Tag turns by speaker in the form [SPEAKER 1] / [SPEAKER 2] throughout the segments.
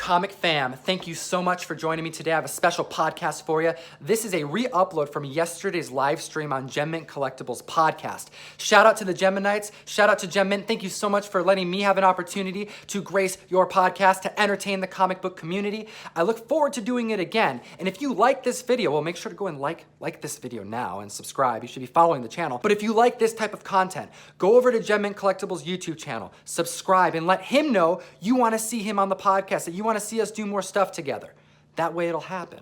[SPEAKER 1] Comic fam, thank you so much for joining me today. I have a special podcast for you. This is a re-upload from yesterday's live stream on Gem Mint Collectibles podcast. Shout out to the Geminites, shout out to Gem Mint. Thank you so much for letting me have an opportunity to grace your podcast to entertain the comic book community. I look forward to doing it again. And if you like this video, well, make sure to go and like this video now and subscribe. You should be following the channel. But if you like this type of content, go over to Gem Mint Collectibles YouTube channel, subscribe, and let him know you want to see him on the podcast, that you want to see us do more stuff together. That way it'll happen.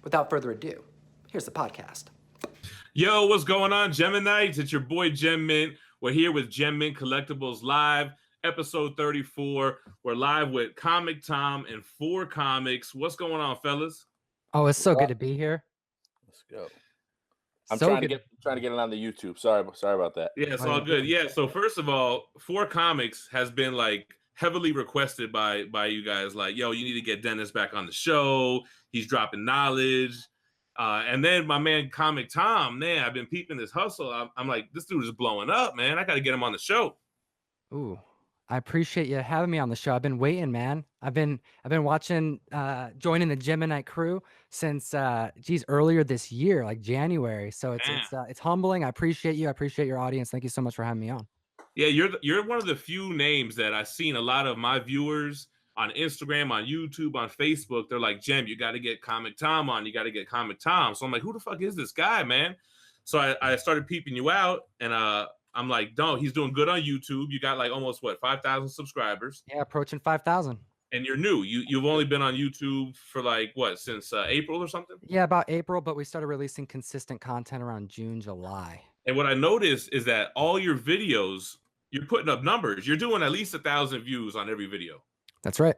[SPEAKER 1] Without further ado, here's the podcast.
[SPEAKER 2] Yo, what's going on, Geminites? It's your boy Gem Mint. We're here with Gem Mint Collectibles Live, episode 34. We're live with Comic Tom and 4 Comics. What's going on, fellas?
[SPEAKER 3] Oh, it's so good to be here.
[SPEAKER 4] Let's go. I'm trying to get it on the YouTube. Sorry about that.
[SPEAKER 2] Yeah, it's all good. Yeah, so first of all, 4 Comics has been like heavily requested by you guys. Like, yo, you need to get Dennis back on the show. He's dropping knowledge. And then my man Comic Tom, man, I've been peeping this hustle. I'm like, this dude is blowing up, man. I got to get him on the show.
[SPEAKER 3] Ooh, I appreciate you having me on the show. I've been waiting, man. I've been watching, joining the Gemini crew since, earlier this year, like January. So it's humbling. I appreciate you. I appreciate your audience. Thank you so much for having me on.
[SPEAKER 2] Yeah, you're one of the few names that I've seen a lot of my viewers on Instagram, on YouTube, on Facebook. They're like, Gem, you got to get Comic Tom on. You got to get Comic Tom. So I'm like, who the fuck is this guy, man? So I started peeping you out, and I'm like, no, he's doing good on YouTube. You got like almost 5,000 subscribers.
[SPEAKER 3] Yeah, approaching 5,000.
[SPEAKER 2] And you're new. You've only been on YouTube for like since April or something?
[SPEAKER 3] Yeah, about April, but we started releasing consistent content around June, July.
[SPEAKER 2] And what I noticed is that all your videos, you're putting up numbers. You're doing at least 1,000 views on every video.
[SPEAKER 3] That's right.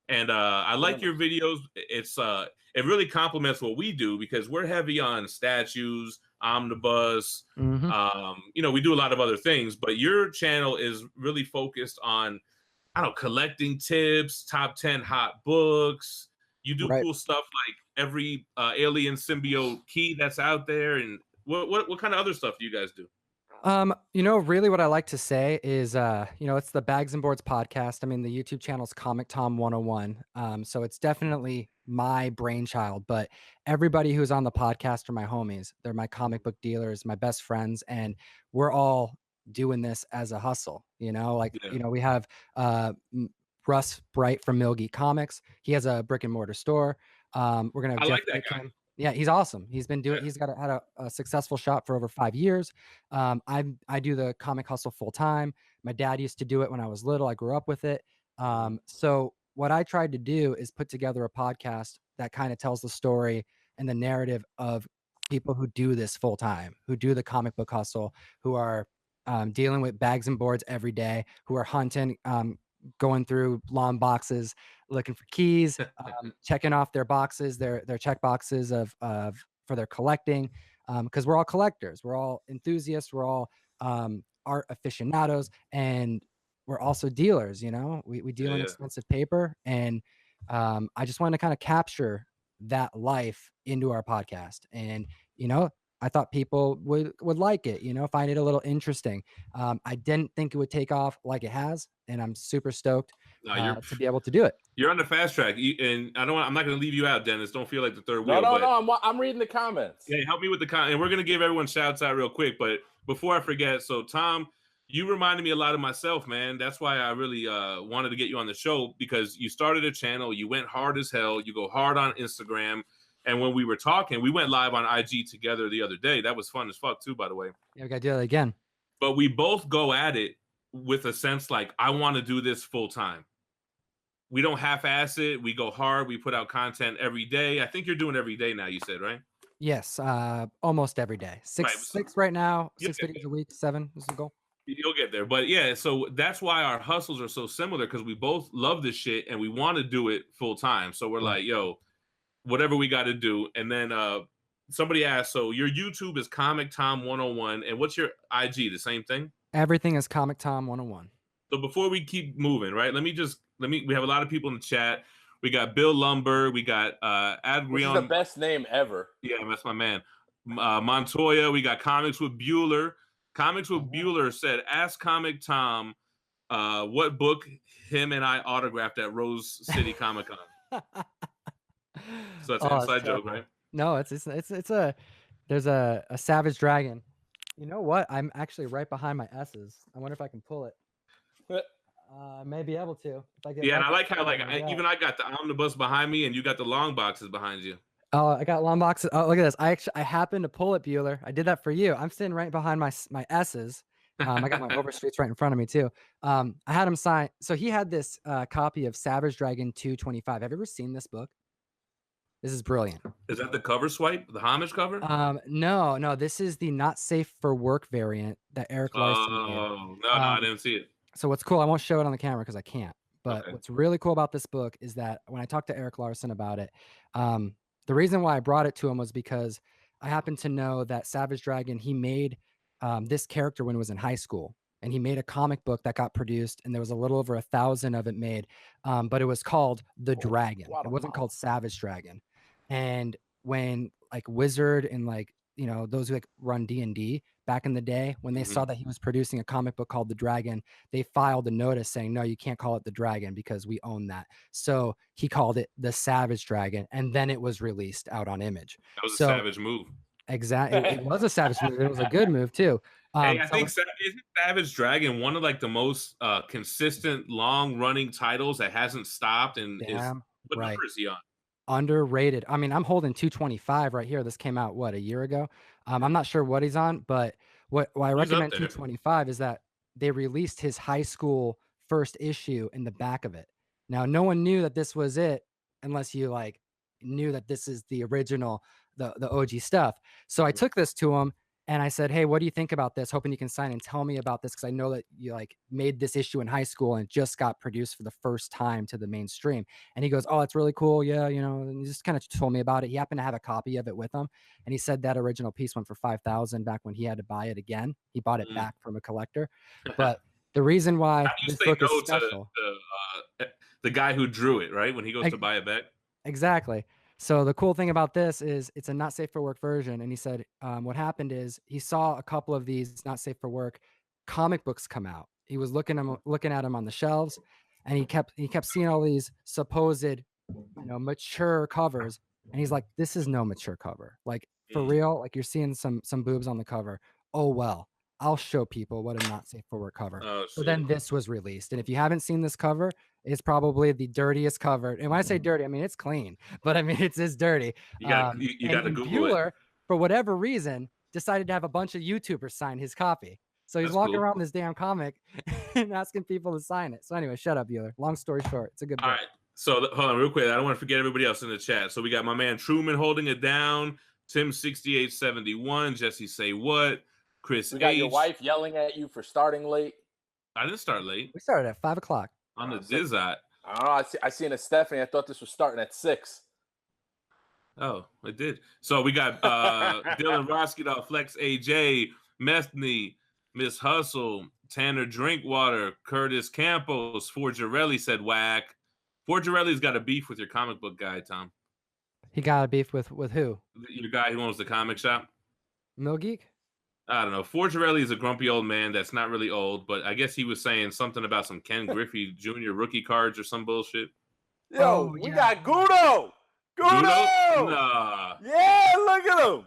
[SPEAKER 2] And I like your videos. It really complements what we do because we're heavy on statues, omnibus. We do a lot of other things, but your channel is really focused on, I don't know, collecting tips, top 10 hot books. You do cool stuff like every alien symbiote key that's out there. And what kind of other stuff do you guys do?
[SPEAKER 3] Really what I like to say is, it's the Bags and Boards podcast. I mean, the YouTube channel is Comic Tom 101. So it's definitely my brainchild, but everybody who's on the podcast are my homies. They're my comic book dealers, my best friends, and we're all doing this as a hustle. We have Russ Bright from MillGeekComics. He has a brick and mortar store. We're gonna have
[SPEAKER 2] I
[SPEAKER 3] Jeff
[SPEAKER 2] like that guy.
[SPEAKER 3] Yeah, he's awesome. He's been doing. He's had a successful shop for over 5 years. I do the comic hustle full time. My dad used to do it when I was little. I grew up with it. So what I tried to do is put together a podcast that kind of tells the story and the narrative of people who do this full time, who do the comic book hustle, who are dealing with bags and boards every day, who are hunting, going through long boxes, looking for keys, checking off their boxes, their check boxes for their collecting, because we're all collectors, we're all enthusiasts, we're all art aficionados, and we're also dealers. We deal in expensive paper, and I just wanted to kind of capture that life into our podcast, and I thought people would like it, find it a little interesting. I didn't think it would take off like it has, and I'm super stoked to be able to do it.
[SPEAKER 2] You're on the fast track, and I'm not going to leave you out, Dennis. Don't feel like the third wheel.
[SPEAKER 4] No. I'm reading the comments.
[SPEAKER 2] Yeah, help me with the comment, and we're going to give everyone shouts out real quick. But before I forget, so Tom, you reminded me a lot of myself, man. That's why I really wanted to get you on the show, because you started a channel, you went hard as hell, you go hard on Instagram. And when we were talking, we went live on IG together the other day. That was fun as fuck too, by the way.
[SPEAKER 3] Yeah, we got to do that again.
[SPEAKER 2] But we both go at it with a sense like, I want to do this full time. We don't half-ass it. We go hard. We put out content every day. I think you're doing every day now, you said, right?
[SPEAKER 3] Yes, almost every day. Six right now, 6 videos a week, 7 is the goal.
[SPEAKER 2] You'll get there. But yeah, so that's why our hustles are so similar, because we both love this shit and we want to do it full time. So we're like, yo, whatever we got to do. And then somebody asked, so your YouTube is Comic Tom 101, and what's your IG? The same thing?
[SPEAKER 3] Everything is Comic Tom 101.
[SPEAKER 2] So before we keep moving, right? We have a lot of people in the chat. We got Bill Lumber. We got Adrian.
[SPEAKER 4] The best name ever.
[SPEAKER 2] Yeah, that's my man. Montoya. We got Comics with Bueller. Comics with Bueller said, ask Comic Tom what book him and I autographed at Rose City Comic Con. So that's an inside joke, right?
[SPEAKER 3] No, it's a there's a Savage Dragon. You know what? I'm actually right behind my S's. I wonder if I can pull it. I may be able to. If I get
[SPEAKER 2] and I like how even I got the omnibus behind me, and you got the long boxes behind you.
[SPEAKER 3] Oh, I got long boxes. Oh, look at this. I happened to pull it, Bueller. I did that for you. I'm sitting right behind my S's. I got my Overstreets right in front of me too. I had him sign. So he had this copy of Savage Dragon 225. Have you ever seen this book? This is brilliant.
[SPEAKER 2] Is that the cover swipe, the homage cover?
[SPEAKER 3] No. This is the not safe for work variant that Eric Larson made.
[SPEAKER 2] Oh, no, I didn't see it.
[SPEAKER 3] So what's cool, I won't show it on the camera because I can't. But what's really cool about this book is that when I talked to Eric Larson about it, the reason why I brought it to him was because I happen to know that Savage Dragon, he made this character when he was in high school. And he made a comic book that got produced, and there was a little over 1,000 of it made. But it was called The Dragon. It wasn't called Savage Dragon. And when like Wizard and like, you know, those who like run D&D back in the day, when they saw that he was producing a comic book called The Dragon, they filed a notice saying, no, you can't call it The Dragon because we own that. So he called it The Savage Dragon, and then it was released out on Image.
[SPEAKER 2] That was a savage move.
[SPEAKER 3] Exactly. It was a savage move. It was a good move too.
[SPEAKER 2] Hey, I think Savage Dragon, one of like the most consistent long running titles that hasn't stopped, and what number is he on?
[SPEAKER 3] Underrated. I mean, I'm holding 225 right here. This came out what, a year ago? I'm not sure what he's on, but why I recommend 225 is that they released his high school first issue in the back of it. Now, no one knew that this was it unless you like knew that this is the original, the OG stuff. So I took this to him and I said, hey, what do you think about this? Hoping you can sign and tell me about this, because I know that you like made this issue in high school and it just got produced for the first time to the mainstream. And he goes, oh, it's really cool. Yeah, you know, and he just kind of told me about it. He happened to have a copy of it with him. And he said that original piece went for $5,000 back when he had to buy it again. He bought it back from a collector. But the reason why this book is special,
[SPEAKER 2] the guy who drew it, right? When he goes to buy it back.
[SPEAKER 3] Exactly. So the cool thing about this is it's a not safe for work version. And he said what happened is he saw a couple of these not safe for work comic books come out. He was looking at them on the shelves, and he kept seeing all these supposed, you know, mature covers. And he's like, this is no mature cover. Like for real, like you're seeing some boobs on the cover. Oh, well, I'll show people what a not safe for work cover. So then this was released. And if you haven't seen this cover, it's probably the dirtiest cover. And when I say dirty, I mean, it's clean, but I mean, it's dirty.
[SPEAKER 2] You got to Google it.
[SPEAKER 3] For whatever reason, decided to have a bunch of YouTubers sign his copy. So he's walking around this damn comic and asking people to sign it. So anyway, shut up, Bueller. Long story short, it's a good book.
[SPEAKER 2] All right. So hold on real quick. I don't want to forget everybody else in the chat. So we got my man Truman holding it down. Tim6871. Jesse Say What? Chris
[SPEAKER 4] We got your wife yelling at you for starting late.
[SPEAKER 2] I didn't start late.
[SPEAKER 3] We started at 5 o'clock.
[SPEAKER 2] On the Zizot.
[SPEAKER 4] I don't know. I seen a Stephanie. I thought this was starting at 6.
[SPEAKER 2] Oh, it did. So we got Dylan Roskidal, Flex AJ, Methny, Miss Hustle, Tanner Drinkwater, Curtis Campos, Forgerelli said whack. Forgerelli's got a beef with your comic book guy, Tom.
[SPEAKER 3] He got a beef with who?
[SPEAKER 2] Your guy who owns the comic shop.
[SPEAKER 3] MillGeek?
[SPEAKER 2] I don't know. Forgerelli is a grumpy old man that's not really old, but I guess he was saying something about some Ken Griffey Jr. rookie cards or some bullshit.
[SPEAKER 4] Yo, we got Gudo. Gudo!
[SPEAKER 2] Nah.
[SPEAKER 4] Yeah, look at him.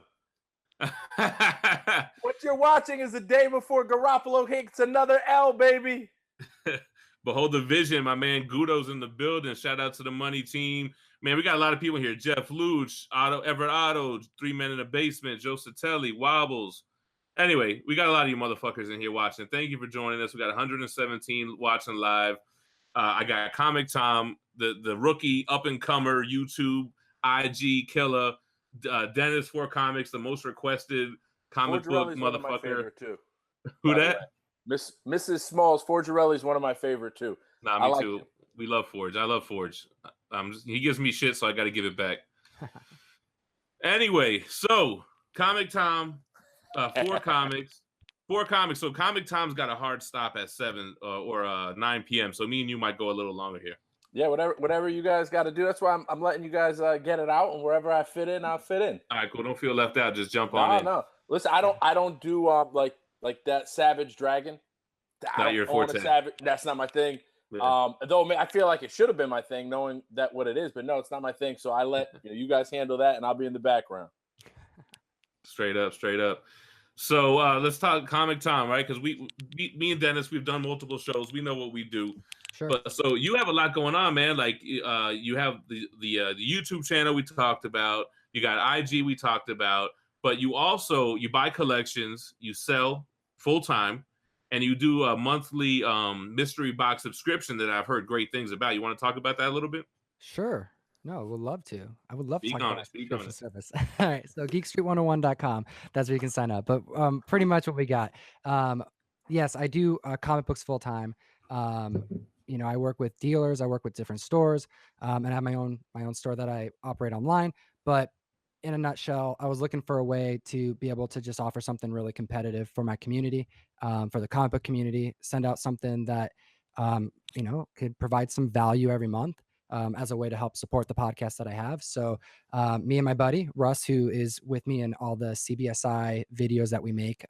[SPEAKER 4] What you're watching is the day before Garoppolo hits another L, baby.
[SPEAKER 2] Behold the vision. My man Gudo's in the building. Shout out to the money team. Man, we got a lot of people here. Jeff Luch, Everett Otto, 3 Men in the Basement, Joe Satelli, Wobbles. Anyway, we got a lot of you motherfuckers in here watching. Thank you for joining us. We got 117 watching live. I got Comic Tom, the rookie up-and-comer YouTube IG killer, Dennis for Comics, the most requested comic book motherfucker.
[SPEAKER 4] Too.
[SPEAKER 2] Who that?
[SPEAKER 4] Mrs. Smalls, Forgerelli's one of my favorite too.
[SPEAKER 2] Nah, me too. We love Forge. I love Forge. He gives me shit, so I got to give it back. Anyway, so Comic Tom, 4 comics. 4 comics. So Comic Tom's got a hard stop at 7 or 9 p.m. So me and you might go a little longer here.
[SPEAKER 4] Yeah, whatever you guys got to do. That's why I'm letting you guys get it out, and wherever I fit in, I'll fit in.
[SPEAKER 2] All right, cool. Don't feel left out. Just jump on in.
[SPEAKER 4] No. Listen, I don't do like that Savage Dragon. I
[SPEAKER 2] Not
[SPEAKER 4] don't
[SPEAKER 2] your
[SPEAKER 4] own a
[SPEAKER 2] forte.
[SPEAKER 4] Savage. That's not my thing.
[SPEAKER 2] Yeah.
[SPEAKER 4] Though I feel like it should have been my thing, knowing that what it is, but no, it's not my thing. So I let you guys handle that, and I'll be in the background.
[SPEAKER 2] Straight up, straight up. So let's talk Comic Tom, right? Because me and Dennis, we've done multiple shows. We know what we do.
[SPEAKER 3] Sure.
[SPEAKER 2] But so you have a lot going on, man. Like you have the YouTube channel we talked about. You got IG we talked about. But you buy collections, you sell full time, and you do a monthly mystery box subscription that I've heard great things about. You want to talk about that a little bit?
[SPEAKER 3] Sure. No, would love to. I would love to
[SPEAKER 2] Speak
[SPEAKER 3] talk
[SPEAKER 2] on
[SPEAKER 3] about
[SPEAKER 2] it, speak on
[SPEAKER 3] subscription
[SPEAKER 2] it.
[SPEAKER 3] service. All right. So geekstreet101.com. That's where you can sign up. But pretty much what we got. Yes, I do comic books full time. I work with dealers, I work with different stores, and I have my own store that I operate online. But in a nutshell, I was looking for a way to be able to just offer something really competitive for my community, for the comic book community, send out something that could provide some value every month. As a way to help support the podcast that I have. So me and my buddy, Russ, who is with me in all the CBSI videos that we make,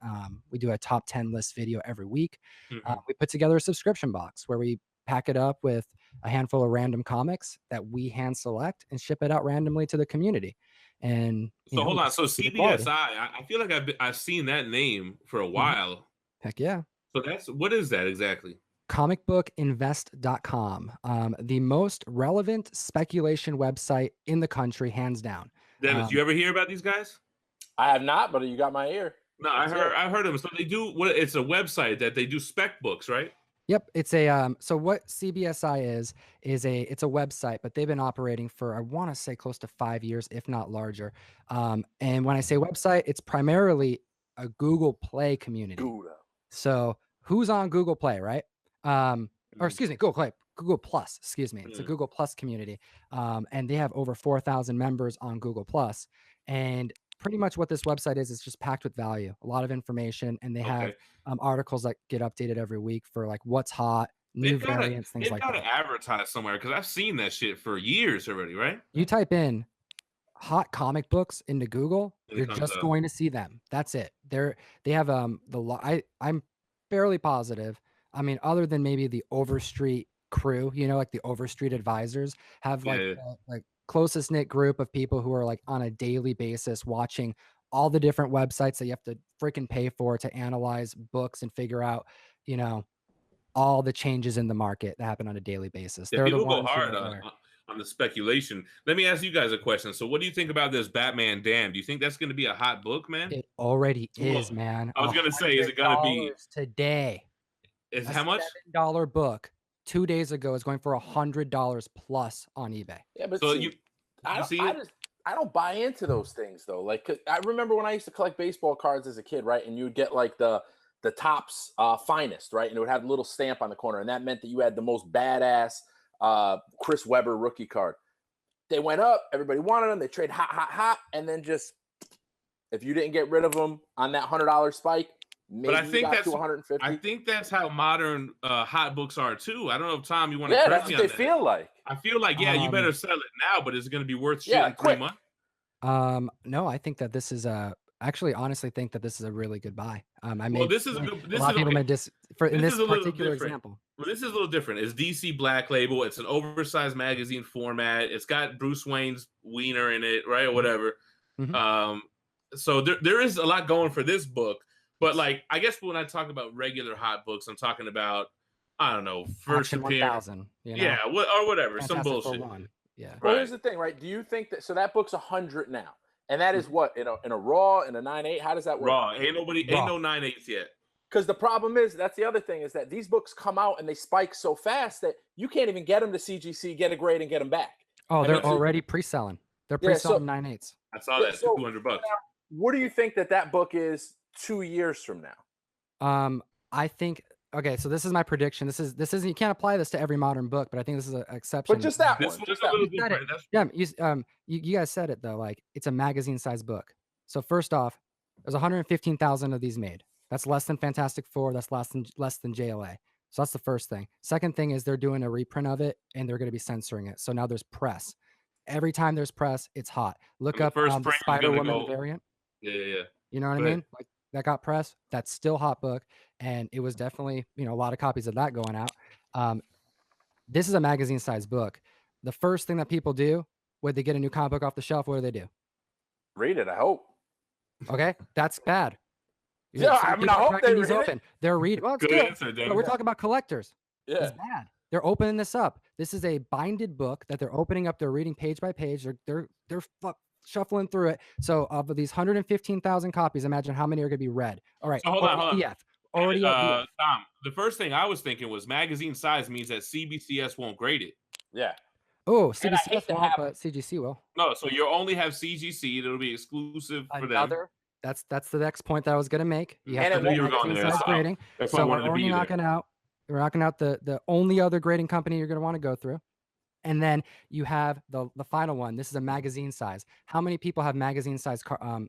[SPEAKER 3] we do a top 10 list video every week. We put together a subscription box where we pack it up with a handful of random comics that we hand select and ship it out randomly to the community. And
[SPEAKER 2] so hold on. So CBSI, I feel like I've seen that name for a while.
[SPEAKER 3] Heck yeah.
[SPEAKER 2] So what is that exactly?
[SPEAKER 3] comicbookinvest.com, the most relevant speculation website in the country, hands down.
[SPEAKER 2] Dennis, you ever hear about these guys?
[SPEAKER 4] I have not, but you got my ear.
[SPEAKER 2] No, I heard them. So they do it's a website that they do spec books, right?
[SPEAKER 3] Yep, it's a so what CBSI is it's a website, but they've been operating for, I want to say, close to 5 years, if not larger. And when I say website, it's primarily a Google Play community. So who's on Google Play, right? Or excuse me, Google Plus, excuse me. It's a Google Plus community. And they have over 4,000 members on Google Plus. And pretty much what this website is just packed with value, a lot of information. And they have articles that get updated every week for like what's hot, new variants, things like that.
[SPEAKER 2] They've got to advertise somewhere because I've seen that shit for years already, right?
[SPEAKER 3] You type in hot comic books into Google, you're just going to see them. That's it. They have I'm fairly positive. I mean, other than maybe the Overstreet crew, like the Overstreet advisors have like closest knit group of people who are like on a daily basis watching all the different websites that you have to freaking pay for to analyze books and figure out, all the changes in the market that happen on a daily basis.
[SPEAKER 2] Yeah, people go hard on the speculation. Let me ask you guys a question. So what do you think about this Batman Damned? Do you think that's going to be a hot book, man?
[SPEAKER 3] It already is, man.
[SPEAKER 2] I was going to say, is it going to be
[SPEAKER 3] today?
[SPEAKER 2] Is how much?
[SPEAKER 3] $7 book 2 days ago is going for $100 plus on eBay.
[SPEAKER 4] Yeah, but
[SPEAKER 2] so
[SPEAKER 4] I don't buy into those things though. Like, 'cause I remember when I used to collect baseball cards as a kid, right? And you would get like the Topps finest, right? And it would have a little stamp on the corner, and that meant that you had the most badass Chris Webber rookie card. They went up, everybody wanted them, they trade hot, and then just if you didn't get rid of them on that $100 spike. Maybe
[SPEAKER 2] but I think that's
[SPEAKER 4] 150.
[SPEAKER 2] I think that's how modern hot books are too. I don't know if Tom, you want to
[SPEAKER 4] correct me on that. That's what they feel like.
[SPEAKER 2] I feel like you better sell it now, but is it going to be worth shit in 3 months?
[SPEAKER 3] No, I think that this is actually honestly think that this is a really good buy.
[SPEAKER 2] A lot of people
[SPEAKER 3] made this in this particular example.
[SPEAKER 2] Well, this is a little different. It's DC Black Label. It's an oversized magazine format. It's got Bruce Wayne's wiener in it, right, or whatever. So there is a lot going for this book. But like, I guess when I talk about regular hot books, I'm talking about, I don't know, first appearance, yeah, or whatever, some bullshit.
[SPEAKER 3] Yeah.
[SPEAKER 4] Well, here's the thing, right? Do you think that that book's 100 now, and that is what in a raw, in a 9.8? How does that work?
[SPEAKER 2] Raw. Ain't no 9.8s yet.
[SPEAKER 4] Because the problem is, that's the other thing, is that these books come out and they spike so fast that you can't even get them to CGC, get a grade, and get them back.
[SPEAKER 3] Oh, they're already pre-selling. They're pre-selling 9.8s.
[SPEAKER 2] I saw that. $200.
[SPEAKER 4] What do you think that book is 2 years from now?
[SPEAKER 3] I think so this is my prediction. This is you can't apply this to every modern book, but I think this is an exception.
[SPEAKER 4] But just that one.
[SPEAKER 3] You guys said it though. Like, it's a magazine-sized book. So first off, there's 115,000 of these made. That's less than Fantastic Four. That's less than JLA. So that's the first thing. Second thing is they're doing a reprint of it, and they're going to be censoring it. So now there's press. Every time there's press, it's hot. Look up the Spider-Woman variant.
[SPEAKER 2] Yeah.
[SPEAKER 3] You know what I mean? Like, that got pressed, that's still hot book, and it was definitely, you know, a lot of copies of that going out. This is a magazine size book. The first thing that people do when they get a new comic book off the shelf, what do?
[SPEAKER 4] Read it, I hope.
[SPEAKER 3] Okay, that's bad.
[SPEAKER 4] Yeah, I mean, I hope they read
[SPEAKER 3] open. They're reading. Well, it's
[SPEAKER 2] Good
[SPEAKER 3] good.
[SPEAKER 2] answer,
[SPEAKER 3] But
[SPEAKER 2] Dave.
[SPEAKER 3] we're talking about collectors.
[SPEAKER 4] Yeah.
[SPEAKER 3] It's bad. They're opening this up. This is a binded book that they're opening up. They're reading page by page. They're shuffling through it. So of these 115,000 copies, imagine how many are going to be read. All right.
[SPEAKER 2] So hold on.
[SPEAKER 3] EF. Already at EF.
[SPEAKER 2] Tom, the first thing I was thinking was magazine size means that CBCS won't grade it.
[SPEAKER 4] Yeah.
[SPEAKER 3] Oh,
[SPEAKER 4] And I hate
[SPEAKER 3] CBCS
[SPEAKER 4] to
[SPEAKER 3] won't,
[SPEAKER 4] have-
[SPEAKER 3] but CGC will.
[SPEAKER 2] No, so you only have CGC. It'll be exclusive for them.
[SPEAKER 3] That's the next point that I was going to make. You have
[SPEAKER 4] And
[SPEAKER 3] to
[SPEAKER 4] it
[SPEAKER 3] do
[SPEAKER 4] won't-
[SPEAKER 3] magazine size grading.
[SPEAKER 2] That's why I
[SPEAKER 3] So we're
[SPEAKER 2] wanted to
[SPEAKER 3] already
[SPEAKER 2] be there.
[SPEAKER 3] knocking out the only other grading company you're going to want to go through. And then you have the final one. This is a magazine size. How many people have magazine size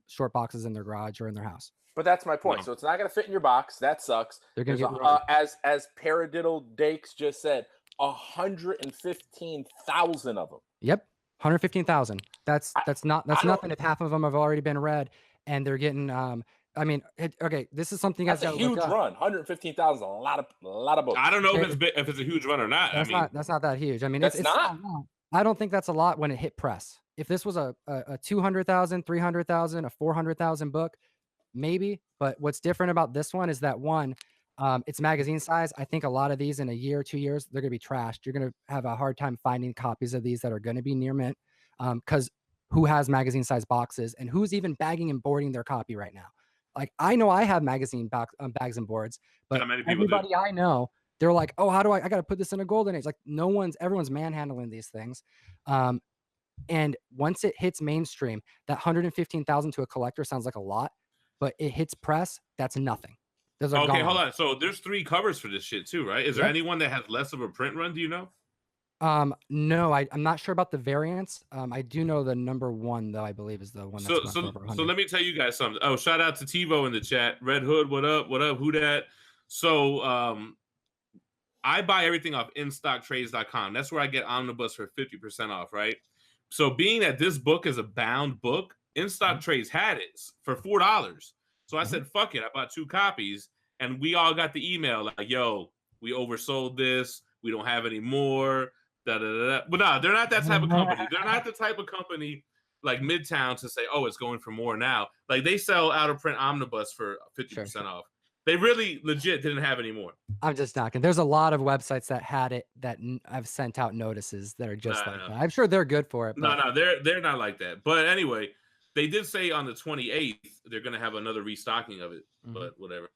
[SPEAKER 3] short boxes in their garage or in their house?
[SPEAKER 4] But that's my point.
[SPEAKER 2] No.
[SPEAKER 4] So it's not going to fit in your box. That sucks.
[SPEAKER 3] They're going to
[SPEAKER 4] There's
[SPEAKER 3] get
[SPEAKER 4] as Paradiddle Dakes just said, 115,000 of them.
[SPEAKER 3] Yep, 115,000. That's nothing if half of them have already been read and they're getting. Okay, this is something you guys
[SPEAKER 4] That's a
[SPEAKER 3] gotta
[SPEAKER 4] huge
[SPEAKER 3] look up.
[SPEAKER 4] run. 115,000 is a lot of books.
[SPEAKER 2] I don't know if it's a huge run or not.
[SPEAKER 3] That's not that huge. I mean,
[SPEAKER 4] That's
[SPEAKER 3] it's
[SPEAKER 4] not.
[SPEAKER 3] a lot. I don't think that's a lot when it hit press. If this was a 200,000, 300,000, a 400,000 book, maybe. But what's different about this one is that one, it's magazine size. I think a lot of these in a year, 2 years, they're gonna be trashed. You're gonna have a hard time finding copies of these that are gonna be near mint. Because who has magazine size boxes and who's even bagging and boarding their copy right now? Like, I know I have magazine bags and boards, but
[SPEAKER 2] Not many people
[SPEAKER 3] everybody I know, they're like, oh, how do I got to put this in a golden age? Like everyone's manhandling these things. And once it hits mainstream, that 115,000 to a collector sounds like a lot, but it hits press, that's nothing. Those are
[SPEAKER 2] Okay,
[SPEAKER 3] gone.
[SPEAKER 2] hold on. So there's 3 covers for this shit too, right? Is there
[SPEAKER 3] Yep.
[SPEAKER 2] anyone that has less of a print run? Do you know?
[SPEAKER 3] No, I'm not sure about the variants. I do know the number 1 though, I believe is the one that's
[SPEAKER 2] So
[SPEAKER 3] over 100.
[SPEAKER 2] let me tell you guys something. Oh, shout out to TiVo in the chat. Red Hood, what up? What up? Who dat? So I buy everything off instocktrades.com. That's where I get Omnibus for 50% off, right? So being that this book is a bound book, In Stock Trades had it for $4. So I said, fuck it. I bought 2 copies and we all got the email like, yo, we oversold this. We don't have any more. Da, da, da, da. But no, they're not that type of company. They're not the type of company like Midtown to say, oh, it's going for more now. Like they sell out of print Omnibus for 50% off. They really legit didn't have any more.
[SPEAKER 3] I'm just knocking. There's a lot of websites that had it that I've sent out notices that are just that. I'm sure they're good for it. But...
[SPEAKER 2] No, they're not like that. But anyway, they did say on the 28th they're gonna have another restocking of it. But whatever.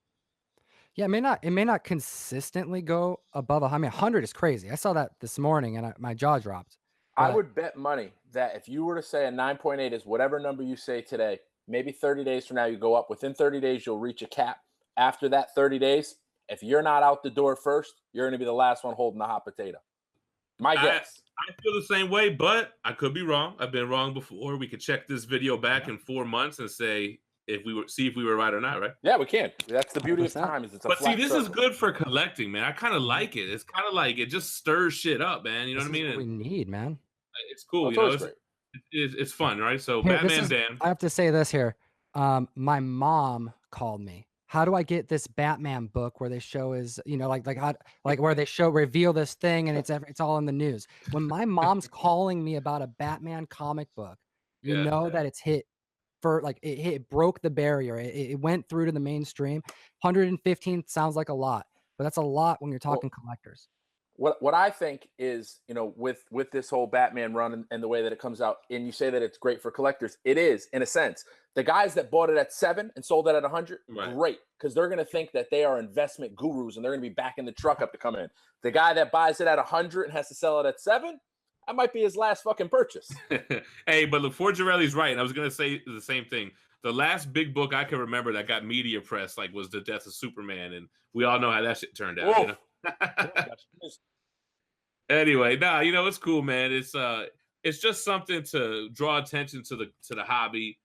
[SPEAKER 3] Yeah, it may not consistently go above 100. I mean, 100 is crazy. I saw that this morning and my jaw dropped.
[SPEAKER 4] I would bet money that if you were to say a 9.8 is whatever number you say today, maybe 30 days from now you go up. Within 30 days, you'll reach a cap. After that 30 days, if you're not out the door first, you're going to be the last one holding the hot potato. My guess.
[SPEAKER 2] I feel the same way, but I could be wrong. I've been wrong before. We could check this video back in 4 months and say if we were right or not, right?
[SPEAKER 4] Yeah, we can. That's the beauty of time. Is it's a
[SPEAKER 2] but see, this
[SPEAKER 4] circle.
[SPEAKER 2] is good for collecting, man. I kind of like it. It's kind of like it just stirs shit up, man. You know what I mean?
[SPEAKER 3] What we need, man.
[SPEAKER 2] It's cool.
[SPEAKER 4] Well,
[SPEAKER 2] you know, it's fun, right? So
[SPEAKER 3] Here,
[SPEAKER 2] Batman Dan.
[SPEAKER 3] I have to say this here. My mom called me. How do I get this Batman book where they show his, you know, where they reveal this thing and it's all in the news. When my mom's calling me about a Batman comic book, you know that it's hit for it broke the barrier. It went through to the mainstream. 115 sounds like a lot, but that's a lot when you're talking collectors.
[SPEAKER 4] What I think is, you know, with this whole Batman run and the way that it comes out, and you say that it's great for collectors, it is in a sense. The guys that bought it at 7 and sold it at 100, great, because they're going to think that they are investment gurus and they're going to be backing the truck up to come in. The guy that buys it at 100 and has to sell it at 7, that might be his last fucking purchase.
[SPEAKER 2] Hey, but look, Forgerelli's right. And I was going to say the same thing. The last big book I can remember that got media press was The Death of Superman, and we all know how that shit turned out. You know? Anyway, you know, it's cool, man. It's just something to draw attention to the hobby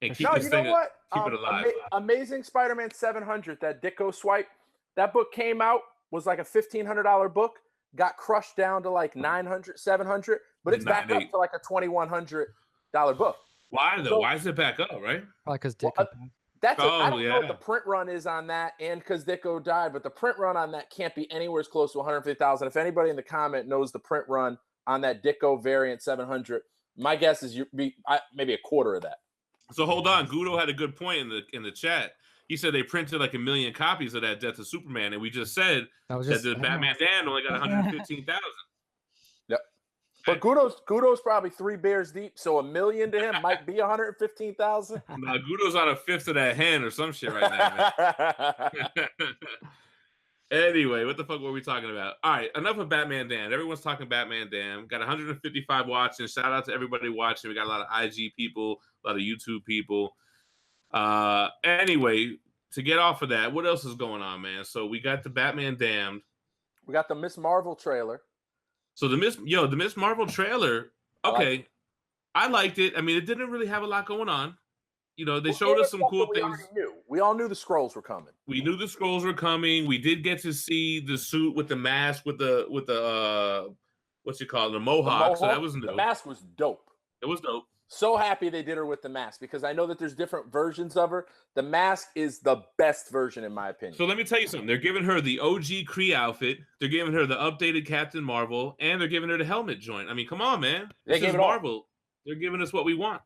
[SPEAKER 2] and keep this thing keep it alive.
[SPEAKER 4] Amazing Spider-Man 700, that Ditko swipe. That book came out, was like a $1,500 book, got crushed down to like 900, 700, but it's back up to like a $2,100 book.
[SPEAKER 2] Why though? Why is it back up, right?
[SPEAKER 3] Probably because Ditko.
[SPEAKER 4] I
[SPEAKER 2] Oh,
[SPEAKER 4] don't know what
[SPEAKER 2] yeah.
[SPEAKER 4] the print run is on that, and because Dicko died, but the print run on that can't be anywhere as close to 150,000. If anybody in the comment knows the print run on that Dicko variant 700, my guess is maybe a quarter of that.
[SPEAKER 2] So hold on, Gudo had a good point in the chat. He said they printed like 1 million copies of that Death of Superman, and we just said that the Batman Dan only got 115,000.
[SPEAKER 4] Yep. But Gudo's probably 3 beers deep, so 1 million to him might be 115,000.
[SPEAKER 2] Nah, Gudo's on a fifth of that hand or some shit right now, man. Anyway, what the fuck were we talking about? All right, enough of Batman Dan. Everyone's talking Batman Dan. Got 155 watching. Shout out to everybody watching. We got a lot of IG people, a lot of YouTube people. Anyway, to get off of that, what else is going on, man? So we got the Batman Damned.
[SPEAKER 4] We got the Miss Marvel trailer.
[SPEAKER 2] So the Miss Marvel trailer, okay, I liked it. I mean, it didn't really have a lot going on. You know, they showed us some cool things.
[SPEAKER 4] We all knew the scrolls were coming.
[SPEAKER 2] We knew the scrolls were coming. We did get to see the suit with the mask with the what's it called, the mohawk. So that was dope.
[SPEAKER 4] The mask was dope.
[SPEAKER 2] It was dope.
[SPEAKER 4] So happy they did her with the mask because I know that there's different versions of her. The mask is the best version in my opinion.
[SPEAKER 2] So let me tell you something. They're giving her the OG Kree outfit. They're giving her the updated Captain Marvel, and they're giving her the helmet joint. I mean, come on, man. This is Marvel. They're giving us what we want.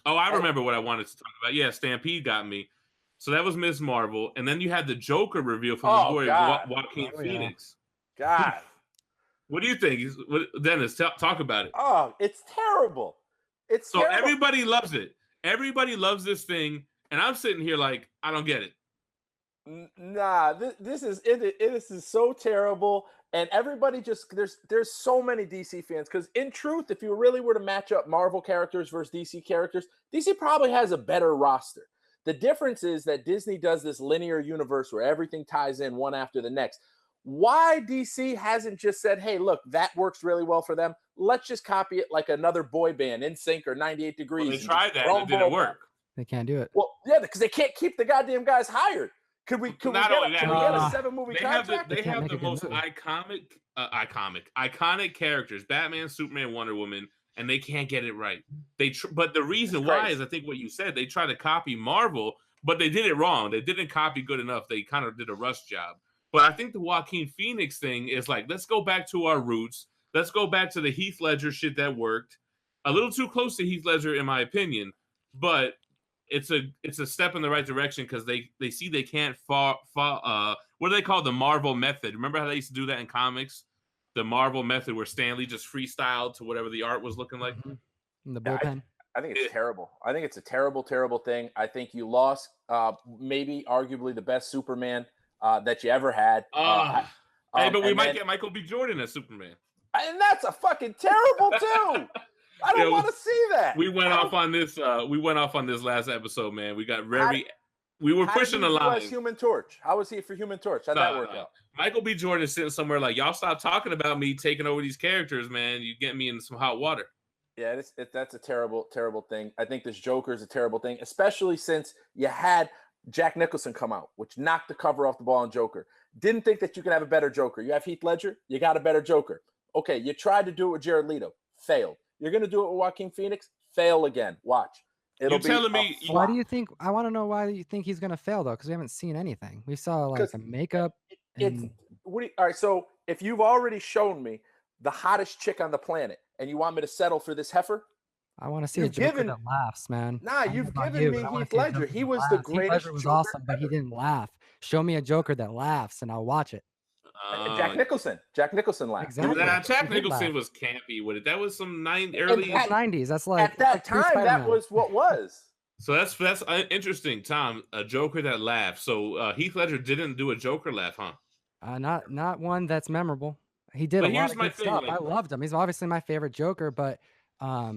[SPEAKER 2] Oh, I remember what I wanted to talk about. Yeah, Stampede got me. So that was Miss Marvel, and then you had the Joker reveal from the boy Joaquin Phoenix.
[SPEAKER 4] God,
[SPEAKER 2] what do you think? Dennis, talk about it.
[SPEAKER 4] Oh, it's terrible. It's terrible.
[SPEAKER 2] Everybody loves it. Everybody loves this thing, and I'm sitting here like I don't get it.
[SPEAKER 4] Nah, this is so terrible, and everybody just there's so many DC fans because in truth, if you really were to match up Marvel characters versus DC characters, DC probably has a better roster. The difference is that Disney does this linear universe where everything ties in one after the next. Why DC hasn't just said, hey, look, that works really well for them. Let's just copy it like another boy band, NSYNC or 98 Degrees.
[SPEAKER 2] Well, they tried that and it didn't work.
[SPEAKER 3] They can't do it.
[SPEAKER 4] Well, yeah, because they can't keep the goddamn guys hired. Could we get a 7-movie contract?
[SPEAKER 2] They have the most iconic characters, Batman, Superman, Wonder Woman, and they can't get it right. But the reason why is I think what you said, they tried to copy Marvel, but they did it wrong. They didn't copy good enough. They kind of did a rush job. But I think the Joaquin Phoenix thing is like, let's go back to our roots. Let's go back to the Heath Ledger shit that worked. A little too close to Heath Ledger, in my opinion, but it's a step in the right direction because they see they can't what do they call the Marvel method? Remember how they used to do that in comics? The Marvel method where Stan Lee just freestyled to whatever the art was looking like.
[SPEAKER 3] In the bullpen.
[SPEAKER 4] I think it's terrible. I think it's a terrible, terrible thing. I think you lost maybe arguably the best Superman that you ever had.
[SPEAKER 2] But we might get Michael B. Jordan as Superman.
[SPEAKER 4] And that's a fucking terrible too. I don't want to see that.
[SPEAKER 2] We went off on this. We went off on this last episode, man. We got very. We were pushing the line.
[SPEAKER 4] Human Torch. How was he for Human Torch? How'd that work out?
[SPEAKER 2] Michael B. Jordan is sitting somewhere like, y'all stop talking about me taking over these characters, man. You get me in some hot water.
[SPEAKER 4] Yeah, that's a terrible, terrible thing. I think this Joker is a terrible thing, especially since you had Jack Nicholson come out, which knocked the cover off the ball on Joker. Didn't think that you could have a better Joker. You have Heath Ledger, you got a better Joker. Okay, you tried to do it with Jared Leto, failed. You're going to do it with Joaquin Phoenix, fail again. Watch.
[SPEAKER 2] You're telling me.
[SPEAKER 3] Why do you think? I want to know why you think he's going to fail though, because we haven't seen anything. We saw like a makeup.
[SPEAKER 4] All right. So if you've already shown me the hottest chick on the planet, and you want me to settle for this heifer,
[SPEAKER 3] I want to see a Joker that laughs, man.
[SPEAKER 4] Nah, you've given me Heath Ledger. He was the greatest. Heath
[SPEAKER 3] Ledger was awesome, but he didn't laugh. Show me a Joker that laughs, and I'll watch it.
[SPEAKER 4] Jack Nicholson. Jack Nicholson laughed.
[SPEAKER 3] Exactly.
[SPEAKER 2] Jack Nicholson was campy with it. That was some early
[SPEAKER 3] 90s. That's like
[SPEAKER 4] at that time. That was what was.
[SPEAKER 2] So that's interesting, Tom. A Joker that laughs. So Heath Ledger didn't do a Joker laugh, huh?
[SPEAKER 3] Not one that's memorable. He did a lot of good stuff. I loved him. He's obviously my favorite Joker, but I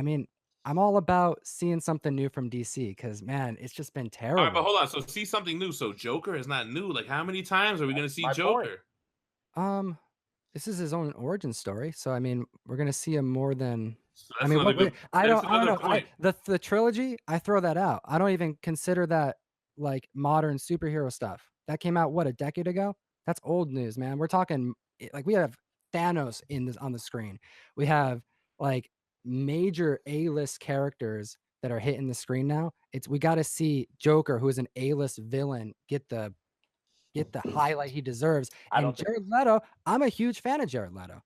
[SPEAKER 3] mean, I'm all about seeing something new from DC because, man, it's just been terrible.
[SPEAKER 2] All right, but hold on. So see something new. So Joker is not new. Like, how many times are we going to see Joker?
[SPEAKER 3] This is his own origin story. So, I mean, we're going to see him more than...
[SPEAKER 2] I don't
[SPEAKER 3] know. The trilogy, I throw that out. I don't even consider that, like, modern superhero stuff. That came out, what, a decade ago? That's old news, man. We're talking, like, we have Thanos on the screen. We have, like, major A-list characters that are hitting the screen now. We got to see Joker, who is an A-list villain, get the highlight he deserves. And Jared Leto, I'm a huge fan of Jared Leto.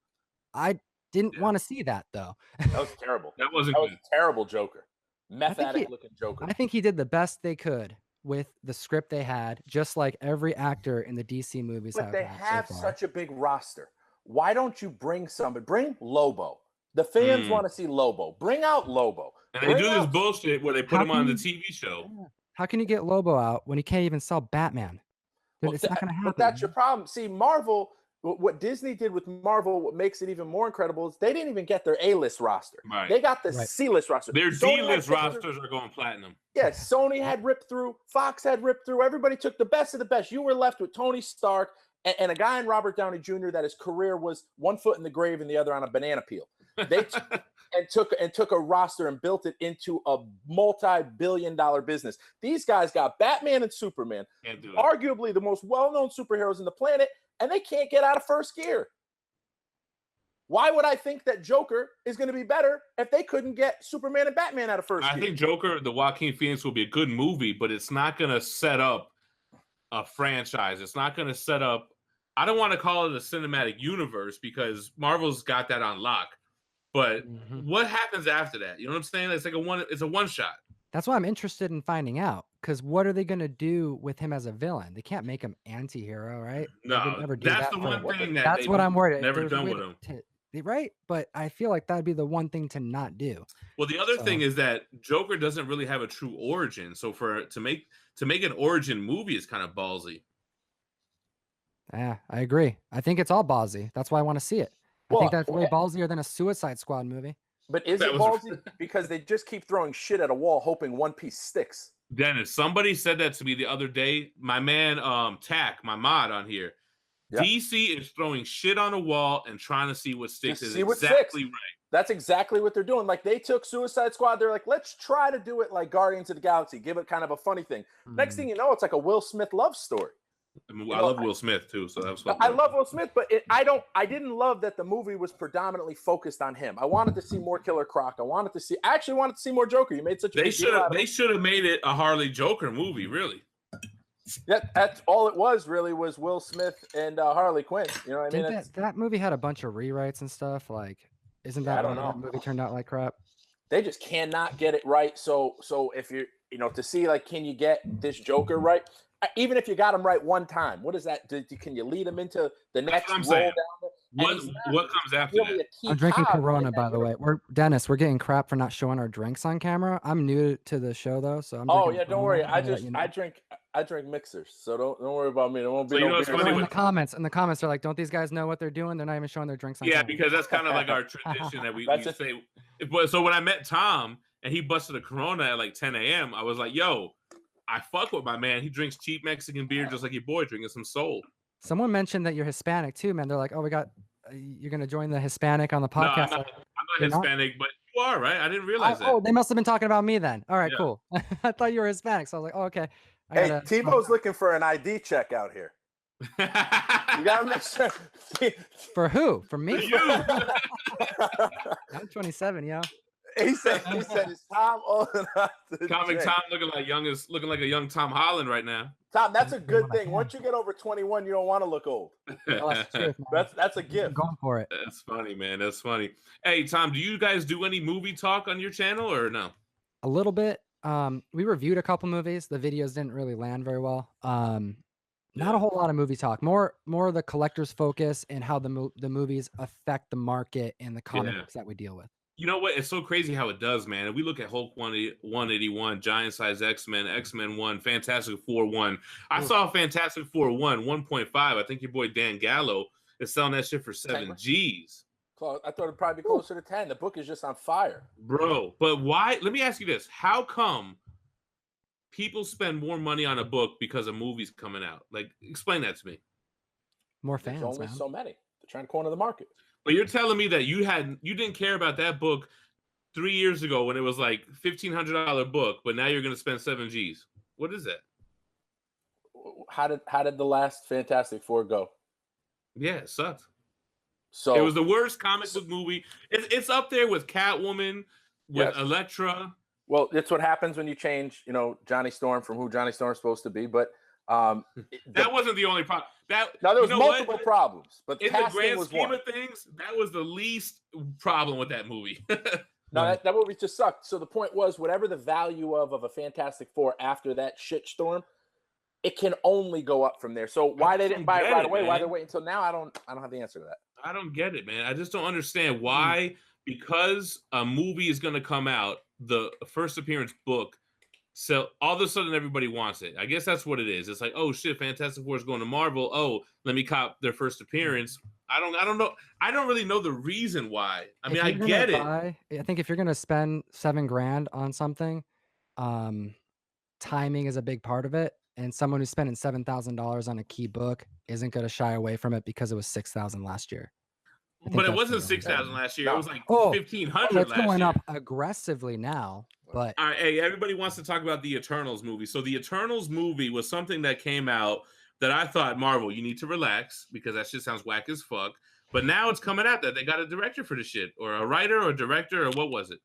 [SPEAKER 3] I didn't want to see that though.
[SPEAKER 4] That was terrible.
[SPEAKER 2] That was
[SPEAKER 4] a terrible Joker. Meth addict looking Joker.
[SPEAKER 3] I think he did the best they could with the script they had, just like every actor in the DC movies have.
[SPEAKER 4] But they have such a big roster. Why don't you bring somebody? Bring Lobo. The fans want to see Lobo. Bring out Lobo.
[SPEAKER 2] And they do this bullshit where they put him on the TV show.
[SPEAKER 3] How can you get Lobo out when he can't even sell Batman? It's not going to happen.
[SPEAKER 4] But that's your problem. See, Marvel, what Disney did with Marvel, what makes it even more incredible is they didn't even get their A-list roster.
[SPEAKER 2] Right.
[SPEAKER 4] They got the C-list roster.
[SPEAKER 2] Their D-list rosters are going platinum.
[SPEAKER 4] Yeah, Sony had ripped through. Fox had ripped through. Everybody took the best of the best. You were left with Tony Stark and a guy in Robert Downey Jr. that his career was one foot in the grave and the other on a banana peel. They took a roster and built it into a multi-billion-dollar business. These guys got Batman and Superman, arguably the most well-known superheroes in the planet, and they can't get out of first gear. Why would I think that Joker is going to be better if they couldn't get Superman and Batman out of first gear?
[SPEAKER 2] I think Joker, the Joaquin Phoenix, will be a good movie, but it's not going to set up a franchise. It's not going to set up, I don't want to call it a cinematic universe because Marvel's got that on lock. But what happens after that? You know what I'm saying? It's like it's a one shot.
[SPEAKER 3] That's why I'm interested in finding out. Because what are they going to do with him as a villain? They can't make him anti-hero, right?
[SPEAKER 2] No, that's the one thing
[SPEAKER 3] that's what I'm worried.
[SPEAKER 2] Never done with him.
[SPEAKER 3] Right? But I feel like that'd be the one thing to not do.
[SPEAKER 2] Well, the other thing is that Joker doesn't really have a true origin. So to make an origin movie is kind of ballsy.
[SPEAKER 3] Yeah, I agree. I think it's all ballsy. That's why I want to see it. I think that's way ballsier than a Suicide Squad movie.
[SPEAKER 4] But is it ballsy? Because they just keep throwing shit at a wall hoping one piece sticks.
[SPEAKER 2] Dennis, somebody said that to me the other day. My man, Tack, my mod on here. Yep. DC is throwing shit on a wall and trying to see what sticks. Is exactly right.
[SPEAKER 4] That's exactly what they're doing. Like they took Suicide Squad. They're like, let's try to do it like Guardians of the Galaxy. Give it kind of a funny thing. Next thing you know, it's like a Will Smith love story.
[SPEAKER 2] I mean, I love Will Smith too, so that's what
[SPEAKER 4] I love Will Smith, but I didn't love that the movie was predominantly focused on him. I wanted to see more Killer Croc. I actually wanted to see more Joker. You made such a big deal out of it.
[SPEAKER 2] They should have made it a Harley Joker movie, really.
[SPEAKER 4] That's all it was. Really, was Will Smith and Harley Quinn. You know what I mean?
[SPEAKER 3] That movie had a bunch of rewrites and stuff. Like, isn't that why that movie turned out like crap?
[SPEAKER 4] They just cannot get it right. So if you're, to see like, can you get this Joker right? Even if you got him right one time, what is that? Can you lead him into the next roll down there?
[SPEAKER 2] What comes after that?
[SPEAKER 3] I'm drinking Corona, by the way. Dennis, we're getting crap for not showing our drinks on camera. I'm new to the show though, so I'm.
[SPEAKER 4] Oh yeah, don't worry. I drink mixers, so don't worry about me. There won't be no beer.
[SPEAKER 3] In the comments, they're like, "Don't these guys know what they're doing? They're not even showing their drinks on camera."
[SPEAKER 2] Yeah, because that's kind of like our tradition that we say. So when I met Tom and he busted a Corona at like 10 a.m., I was like, "Yo, I fuck with my man. He drinks cheap Mexican beer just like your boy drinking some Soul."
[SPEAKER 3] Someone mentioned that you're Hispanic too, man. They're like, "Oh, you're gonna join the Hispanic on the podcast."
[SPEAKER 2] No, I'm not Hispanic, but you are, right? I didn't realize that.
[SPEAKER 3] Oh, they must have been talking about me then. All right, cool. I thought you were Hispanic, so I was like, "Oh, okay."
[SPEAKER 4] Hey, Tebow's looking for an ID check out here. You gotta make sure.
[SPEAKER 3] For who? For me?
[SPEAKER 2] For you.
[SPEAKER 3] I'm 27, yo.
[SPEAKER 4] He said, "Is Tom old enough to
[SPEAKER 2] Comic
[SPEAKER 4] drink?"
[SPEAKER 2] Tom looking like a young Tom Holland right now.
[SPEAKER 4] Tom, that's a good thing. Once you get over 21, you don't want to look old. That's a gift.
[SPEAKER 3] I'm going for it.
[SPEAKER 2] That's funny, man. That's funny. Hey, Tom, do you guys do any movie talk on your channel or no?
[SPEAKER 3] A little bit. We reviewed a couple movies. The videos didn't really land very well. Not a whole lot of movie talk. More of the collector's focus and how the movies affect the market and the comic books that we deal with.
[SPEAKER 2] You know what? It's so crazy how it does, man. If we look at Hulk 181, Giant Size X-Men, X-Men 1, Fantastic Four 1. I saw Fantastic Four 1.5. I think your boy Dan Gallo is selling that shit for 7 G's.
[SPEAKER 4] I thought it'd probably be closer to 10. The book is just on fire.
[SPEAKER 2] Bro, but why? Let me ask you this. How come people spend more money on a book because a movie's coming out? Like, explain that to me.
[SPEAKER 3] More fans,
[SPEAKER 4] There's only
[SPEAKER 3] man.
[SPEAKER 4] so many. They're trying to corner the market.
[SPEAKER 2] But you're telling me that you didn't care about that book 3 years ago when it was like $1,500 book, but now you're going to spend 7 G's. What is that?
[SPEAKER 4] How did the last Fantastic Four go?
[SPEAKER 2] Yeah, it sucked.
[SPEAKER 4] So
[SPEAKER 2] it was the worst comic book movie. It's up there with Catwoman, with Elektra.
[SPEAKER 4] Well, it's what happens when you change, Johnny Storm from who Johnny Storm's supposed to be. But
[SPEAKER 2] that wasn't the only problem.
[SPEAKER 4] Now there was multiple problems, but
[SPEAKER 2] in the grand scheme of things, that was the least problem with that movie.
[SPEAKER 4] No, that movie just sucked. So the point was, whatever the value of a Fantastic Four after that shitstorm, it can only go up from there. So why they didn't buy it right away? Man. Why they're waiting until now? I don't have the answer to that.
[SPEAKER 2] I don't get it, man. I just don't understand why. Because a movie is going to come out, the first appearance book, so all of a sudden everybody wants it. I guess that's what it is. It's like, oh shit, Fantastic Four is going to Marvel. Oh, let me cop their first appearance. I don't know. I don't really know the reason why. I mean, I get it.
[SPEAKER 3] I think if you're gonna spend $7,000 on something, timing is a big part of it. And someone who's spending $7,000 on a key book isn't gonna shy away from it because it was $6,000 last year.
[SPEAKER 2] But it wasn't 6,000 last year. It was like 1,500
[SPEAKER 3] it's
[SPEAKER 2] last year.
[SPEAKER 3] Going up aggressively now. But
[SPEAKER 2] all right, hey, everybody wants to talk about the Eternals movie. So the Eternals movie was something that came out that I thought, Marvel, you need to relax because that shit sounds whack as fuck. But now it's coming out that they got a director for the shit, or a writer or a director, or what was it?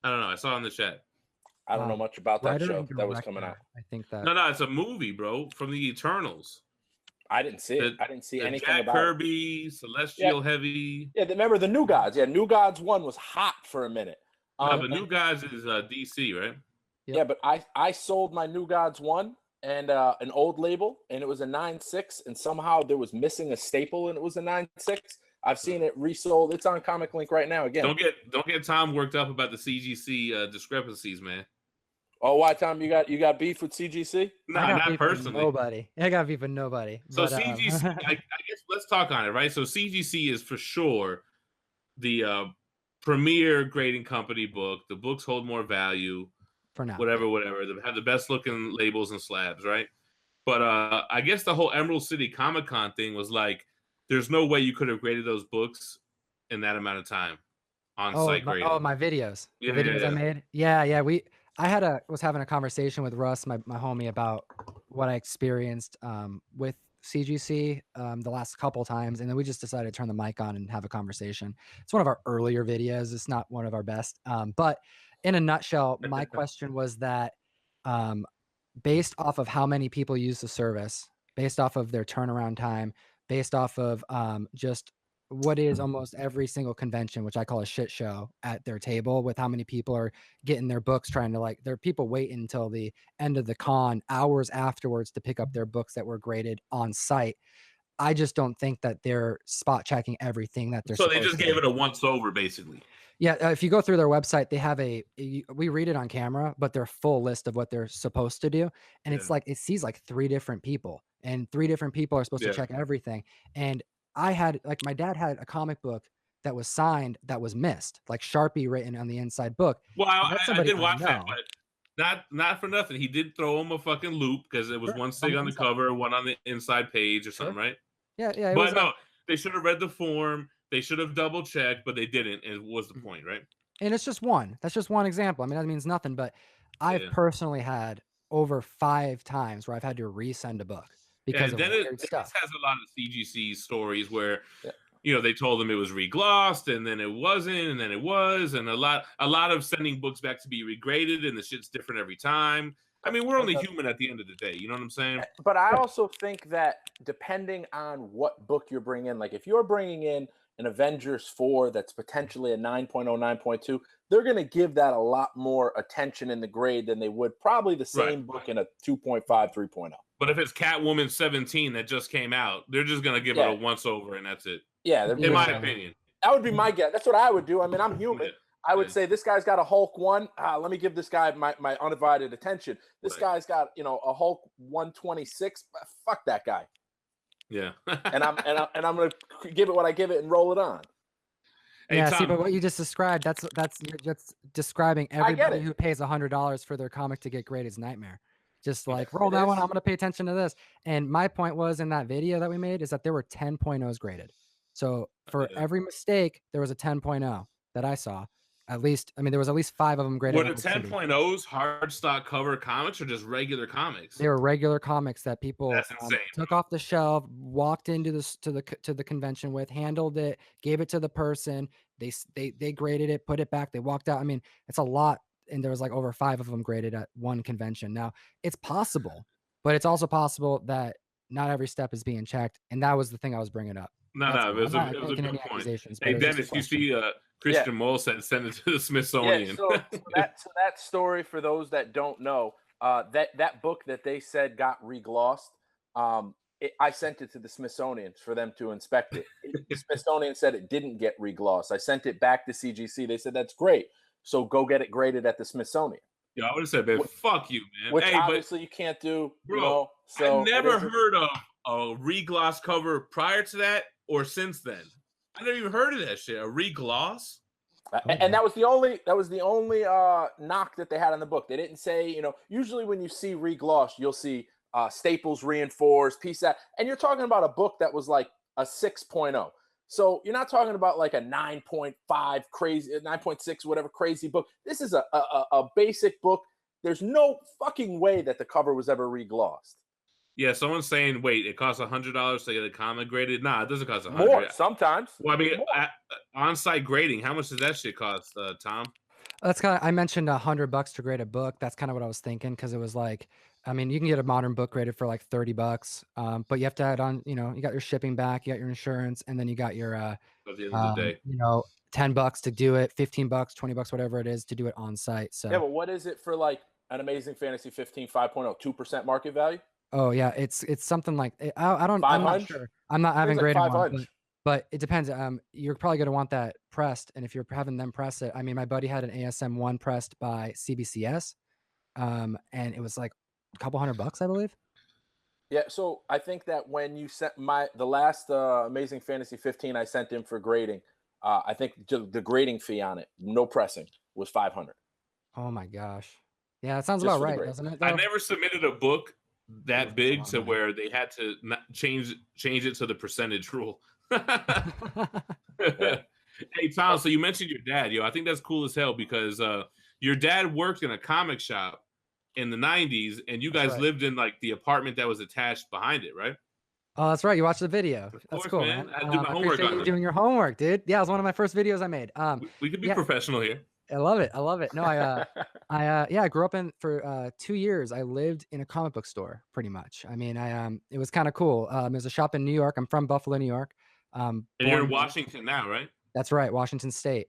[SPEAKER 2] I don't know. I saw it in the chat.
[SPEAKER 4] I don't know much about that show that was coming out.
[SPEAKER 3] I think that
[SPEAKER 2] no, it's a movie, bro, from the Eternals.
[SPEAKER 4] I didn't see it. I didn't see anything
[SPEAKER 2] Jack
[SPEAKER 4] about
[SPEAKER 2] Kirby, Celestial Heavy.
[SPEAKER 4] Yeah, remember the New Gods? Yeah, New Gods 1 was hot for a minute.
[SPEAKER 2] The New Gods is DC, right?
[SPEAKER 4] Yeah, but I sold my New Gods 1 and an old label, and it was a 9.6, and somehow there was missing a staple, and it was a 9.6. I've seen it resold. It's on Comic Link right now. Again,
[SPEAKER 2] don't get Tom worked up about the CGC discrepancies, man.
[SPEAKER 4] Oh, why, Tom? You got beef with CGC?
[SPEAKER 2] No, not personally.
[SPEAKER 3] Nobody. I got beef with nobody.
[SPEAKER 2] So but, CGC, I guess let's talk on it, right? So CGC is for sure the premier grading company book. The books hold more value.
[SPEAKER 3] For now.
[SPEAKER 2] Whatever. They have the best looking labels and slabs, right? But I guess the whole Emerald City Comic Con thing was like, there's no way you could have graded those books in that amount of time on site grading.
[SPEAKER 3] Oh, my videos.
[SPEAKER 2] Yeah,
[SPEAKER 3] the videos I made. Yeah. I was having a conversation with Russ, my homie, about what I experienced with CGC the last couple times, and then we just decided to turn the mic on and have a conversation. It's one of our earlier videos. It's not one of our best, but in a nutshell, my question was that based off of how many people use the service, based off of their turnaround time, based off of just what is almost every single convention, which I call a shit show at their table, with how many people are getting their books, trying to there are people waiting until the end of the con, hours afterwards, to pick up their books that were graded on site. I just don't think that they're spot checking everything that they're.
[SPEAKER 2] So they just gave it a once over, basically.
[SPEAKER 3] Yeah, if you go through their website, they have we read it on camera, but their full list of what they're supposed to do, and it's like it sees like 3 different people, and 3 different people are supposed to check everything. And I had my dad had a comic book that was signed that was missed, like Sharpie written on the inside book.
[SPEAKER 2] Well, I did watch that, but not for nothing. He did throw him a fucking loop because it was one sig on the cover, one on the inside page or something, right?
[SPEAKER 3] Yeah.
[SPEAKER 2] But no, they should have read the form. They should have double checked, but they didn't. And it was the point, right?
[SPEAKER 3] And it's just one. That's just one example. I mean, that means nothing. But I've personally had over 5 times where I've had to resend a book because of weird stuff.
[SPEAKER 2] This has a lot of CGC stories where they told them it was reglossed, and then it wasn't, and then it was, and a lot of sending books back to be regraded, and the shit's different every time. I mean, we're only human at the end of the day. You know what I'm saying?
[SPEAKER 4] But I also think that depending on what book you're bringing in, like if you're bringing in an Avengers 4 that's potentially a 9.0, 9.2, they're going to give that a lot more attention in the grade than they would probably the same book in a 2.5, 3.0.
[SPEAKER 2] But if it's Catwoman 17 that just came out, they're just going to give it a once over, and that's it.
[SPEAKER 4] Yeah.
[SPEAKER 2] In my opinion.
[SPEAKER 4] That would be my guess. That's what I would do. I mean, I'm human. I would say this guy's got a Hulk 1. Let me give this guy my undivided attention. This guy's got, a Hulk 126. Fuck that guy.
[SPEAKER 2] Yeah.
[SPEAKER 4] and I'm going to give it what I give it and roll it on.
[SPEAKER 2] Hey,
[SPEAKER 3] yeah,
[SPEAKER 2] Tom,
[SPEAKER 3] see, but what you just described, that's you're just describing everybody who pays $100 for their comic to get graded is nightmare. Just roll that one, I'm going to pay attention to this. And my point was in that video that we made is that there were 10.0s graded. So for every mistake, there was a 10.0 that I saw. At least, I mean, there was at least 5 of them graded.
[SPEAKER 2] Were the 10.0s hard stock cover comics or just regular comics?
[SPEAKER 3] They were regular comics that people took off the shelf, walked into to the convention with, handled it, gave it to the person, They graded it, put it back, they walked out. I mean, it's a lot, and there was like over 5 of them graded at one convention. Now, it's possible, but it's also possible that not every step is being checked, and that was the thing I was bringing up.
[SPEAKER 2] No,
[SPEAKER 3] That's
[SPEAKER 2] no,
[SPEAKER 3] all.
[SPEAKER 2] it was
[SPEAKER 3] I'm
[SPEAKER 2] a,
[SPEAKER 3] not
[SPEAKER 2] it was a
[SPEAKER 3] making
[SPEAKER 2] good
[SPEAKER 3] any
[SPEAKER 2] point.
[SPEAKER 3] accusations,
[SPEAKER 2] Hey,
[SPEAKER 3] but it was just a
[SPEAKER 2] Dennis, you
[SPEAKER 3] question.
[SPEAKER 2] see, Christian Mole said send it to the Smithsonian.
[SPEAKER 4] So that story, for those that don't know, that book that they said got reglossed, I sent it to the Smithsonian for them to inspect it. The Smithsonian said it didn't get reglossed. I sent it back to CGC. They said that's great. So go get it graded at the Smithsonian.
[SPEAKER 2] Yeah, I would have said, man, fuck you, man.
[SPEAKER 4] Which
[SPEAKER 2] hey,
[SPEAKER 4] obviously you can't do,
[SPEAKER 2] bro,
[SPEAKER 4] you know. So
[SPEAKER 2] I never heard of a regloss cover prior to that or since then. I never even heard of that shit. A regloss?
[SPEAKER 4] And that was the only knock that they had on the book. They didn't say, you know, usually when you see regloss, you'll see staples reinforced, piece that, and you're talking about a book that was like a 6.0. So you're not talking about like a 9.5 crazy, 9.6, whatever crazy book. This is a basic book. There's no fucking way that the cover was ever reglossed.
[SPEAKER 2] Yeah, someone's saying, wait, it costs $100 to get a comic graded? Nah, it doesn't cost $100.
[SPEAKER 4] More, sometimes.
[SPEAKER 2] Well, I mean, on-site grading, how much does that shit cost, Tom?
[SPEAKER 3] That's kind of, I mentioned $100 to grade a book. That's kind of what I was thinking, because it was like, I mean, you can get a modern book graded for like $30, but you have to add on, you know, you got your shipping back, you got your insurance, and then you got your,
[SPEAKER 2] At the end of the day,
[SPEAKER 3] you know, $10 to do it, $15, $20, whatever it is to do it on site. So
[SPEAKER 4] yeah, but what is it for like an Amazing Fantasy 15 5.0, 2% market value?
[SPEAKER 3] oh yeah, it's something like I don't, I'm not sure. I haven't graded one, but it depends. You're probably gonna want that pressed, and if you're having them press it, I mean, my buddy had an ASM1 pressed by CBCS, and it was like a couple $100, I believe.
[SPEAKER 4] Yeah, so I think that when you sent the last Amazing Fantasy 15 I sent in for grading, I think the grading fee on it, no pressing, was $500.
[SPEAKER 3] Oh my gosh, yeah, that sounds
[SPEAKER 4] Just
[SPEAKER 3] about
[SPEAKER 4] for the
[SPEAKER 3] right,
[SPEAKER 4] grade.
[SPEAKER 3] doesn't it?
[SPEAKER 2] I
[SPEAKER 3] though?
[SPEAKER 2] never submitted a book that big
[SPEAKER 3] lot of
[SPEAKER 2] to
[SPEAKER 3] money.
[SPEAKER 2] where they had to change it to the percentage rule. Hey, Tom, so you mentioned your dad. Yo, I think that's cool as hell, because your dad worked in a comic shop in the 90s, and you guys
[SPEAKER 3] right.
[SPEAKER 2] lived in like the apartment that was attached behind it, right?
[SPEAKER 3] Oh, that's right. You watched the video. That's
[SPEAKER 2] course,
[SPEAKER 3] cool,
[SPEAKER 2] man.
[SPEAKER 3] man.
[SPEAKER 2] I do my homework
[SPEAKER 3] appreciate
[SPEAKER 2] on
[SPEAKER 3] you
[SPEAKER 2] it.
[SPEAKER 3] doing your homework, dude. Yeah, it was one of my first videos I made.
[SPEAKER 2] We could be
[SPEAKER 3] yeah.
[SPEAKER 2] professional here.
[SPEAKER 3] I love it. I love it. No, I grew up for 2 years. I lived in a comic book store, pretty much. I mean, it was kind of cool. There's a shop in New York. I'm from Buffalo, New York.
[SPEAKER 2] And you're in Washington now, right?
[SPEAKER 3] That's right, Washington State.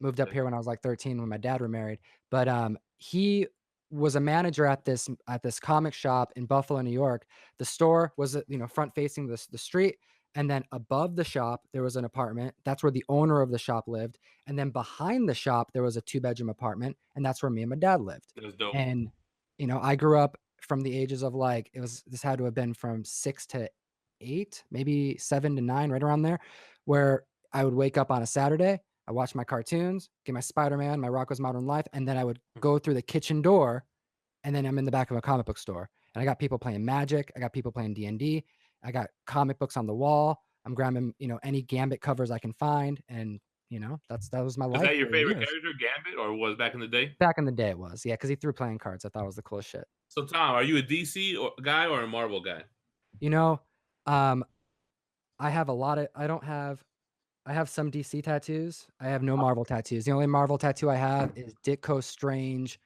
[SPEAKER 3] Moved up here when I was like 13 when my dad remarried. But he was a manager at this comic shop in Buffalo, New York. The store was, you know, front facing the street. And then above the shop, there was an apartment. That's where the owner of the shop lived. And then behind the shop, there was a 2-bedroom apartment. And that's where me and my dad lived.
[SPEAKER 2] That's dope.
[SPEAKER 3] And, you know, I grew up from the ages of like, this had to have been from 6 to 8, maybe 7 to 9, right around there, where I would wake up on a Saturday. I watch my cartoons, get my Spider-Man, my Rocko's Modern Life, and then I would go through the kitchen door, and then I'm in the back of a comic book store. And I got people playing Magic. I got people playing D&D. I got comic books on the wall. I'm grabbing, you know, any Gambit covers I can find, and you know, that was my life.
[SPEAKER 2] Is that your favorite
[SPEAKER 3] years.
[SPEAKER 2] character, Gambit, or was back in the day?
[SPEAKER 3] Back in the day, it was, yeah, because he threw playing cards. I thought it was the coolest shit.
[SPEAKER 2] So, Tom, are you a DC guy or a Marvel guy?
[SPEAKER 3] You know, I have a lot of. I have some DC tattoos. I have no Marvel tattoos. The only Marvel tattoo I have is Ditko Strange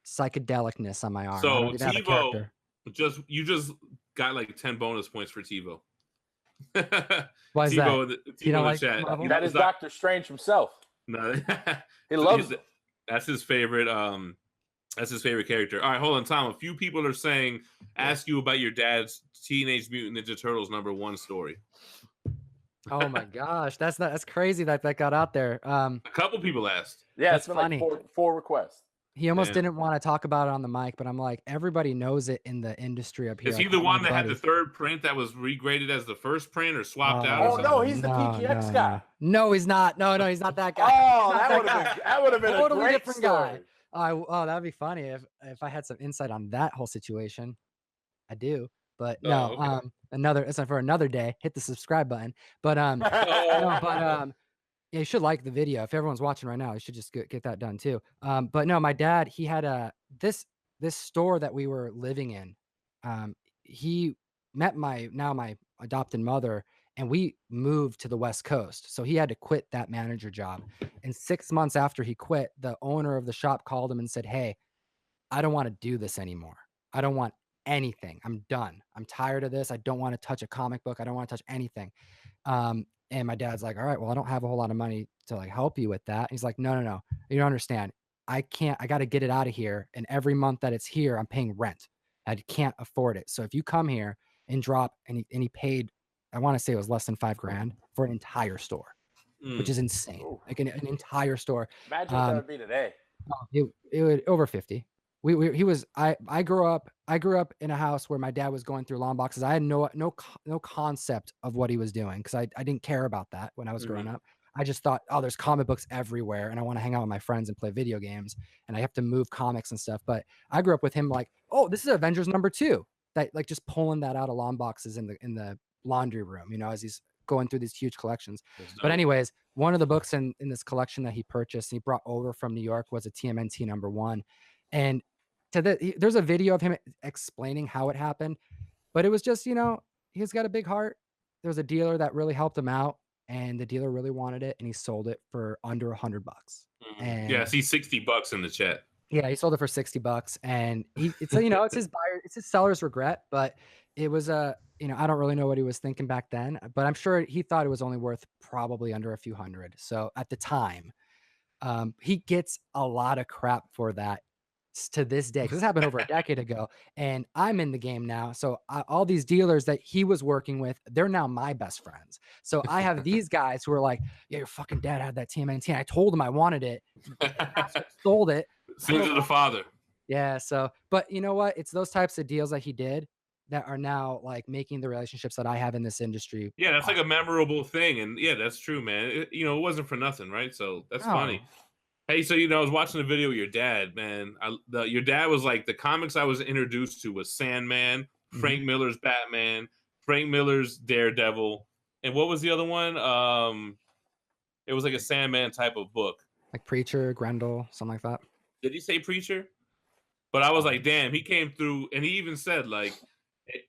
[SPEAKER 3] psychedelicness on my arm.
[SPEAKER 2] So
[SPEAKER 3] I don't even have a
[SPEAKER 2] TiVo,
[SPEAKER 3] character.
[SPEAKER 2] you just got like 10 bonus points for TiVo.
[SPEAKER 3] Why is
[SPEAKER 2] TiVo,
[SPEAKER 3] that?
[SPEAKER 2] TiVo
[SPEAKER 3] You don't
[SPEAKER 2] in the
[SPEAKER 3] like
[SPEAKER 2] chat.
[SPEAKER 3] Marvel?
[SPEAKER 4] That is Doctor Strange himself.
[SPEAKER 2] No,
[SPEAKER 4] He loves it.
[SPEAKER 2] That's his favorite. That's his favorite character. All right, hold on, Tom. A few people are saying, ask you about your dad's Teenage Mutant Ninja Turtles #1 story.
[SPEAKER 3] Oh my gosh, that's crazy that got out there.
[SPEAKER 2] A couple people asked.
[SPEAKER 4] Yeah,
[SPEAKER 3] That's
[SPEAKER 4] it's been
[SPEAKER 3] funny.
[SPEAKER 4] like four requests.
[SPEAKER 3] He almost didn't want to talk about it on the mic, but I'm like, everybody knows it in the industry up here.
[SPEAKER 2] Is he the one that had the third print that was regraded as the first print or swapped out?
[SPEAKER 4] Oh
[SPEAKER 2] Or
[SPEAKER 4] no, he's the PGX guy.
[SPEAKER 3] No, he's not. No, he's not that guy.
[SPEAKER 4] Oh, that would have been
[SPEAKER 3] Totally
[SPEAKER 4] a great
[SPEAKER 3] different
[SPEAKER 4] story.
[SPEAKER 3] guy. Oh, that'd be funny if I had some insight on that whole situation. I do, but no.
[SPEAKER 2] okay.
[SPEAKER 3] It's for another day. Hit the subscribe button. But yeah, you should like the video. If everyone's watching right now, you should just get that done too. But no, my dad, he had this store that we were living in. He met my adopted mother and we moved to the West Coast. So he had to quit that manager job. And 6 months after he quit, the owner of the shop called him and said, "Hey, I don't want to do this anymore. I don't want anything. I'm done. I'm tired of this. I don't want to touch a comic book. I don't want to touch anything." And my dad's like, "All right, well, I don't have a whole lot of money to like help you with that." He's like, "No, no, no. You don't understand. I got to get it out of here. And every month that it's here, I'm paying rent. I can't afford it. So if you come here and drop," and he paid, I want to say it was less than $5,000 for an entire store, which is insane.
[SPEAKER 4] Ooh.
[SPEAKER 3] Like an entire store.
[SPEAKER 4] Imagine what that would be today.
[SPEAKER 3] It would over 50. He was, I grew up in a house where my dad was going through long boxes. I had no concept of what he was doing because I didn't care about that when I was growing up. I just thought, oh, there's comic books everywhere and I want to hang out with my friends and play video games and I have to move comics and stuff. But I grew up with him like, oh, this is Avengers #2. That like just pulling that out of long boxes in the laundry room, you know, as he's going through these huge collections. But anyways, one of the books in this collection that he purchased and he brought over from New York was a TMNT #1. And there's a video of him explaining how it happened, but it was just, you know, he's got a big heart. There was a dealer that really helped him out and the dealer really wanted it and he sold it for under $100. And
[SPEAKER 2] yeah, I see $60 in the chat.
[SPEAKER 3] yeah, he sold it for $60 and it's you know, it's his buyer, it's his seller's regret, but it was you know, I don't really know what he was thinking back then, but I'm sure he thought it was only worth probably under a few hundred. So at the time, he gets a lot of crap for that to this day because this happened over a decade ago and I'm in the game now, so all these dealers that he was working with, they're now my best friends. So I have these guys who are like, yeah, your fucking dad had that TMNT and I told him I wanted it. Sold it.
[SPEAKER 2] Sins of the father.
[SPEAKER 3] Yeah, so but you know what, it's those types of deals that he did that are now like making the relationships that I have in this industry.
[SPEAKER 2] Yeah, that's like a memorable thing, and yeah, that's true, man. You know, it wasn't for nothing, right? So that's funny. Hey, so you know, I was watching a video of your dad, man. Your dad was like the comics I was introduced to was Sandman, Frank Miller's Batman, Frank Miller's Daredevil, and what was the other one? It was like a Sandman type of book,
[SPEAKER 3] like Preacher, Grendel, something like that.
[SPEAKER 2] Did he say Preacher? But I was like, damn, he came through, and he even said like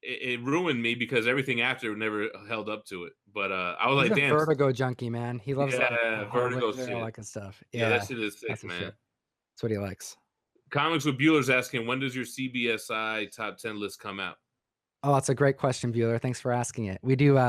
[SPEAKER 2] it ruined me because everything after never held up to it. But I was like, damn,
[SPEAKER 3] Vertigo junkie, man. He loves
[SPEAKER 2] Vertigo shit,
[SPEAKER 3] all that good stuff.
[SPEAKER 2] Yeah, that shit is sick,
[SPEAKER 3] that's
[SPEAKER 2] man.
[SPEAKER 3] That's what he likes.
[SPEAKER 2] Comics with Bueller's asking, when does your CBSI top 10 list come out?
[SPEAKER 3] Oh, that's a great question, Bueller. Thanks for asking it. We do.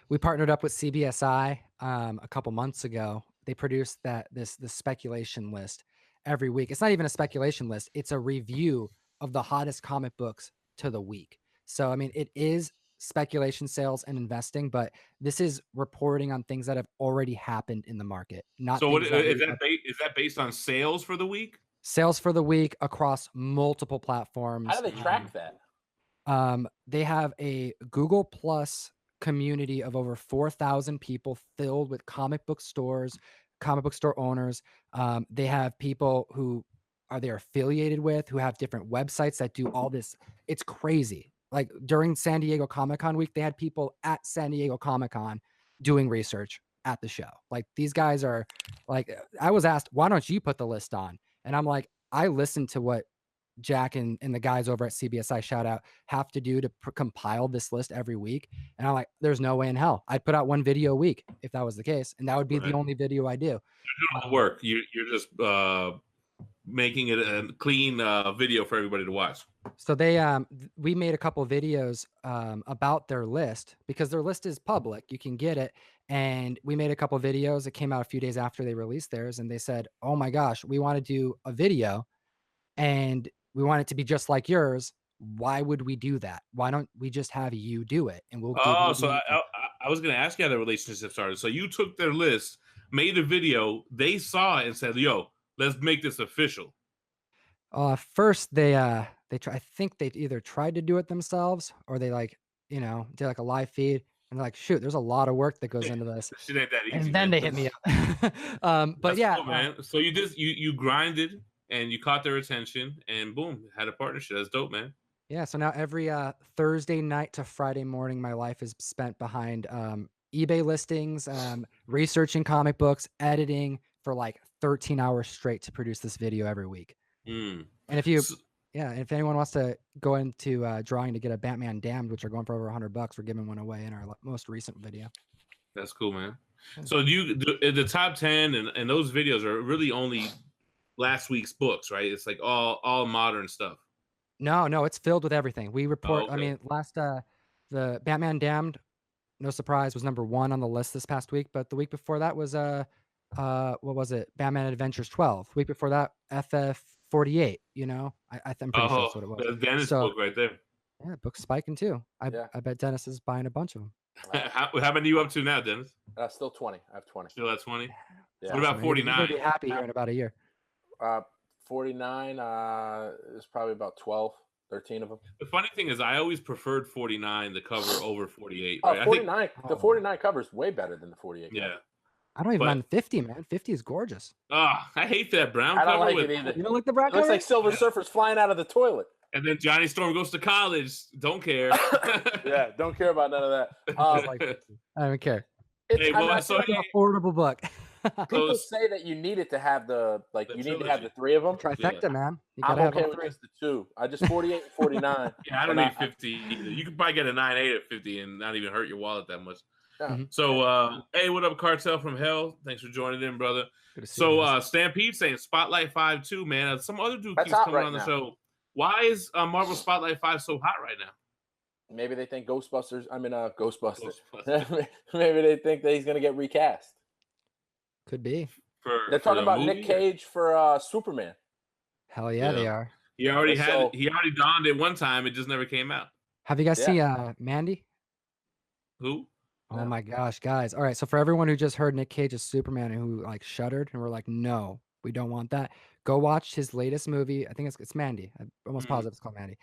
[SPEAKER 3] We partnered up with CBSI a couple months ago. They produced this speculation list every week. It's not even a speculation list. It's a review of the hottest comic books to the week. So, I mean, it is speculation, sales, and investing, but this is reporting on things that have already happened in the market. Not
[SPEAKER 2] so. What is that based on sales for the week?
[SPEAKER 3] Sales for the week across multiple platforms.
[SPEAKER 4] How do they track that?
[SPEAKER 3] They have a Google Plus community of over 4,000 people filled with comic book stores, comic book store owners. They have people who they're affiliated with, who have different websites that do all this. It's crazy. Like during San Diego Comic-Con week, they had people at San Diego Comic-Con doing research at the show. Like these guys are like, I was asked, why don't you put the list on? And I'm like, I listened to what Jack and the guys over at CBSI, shout out, have to do to compile this list every week. And I'm like, there's no way in hell I'd put out one video a week if that was the case. And that would be the only video I do.
[SPEAKER 2] You're doing all the work. You're just making it a clean video for everybody to watch.
[SPEAKER 3] So we made a couple videos about their list because their list is public. You can get it. And we made a couple videos. It came out a few days after they released theirs. And they said, oh my gosh, we want to do a video and we want it to be just like yours. Why would we do that? Why don't we just have you do it? And we'll.
[SPEAKER 2] So I was going to ask you how the relationship started. So you took their list, made a video, they saw it and said, yo, let's make this official.
[SPEAKER 3] First they try. I think they either tried to do it themselves or they did like a live feed and they're like, shoot, there's a lot of work that goes into this.
[SPEAKER 2] Shit ain't that easy.
[SPEAKER 3] And then they hit me up. But
[SPEAKER 2] that's
[SPEAKER 3] yeah,
[SPEAKER 2] cool, man. So you grinded and you caught their attention and boom, had a partnership. That's dope, man.
[SPEAKER 3] Yeah. So now every Thursday night to Friday morning, my life is spent behind eBay listings, researching comic books, editing for like 13 hours straight to produce this video every week. And if you Yeah, if anyone wants to go into drawing to get a Batman Damned, which are going for over $100, we're giving one away in our most recent video.
[SPEAKER 2] That's cool, man. So the top 10 and those videos are really only last week's books, right? It's like all modern stuff.
[SPEAKER 3] No, it's filled with everything. We report.
[SPEAKER 2] okay.
[SPEAKER 3] I mean, the Batman Damned, no surprise, was #1 on the list this past week. But the week before that was what was it? Batman Adventures 12. The week before that, FF 48. You know, I'm pretty sure that's what it was.
[SPEAKER 2] That's Dennis' book right there.
[SPEAKER 3] Yeah, book's spiking too. I bet Dennis is buying a bunch of them.
[SPEAKER 2] How many are you up to now, Dennis?
[SPEAKER 4] Still 20. I have 20.
[SPEAKER 2] Still at 20.
[SPEAKER 4] Yeah.
[SPEAKER 2] What about 49?
[SPEAKER 3] You'll be happy here in about a year.
[SPEAKER 4] 49 is probably about 12, 13 of them.
[SPEAKER 2] The funny thing is, I always preferred 49 the cover over 48.
[SPEAKER 4] Oh,
[SPEAKER 2] Right?
[SPEAKER 4] 49. The 49 cover is way better than the 48.
[SPEAKER 2] Yeah.
[SPEAKER 4] Cover.
[SPEAKER 3] I don't even mind 50, man. 50 is gorgeous.
[SPEAKER 2] I hate that brown
[SPEAKER 4] I don't
[SPEAKER 2] cover.
[SPEAKER 4] like it either.
[SPEAKER 3] You don't like the brown
[SPEAKER 4] It looks
[SPEAKER 3] cover?
[SPEAKER 4] like Silver Surfer's flying out of the toilet.
[SPEAKER 2] And then Johnny Storm goes to college. Don't care.
[SPEAKER 4] Yeah, don't care about none of that.
[SPEAKER 3] I don't care.
[SPEAKER 2] Hey, well,
[SPEAKER 3] it's an affordable book.
[SPEAKER 4] People say that you need it to have you need to have the 3 of them.
[SPEAKER 3] Trifecta, man. You
[SPEAKER 4] I'm
[SPEAKER 3] gotta
[SPEAKER 4] okay
[SPEAKER 3] have
[SPEAKER 4] with just the 2. I just 48 and 49.
[SPEAKER 2] Yeah, I don't need 50 either. You could probably get a 9.8 at 50 and not even hurt your wallet that much.
[SPEAKER 4] Yeah.
[SPEAKER 2] So, hey, what up, Cartel from Hell? Thanks for joining in, brother.
[SPEAKER 3] So,
[SPEAKER 2] Stampede saying Spotlight 5 too, man. Some other dude
[SPEAKER 4] That's
[SPEAKER 2] keeps
[SPEAKER 4] hot
[SPEAKER 2] coming
[SPEAKER 4] right
[SPEAKER 2] on the
[SPEAKER 4] now.
[SPEAKER 2] show. Why is Marvel Spotlight 5 so hot right now?
[SPEAKER 4] Maybe they think Ghostbusters. Maybe they think that he's gonna get recast.
[SPEAKER 3] Could be.
[SPEAKER 4] They're talking about
[SPEAKER 2] movie?
[SPEAKER 4] Nick Cage for Superman.
[SPEAKER 3] Hell yeah, they are.
[SPEAKER 2] He already donned it one time. It just never came out.
[SPEAKER 3] Have you guys seen Mandy?
[SPEAKER 2] Who?
[SPEAKER 3] Oh my gosh, guys. All right. So for everyone who just heard Nick Cage as Superman and who like shuddered and were like, no, we don't want that. Go watch his latest movie. I think it's Mandy. I'm almost positive it's called Mandy.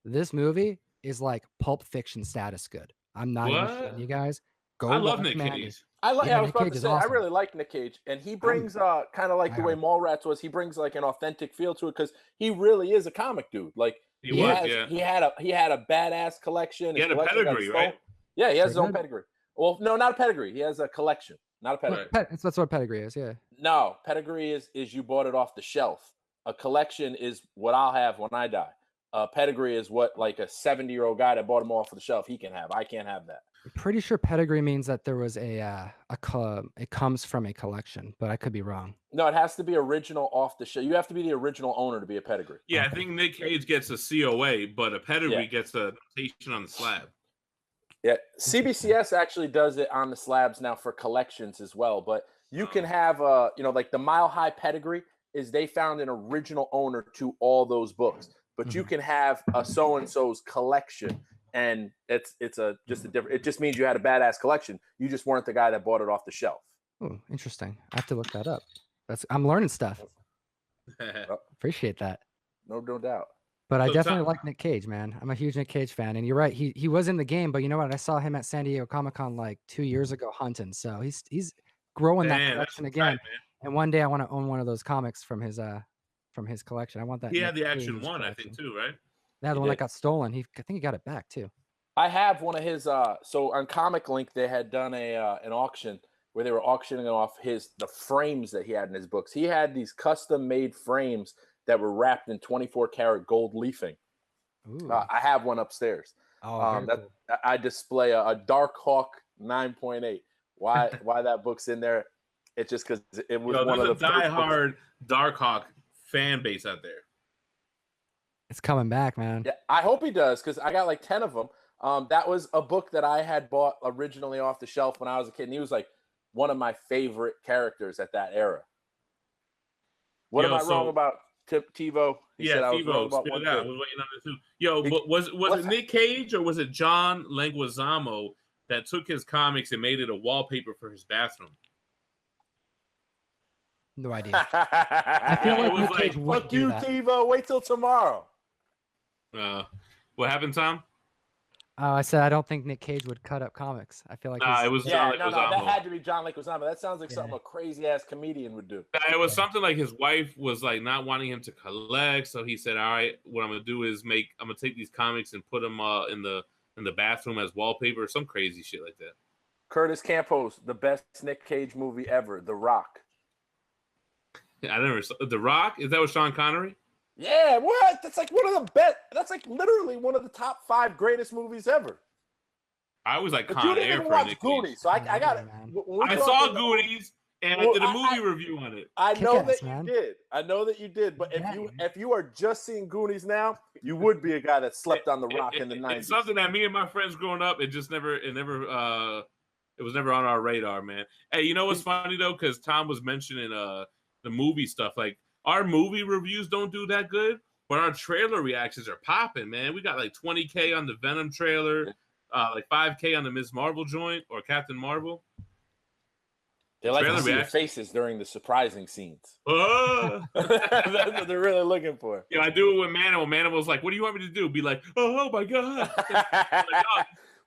[SPEAKER 3] This movie is like Pulp Fiction status good. I'm not even shitting you guys.
[SPEAKER 2] I love Nick Cage.
[SPEAKER 4] I was
[SPEAKER 3] Nick
[SPEAKER 4] about
[SPEAKER 3] Cage
[SPEAKER 4] to
[SPEAKER 3] is
[SPEAKER 4] say,
[SPEAKER 3] awesome.
[SPEAKER 4] I really like Nick Cage, and he brings kind of like the way Mallrats was. He brings like an authentic feel to it because he really is a comic dude. Like he had a badass collection.
[SPEAKER 2] He had a pedigree, right?
[SPEAKER 4] Yeah, he has his own pedigree. Well, no, not a pedigree. He has a collection, not a pedigree.
[SPEAKER 3] That's what pedigree is. Yeah.
[SPEAKER 4] No, pedigree is you bought it off the shelf. A collection is what I'll have when I die. Pedigree is what like a 70-year-old guy that bought them off the shelf he can have. I can't have that.
[SPEAKER 3] I'm pretty sure pedigree means that there was it comes from a collection, but I could be wrong.
[SPEAKER 4] No, it has to be original off the shelf. You have to be the original owner to be a pedigree.
[SPEAKER 2] Yeah, I think Nick Cage gets a COA, but a pedigree gets a notation on the slab.
[SPEAKER 4] Yeah, CBCS actually does it on the slabs now for collections as well. But you can have, like the Mile High pedigree is they found an original owner to all those books. But you can have a so-and-so's collection, and it's just a different. It just means you had a badass collection. You just weren't the guy that bought it off the shelf.
[SPEAKER 3] Oh, interesting. I have to look that up. I'm learning stuff. Appreciate that.
[SPEAKER 4] No doubt.
[SPEAKER 3] But I definitely like Nick Cage, man. I'm a huge Nick Cage fan, and you're right. He was in the game, but you know what? I saw him at San Diego Comic-Con like 2 years ago hunting. So he's growing that collection again. Right, and one day I want to own one of those comics from his collection. I want that.
[SPEAKER 2] He had the Action 1, I think, too, right?
[SPEAKER 3] Yeah, the one that got stolen. I think he got it back too.
[SPEAKER 4] I have one of his. So on Comic Link, they had done an auction where they were auctioning off the frames that he had in his books. He had these custom made frames that were wrapped in 24-karat gold leafing. I have one upstairs.
[SPEAKER 3] Cool.
[SPEAKER 4] I display a Dark Hawk 9.8. Why that book's in there? It's just because it was one of the
[SPEAKER 2] diehard Dark Hawk fan base out there.
[SPEAKER 3] It's coming back, man.
[SPEAKER 4] Yeah, I hope he does because I got like 10 of them. That was a book that I had bought originally off the shelf when I was a kid, and he was like one of my favorite characters at that era. What am I wrong about? TiVo.
[SPEAKER 2] TiVo. Spit it out. I was waiting on it too. Yo, was it Nick Cage or was it John Leguizamo that took his comics and made it a wallpaper for his bathroom?
[SPEAKER 3] No idea. I feel like Nick Cage would
[SPEAKER 4] fuck you, TiVo. Wait till tomorrow.
[SPEAKER 2] What happened, Tom?
[SPEAKER 3] I said I don't think Nick Cage would cut up comics. I feel like
[SPEAKER 2] it was John Leguizamo.
[SPEAKER 4] No, that had to be John Leguizamo. That sounds like something a crazy ass comedian would do.
[SPEAKER 2] It was something like his wife was like not wanting him to collect, so he said, "All right, what I'm gonna do is I'm gonna take these comics and put them in the bathroom as wallpaper, some crazy shit like that."
[SPEAKER 4] Curtis Campos, the best Nick Cage movie ever, The Rock.
[SPEAKER 2] I never saw The Rock. Is that with Sean Connery?
[SPEAKER 4] Yeah, what? That's like one of the best. That's like literally one of the top 5 greatest movies ever.
[SPEAKER 2] I was like
[SPEAKER 4] But
[SPEAKER 2] Con
[SPEAKER 4] you didn't
[SPEAKER 2] Air
[SPEAKER 4] even
[SPEAKER 2] for
[SPEAKER 4] watch
[SPEAKER 2] Nick
[SPEAKER 4] Goonies,
[SPEAKER 2] Cage.
[SPEAKER 4] so I got it.
[SPEAKER 2] I saw Goonies and I did a movie review on it.
[SPEAKER 4] I know
[SPEAKER 3] Kick-ass,
[SPEAKER 4] that
[SPEAKER 3] man.
[SPEAKER 4] you did. I know that you did. But if you are just seeing Goonies now, you would be a guy that slept on the rock in the 90s.
[SPEAKER 2] It's something that me and my friends growing up, it was never on our radar, man. Hey, you know what's funny though? Because Tom was mentioning the movie stuff. Like our movie reviews don't do that good, but our trailer reactions are popping, man. We got like 20K on the Venom trailer, like 5K on the Ms. Marvel joint or Captain Marvel.
[SPEAKER 4] They like to see your faces during the surprising scenes.
[SPEAKER 2] That's
[SPEAKER 4] what they're really looking for.
[SPEAKER 2] Yeah, I do it with Manimal. Manimal's like, what do you want me to do? Be like, oh my God. Like, oh.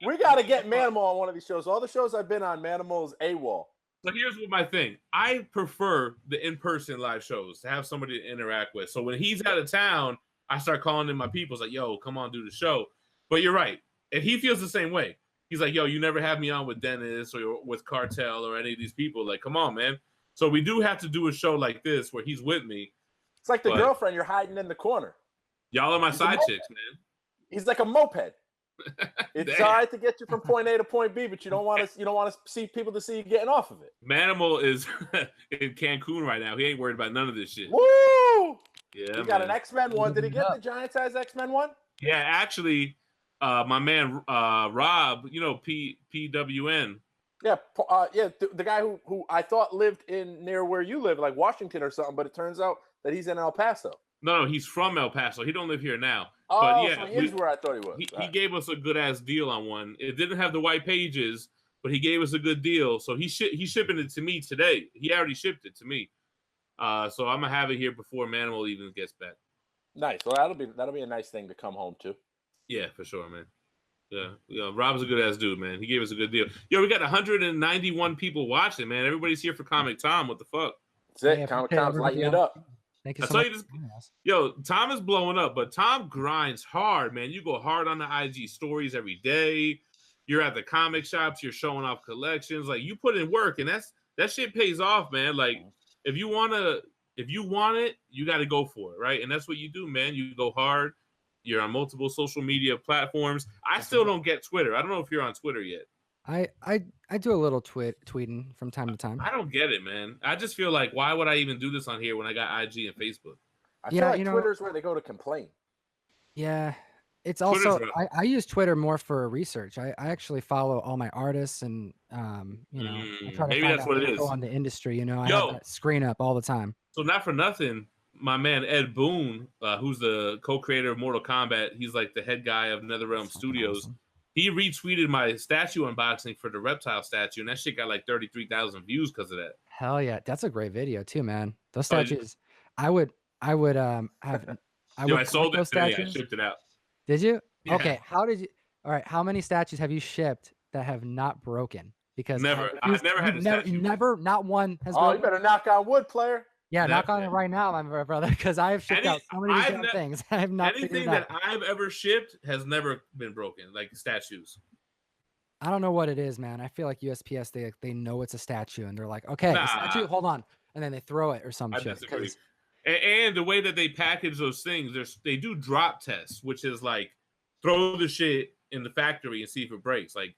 [SPEAKER 4] We got to get Manimal on one of these shows. All the shows I've been on, Manimal is AWOL.
[SPEAKER 2] So here's what my thing. I prefer the in-person live shows to have somebody to interact with. So when he's out of town, I start calling in my people. It's like, yo, come on, do the show. But you're right. And he feels the same way. He's like, yo, you never have me on with Dennis or with Cartel or any of these people. Like, come on, man. So we do have to do a show like this where he's with me.
[SPEAKER 4] It's like the girlfriend you're hiding in the corner.
[SPEAKER 2] Y'all are my side chicks, man.
[SPEAKER 4] He's like a moped. It's all right to get you from point A to point B, but you don't want to see people to see you getting off of it.
[SPEAKER 2] Manimal is in Cancun right now. He ain't worried about none of this shit.
[SPEAKER 4] Woo!
[SPEAKER 2] Yeah,
[SPEAKER 4] he got an X-Men one. Did he get the giant size X-Men one?
[SPEAKER 2] Yeah, actually, my man Rob, you know, PWN.
[SPEAKER 4] Yeah, the guy who I thought lived near where you live, like Washington or something, but it turns out that he's in El Paso.
[SPEAKER 2] No, he's from El Paso. He don't live here now.
[SPEAKER 4] Oh,
[SPEAKER 2] but yeah,
[SPEAKER 4] so he is where I thought he was.
[SPEAKER 2] He gave us a good ass deal on one. It didn't have the white pages, but he gave us a good deal. So he's shipping it to me today. He already shipped it to me. So I'm gonna have it here before Manimal even gets back.
[SPEAKER 4] Nice. Well, that'll be a nice thing to come home to.
[SPEAKER 2] Yeah, for sure, man. Yeah, Rob's a good ass dude, man. He gave us a good deal. Yo, we got 191 people watching, man. Everybody's here for Comic Tom. What the fuck?
[SPEAKER 4] That's it. Comic Tom's lighting it up.
[SPEAKER 3] Thank you so much.
[SPEAKER 2] Yo, Tom is blowing up, but Tom grinds hard, man. You go hard on the IG stories every day. You're at the comic shops. You're showing off collections. Like, you put in work, and that shit pays off, man. Like, if you want it, you got to go for it, right? And that's what you do, man. You go hard. You're on multiple social media platforms. I still don't get Twitter. I don't know if you're on Twitter yet.
[SPEAKER 3] I do a little tweeting from time to time.
[SPEAKER 2] I don't get it, man. I just feel like, why would I even do this on here when I got IG and Facebook?
[SPEAKER 4] I feel like Twitter's where they go to complain.
[SPEAKER 3] Yeah. It's also, I use Twitter more for research. I actually follow all my artists and, I try to
[SPEAKER 2] maybe
[SPEAKER 3] find
[SPEAKER 2] that's what it is.
[SPEAKER 3] on the industry, I have that screen up all the time.
[SPEAKER 2] So not for nothing, my man Ed Boon, who's the co-creator of Mortal Kombat, he's like the head guy of NetherRealm Studios. Awesome. He retweeted my statue unboxing for the reptile statue, and that shit got like 33,000 views because of that.
[SPEAKER 3] Hell yeah, that's a great video too, man. Those statues, I would have.
[SPEAKER 2] I sold it today. I shipped it out.
[SPEAKER 3] Did you?
[SPEAKER 2] Yeah.
[SPEAKER 3] Okay. How did you? All right. How many statues have you shipped that have not broken? Because
[SPEAKER 2] I've never had a statue.
[SPEAKER 3] Never, not one has.
[SPEAKER 4] Oh, you better knock on wood, player.
[SPEAKER 3] Yeah, knock on it right now, my brother, because I have shipped out so many different things. I have not.
[SPEAKER 2] Anything that I've ever shipped has never been broken, like statues.
[SPEAKER 3] I don't know what it is, man. I feel like USPS, they know it's a statue, and they're like, okay, a statue, hold on, and then they throw it or some shit.
[SPEAKER 2] And the way that they package those things, they do drop tests, which is like throw the shit in the factory and see if it breaks. Like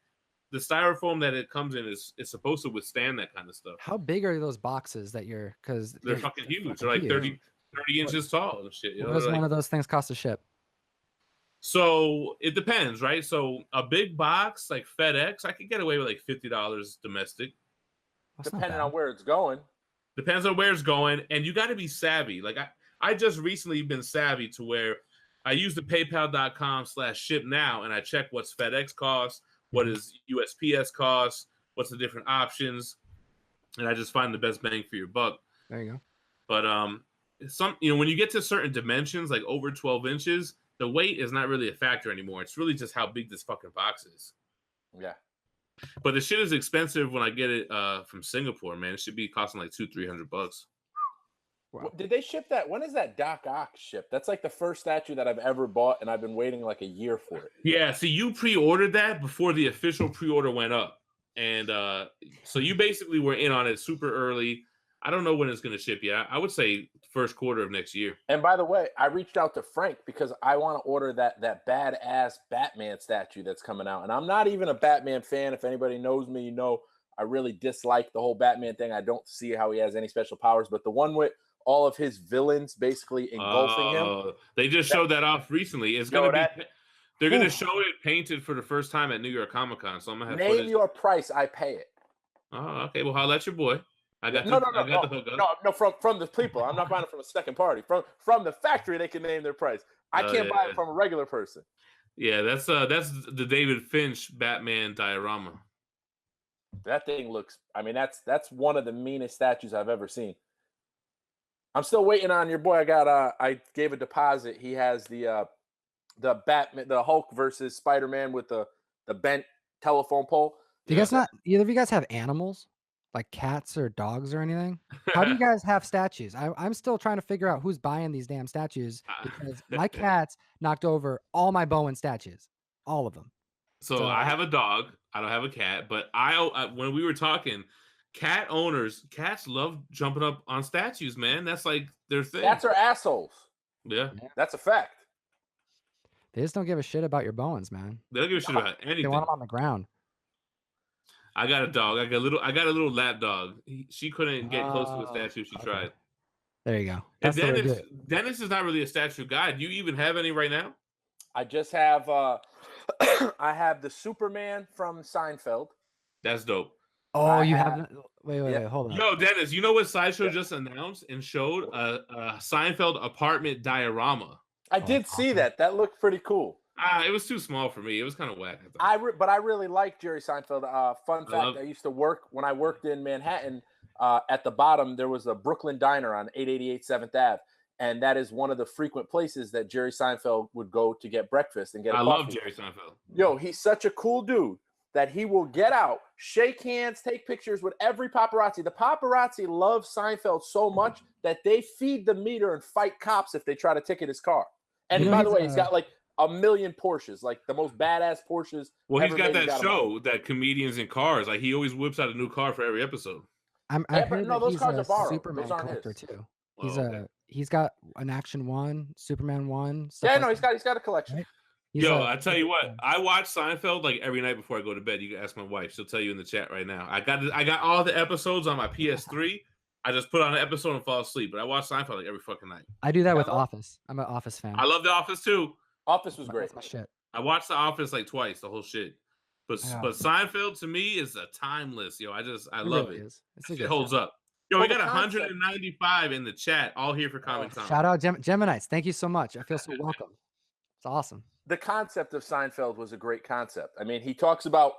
[SPEAKER 2] the styrofoam that it comes in is supposed to withstand that kind of stuff.
[SPEAKER 3] How big are those boxes that you're? Because
[SPEAKER 2] they're fucking huge. They're like 30 inches tall and shit.
[SPEAKER 3] What does one of those things cost to ship?
[SPEAKER 2] So it depends, right? So a big box like FedEx, I could get away with like $50 domestic.
[SPEAKER 4] Depending on where it's going.
[SPEAKER 2] Depends on where it's going, and you got to be savvy. Like I just recently been savvy to where I use the PayPal.com/ship now, and I check what's FedEx costs, what is USPS costs, what's the different options, and I just find the best bang for your buck.
[SPEAKER 3] There you go.
[SPEAKER 2] But when you get to certain dimensions, like over 12 inches, the weight is not really a factor anymore. It's really just how big this fucking box is.
[SPEAKER 4] Yeah.
[SPEAKER 2] But the shit is expensive when I get it from Singapore, man. It should be costing like $200-300.
[SPEAKER 4] Wow. Did they ship that? When is that Doc Ock ship? That's like the first statue that I've ever bought, and I've been waiting like a year for it.
[SPEAKER 2] Yeah, see, you pre-ordered that before the official pre-order went up. And so you basically were in on it super early. I don't know when it's going to ship yet. I would say first quarter of next year.
[SPEAKER 4] And by the way, I reached out to Frank because I want to order that badass Batman statue that's coming out. And I'm not even a Batman fan. If anybody knows me, you know I really dislike the whole Batman thing. I don't see how he has any special powers. But the one with all of his villains basically engulfing him.
[SPEAKER 2] They just showed that off recently. It's going to be... They're going to show it painted for the first time at New York Comic Con. So I'm going to have
[SPEAKER 4] Name your price. I pay it.
[SPEAKER 2] Oh, okay. Well, holla at your boy. I got
[SPEAKER 4] no,
[SPEAKER 2] the hook up.
[SPEAKER 4] No, from the people. I'm not buying it from a second party. From the factory, they can name their price. I can't buy it from a regular person.
[SPEAKER 2] Yeah, that's the David Finch Batman diorama.
[SPEAKER 4] That thing looks. I mean, that's one of the meanest statues I've ever seen. I'm still waiting on your boy. I gave a deposit. He has the Batman, the Hulk versus Spider-Man with the bent telephone pole.
[SPEAKER 3] Do you guys either of you guys have animals? Like cats or dogs or anything? How do you guys have statues? I'm still trying to figure out who's buying these damn statues because my cats knocked over all my Bowen statues, all of them.
[SPEAKER 2] So I have a dog. I don't have a cat, but when we were talking, cats love jumping up on statues, man. That's like their thing.
[SPEAKER 4] Cats are assholes.
[SPEAKER 2] Yeah,
[SPEAKER 4] that's a fact.
[SPEAKER 3] They just don't give a shit about your Bowens, man.
[SPEAKER 2] They don't give a shit about anything.
[SPEAKER 3] They want them on the ground.
[SPEAKER 2] I got a dog. I got a little lap dog. She couldn't get close to a statue. She tried.
[SPEAKER 3] There you go.
[SPEAKER 2] That's Dennis is not really a statue guy. Do you even have any right now?
[SPEAKER 4] I just have I have the Superman from Seinfeld.
[SPEAKER 2] That's dope.
[SPEAKER 3] Oh, you have wait, hold on.
[SPEAKER 2] Yo, Dennis, you know what Sideshow just announced and showed a Seinfeld apartment diorama?
[SPEAKER 4] I did see that. That looked pretty cool.
[SPEAKER 2] It was too small for me. It was kind of whack.
[SPEAKER 4] But I really like Jerry Seinfeld. Fun fact: I used to work when I worked in Manhattan. At the bottom, there was a Brooklyn diner on 888 7th Ave, and that is one of the frequent places that Jerry Seinfeld would go to get breakfast and get. I
[SPEAKER 2] love Jerry Seinfeld.
[SPEAKER 4] Yo, he's such a cool dude that he will get out, shake hands, take pictures with every paparazzi. The paparazzi love Seinfeld so much that they feed the meter and fight cops if they try to ticket his car. And by the way, he's got like a million Porsches, like the most badass Porsches.
[SPEAKER 2] Well, he's got that show, that Comedians in Cars. Like he always whips out a new car for every episode.
[SPEAKER 3] I heard that
[SPEAKER 4] those
[SPEAKER 3] he's
[SPEAKER 4] cars
[SPEAKER 3] a
[SPEAKER 4] are borrowed.
[SPEAKER 3] Superman collector too. He's got an Action 1, Superman 1.
[SPEAKER 4] Yeah, no, he's got a collection.
[SPEAKER 2] Right? I tell you what, I watch Seinfeld like every night before I go to bed. You can ask my wife; she'll tell you in the chat right now. I got all the episodes on my PS3. I just put on an episode and fall asleep. But I watch Seinfeld like every fucking night.
[SPEAKER 3] I do that with Office. I'm an Office fan.
[SPEAKER 2] I love The Office too.
[SPEAKER 4] Office was great.
[SPEAKER 3] That's my shit.
[SPEAKER 2] I watched The Office like twice, the whole shit. But Seinfeld to me is a timeless. Yo, I love it. It holds up. Yo, we got 195 in the chat, all here for Comic Time.
[SPEAKER 3] Shout out Geminites. Thank you so much. I feel so welcome. It's awesome.
[SPEAKER 4] The concept of Seinfeld was a great concept. I mean, he talks about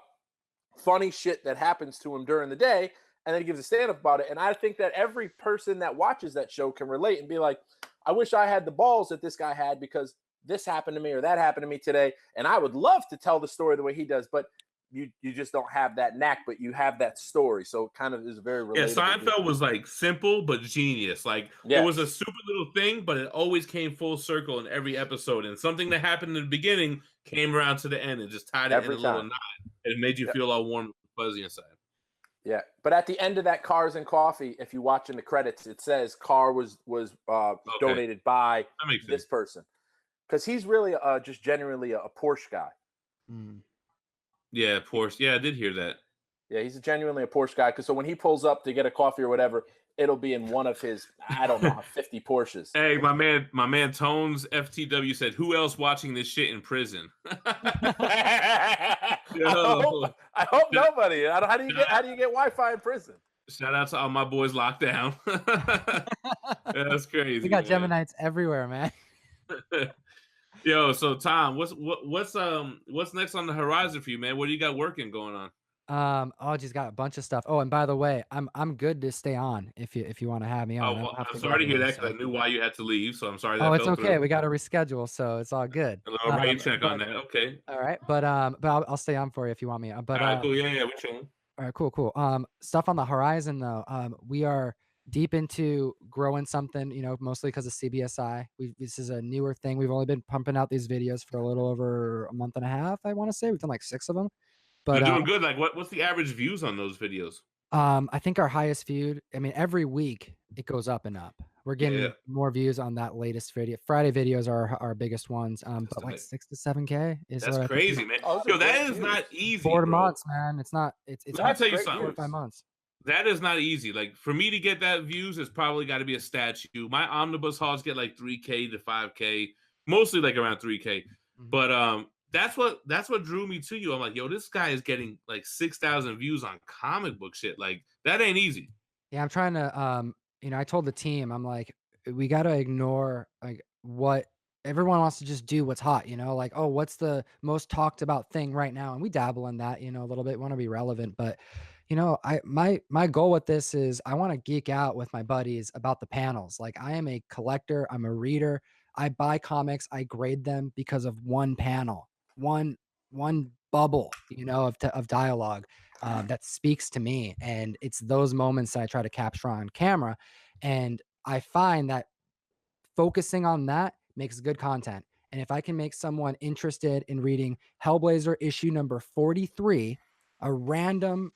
[SPEAKER 4] funny shit that happens to him during the day, and then he gives a stand-up about it. And I think that every person that watches that show can relate and be like, I wish I had the balls that this guy had because this happened to me or that happened to me today. And I would love to tell the story the way he does, but you just don't have that knack, but you have that story. So it kind of is very relatable.
[SPEAKER 2] Yeah, Seinfeld was like simple but genius. Like it was a super little thing, but it always came full circle in every episode. And something that happened in the beginning came around to the end and just tied it in a little knot. It made you feel all warm and fuzzy inside. Yeah,
[SPEAKER 4] but at the end of that Cars and Coffee, if you watch in the credits, it says car was donated by this person. Because he's really just genuinely a Porsche guy.
[SPEAKER 3] Mm.
[SPEAKER 2] Yeah, Porsche. Yeah, I did hear that.
[SPEAKER 4] Yeah, he's genuinely a Porsche guy. So when he pulls up to get a coffee or whatever, it'll be in one of his, I don't know, 50 Porsches.
[SPEAKER 2] Hey, my man Tones FTW said, "Who else watching this shit in prison?"
[SPEAKER 4] I hope nobody. How do you get Wi-Fi in prison?
[SPEAKER 2] Shout out to all my boys locked down. That's crazy.
[SPEAKER 3] We got Geminites everywhere, man.
[SPEAKER 2] Yo, so Tom, what's next on the horizon for you, man? What do you got going on?
[SPEAKER 3] Just got a bunch of stuff. Oh, and by the way, I'm good to stay on if you want to have me on.
[SPEAKER 2] Oh, well, I'm sorry to hear that because I knew why you had to leave, so I'm sorry.
[SPEAKER 3] Oh, it's okay. We got to reschedule, so it's all good.
[SPEAKER 2] A little rain check on that. Okay.
[SPEAKER 3] All right, but I'll stay on for you if you want me. But
[SPEAKER 2] all right, cool. Yeah, we're chilling.
[SPEAKER 3] All right, cool. Stuff on the horizon though. We are deep into growing something, mostly because of CBSI. This is a newer thing. We've only been pumping out these videos for a little over a month and a half. I want to say we've done like 6 of them. But
[SPEAKER 2] you're doing good. Like, what's the average views on those videos?
[SPEAKER 3] I think our highest viewed, I mean, every week it goes up and up. We're getting
[SPEAKER 2] Yeah,
[SPEAKER 3] more views on that latest video. Friday videos are our biggest ones.
[SPEAKER 2] that's
[SPEAKER 3] But like
[SPEAKER 2] amazing.
[SPEAKER 3] 6 to 7K is
[SPEAKER 2] That's
[SPEAKER 3] what I think.
[SPEAKER 2] crazy, man.
[SPEAKER 4] Oh, those are
[SPEAKER 2] Yo, that
[SPEAKER 4] great
[SPEAKER 2] is
[SPEAKER 4] views.
[SPEAKER 2] not easy,
[SPEAKER 3] 4
[SPEAKER 2] bro.
[SPEAKER 3] months, man. It's not. It's
[SPEAKER 2] Let me
[SPEAKER 4] That's
[SPEAKER 2] tell you
[SPEAKER 4] great
[SPEAKER 2] something.
[SPEAKER 3] 4 to 5
[SPEAKER 4] views.
[SPEAKER 3] months.
[SPEAKER 2] That is not easy. Like for me to get that views, it's probably got to be a statue. My omnibus hauls get like 3K to 5K, mostly like around 3K.
[SPEAKER 3] Mhm.
[SPEAKER 2] But that's what drew me to you. I'm like, yo, this guy is getting like 6,000 views on comic book shit. Like that ain't easy.
[SPEAKER 3] Yeah, I'm trying to I told the team, I'm like, we got to ignore like what everyone wants to just do what's hot, like, oh, what's the most talked about thing right now? And we dabble in that, a little bit, want to be relevant, but my goal with this is I want to geek out with my buddies about the panels. Like I am a collector, I'm a reader. I buy comics, I grade them because of one panel, one bubble, of dialogue that speaks to me. And it's those moments that I try to capture on camera. And I find that focusing on that makes good content. And if I can make someone interested in reading Hellblazer issue number 43, a random,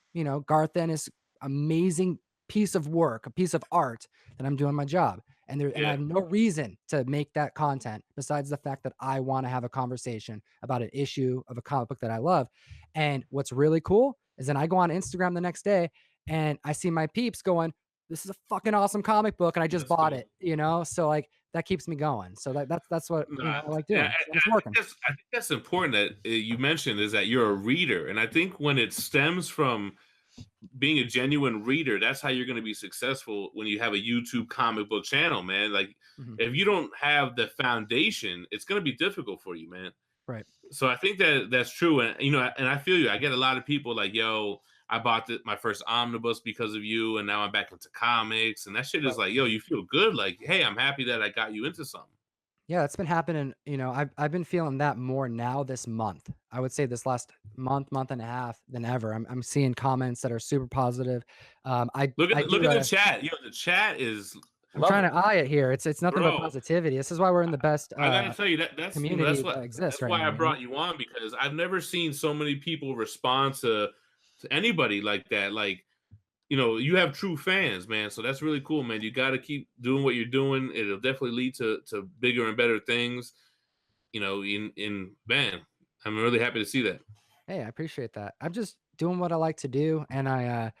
[SPEAKER 3] Garth Ennis amazing piece of work, a piece of art, then I'm doing my job. And I have no reason to make that content besides the fact that I want to have a conversation about an issue of a comic book that I love. And what's really cool is then I go on Instagram the next day and I see my peeps going, this is a fucking awesome comic book and I just
[SPEAKER 2] That's
[SPEAKER 3] bought
[SPEAKER 2] cool.
[SPEAKER 3] it. So like that keeps me going. So that's what
[SPEAKER 2] Nah,
[SPEAKER 3] I like
[SPEAKER 2] yeah,
[SPEAKER 3] doing. So it's working.
[SPEAKER 2] I think that's important that you mentioned is that you're a reader, and I think when it stems from being a genuine reader, that's how you're going to be successful when you have a YouTube comic book channel, man. Like
[SPEAKER 3] Mhm.
[SPEAKER 2] if you don't have the foundation, it's going to be difficult for you, man.
[SPEAKER 3] Right.
[SPEAKER 2] So I think that that's true, and and I feel you. I get a lot of people like, yo, I bought my first omnibus because of you, and now I'm back into comics, and that shit is
[SPEAKER 3] Right.
[SPEAKER 2] like, yo, you feel good, like, hey, I'm happy that I got you into something.
[SPEAKER 3] Yeah, it's been happening. I've been feeling that more now this month. I would say this last month and a half than ever. I'm seeing comments that are super positive. I
[SPEAKER 2] Look
[SPEAKER 3] do
[SPEAKER 2] at the chat. Yo, the chat is,
[SPEAKER 3] I'm
[SPEAKER 4] Love
[SPEAKER 3] trying
[SPEAKER 4] it.
[SPEAKER 3] to eye it here. It's nothing but
[SPEAKER 2] bro.
[SPEAKER 3] positivity. This is why we're in the best
[SPEAKER 2] I gotta tell you that's
[SPEAKER 3] community that exists
[SPEAKER 2] that's
[SPEAKER 3] right
[SPEAKER 2] why
[SPEAKER 3] now.
[SPEAKER 2] I brought you on, because I've never seen so many people respond to anybody like that. Like, you have true fans, man. So that's really cool, man. You got to keep doing what you're doing. It'll definitely lead to bigger and better things. In man, I'm really happy to see that.
[SPEAKER 3] Hey, I appreciate that. I'm just doing what I like to do, and I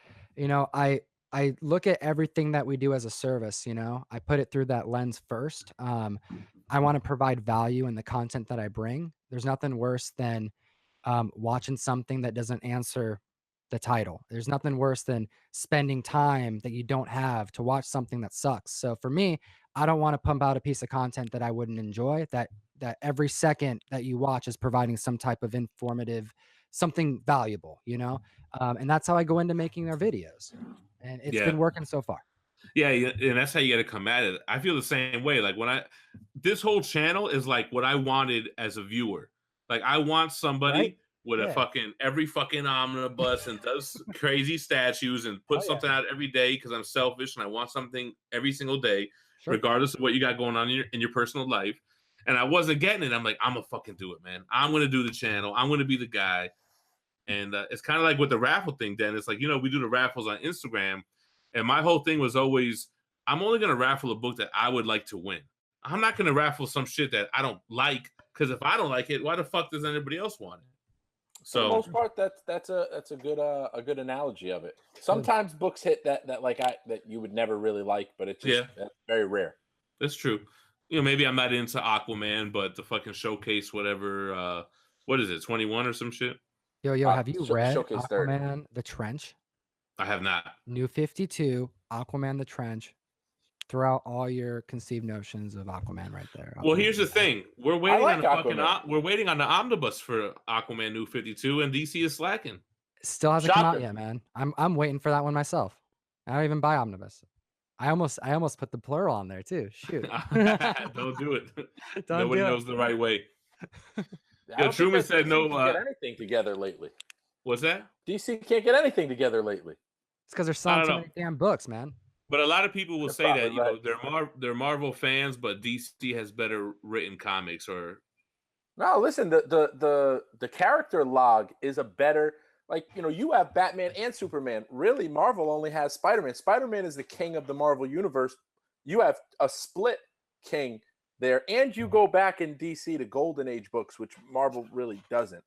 [SPEAKER 3] look at everything that we do as a service. I put it through that lens first. I want to provide value in the content that I bring. There's nothing worse than watching something that doesn't answer the title. There's nothing worse than spending time that you don't have to watch something that sucks. So for me, I don't want to pump out a piece of content that I wouldn't enjoy. That every second that you watch is providing some type of informative, something valuable. And that's how I go into making our videos, and it's
[SPEAKER 2] Yeah.
[SPEAKER 3] been working so far.
[SPEAKER 2] Yeah, and that's how you got to come at it. I feel the same way. Like this whole channel is like what I wanted as a viewer. Like I want somebody
[SPEAKER 3] Right?
[SPEAKER 2] with a
[SPEAKER 3] Yeah.
[SPEAKER 2] every fucking omnibus and does crazy statues and puts
[SPEAKER 3] Oh, yeah.
[SPEAKER 2] something out every day because I'm selfish and I want something every single day,
[SPEAKER 3] Sure.
[SPEAKER 2] regardless of what you got going on in your personal life. And I wasn't getting it. I'm like, I'm gonna fucking do it, man. I'm gonna do the channel. I'm gonna be the guy. And it's kind of like with the raffle thing, Dan. It's like, we do the raffles on Instagram. And my whole thing was always, I'm only going to raffle a book that I would like to win. I'm not going to raffle some shit that I don't like, because if I don't like it, why the fuck does anybody else want it?
[SPEAKER 4] For the
[SPEAKER 2] So
[SPEAKER 4] most part, that's a good analogy of it. Sometimes books hit that you would never really like, but it's just that's very rare.
[SPEAKER 2] that's true. Maybe I'm not into Aquaman, but the fucking showcase, whatever, what is it, 21 or some shit?
[SPEAKER 3] Yo, have you read
[SPEAKER 4] Showcase 30.
[SPEAKER 3] Aquaman the Trench?
[SPEAKER 2] I have not.
[SPEAKER 3] New 52, Aquaman the Trench. Throw out all your conceived notions of Aquaman right there.
[SPEAKER 2] Well, here's the thing: we're waiting
[SPEAKER 4] like
[SPEAKER 2] on the fucking
[SPEAKER 4] Aquaman.
[SPEAKER 2] we're waiting on the omnibus for Aquaman New 52, and DC is slacking.
[SPEAKER 3] Still hasn't come out
[SPEAKER 4] Shocker.
[SPEAKER 3] yet, man. I'm waiting for that one myself. I don't even buy omnibus. I almost put the plural on there too. Shoot.
[SPEAKER 2] Don't do it.
[SPEAKER 3] Don't
[SPEAKER 2] Nobody
[SPEAKER 3] do it.
[SPEAKER 2] knows the right way.
[SPEAKER 4] I don't think
[SPEAKER 2] Truman
[SPEAKER 4] that
[SPEAKER 2] said
[SPEAKER 4] DC
[SPEAKER 2] no.
[SPEAKER 4] can get anything together lately.
[SPEAKER 2] What's that?
[SPEAKER 4] DC can't get anything together lately.
[SPEAKER 3] It's because they're selling too many damn books, man.
[SPEAKER 2] But a lot of people will
[SPEAKER 4] You're
[SPEAKER 2] say that
[SPEAKER 4] probably
[SPEAKER 2] they're Marvel fans, but DC has better written comics. Or
[SPEAKER 4] No, listen, the character log is a better like, you know, you have Batman and Superman. Really, Marvel only has Spider-Man. Spider-Man is the king of the Marvel universe. You have a split king there, and you go back in DC to Golden Age books, which Marvel really doesn't.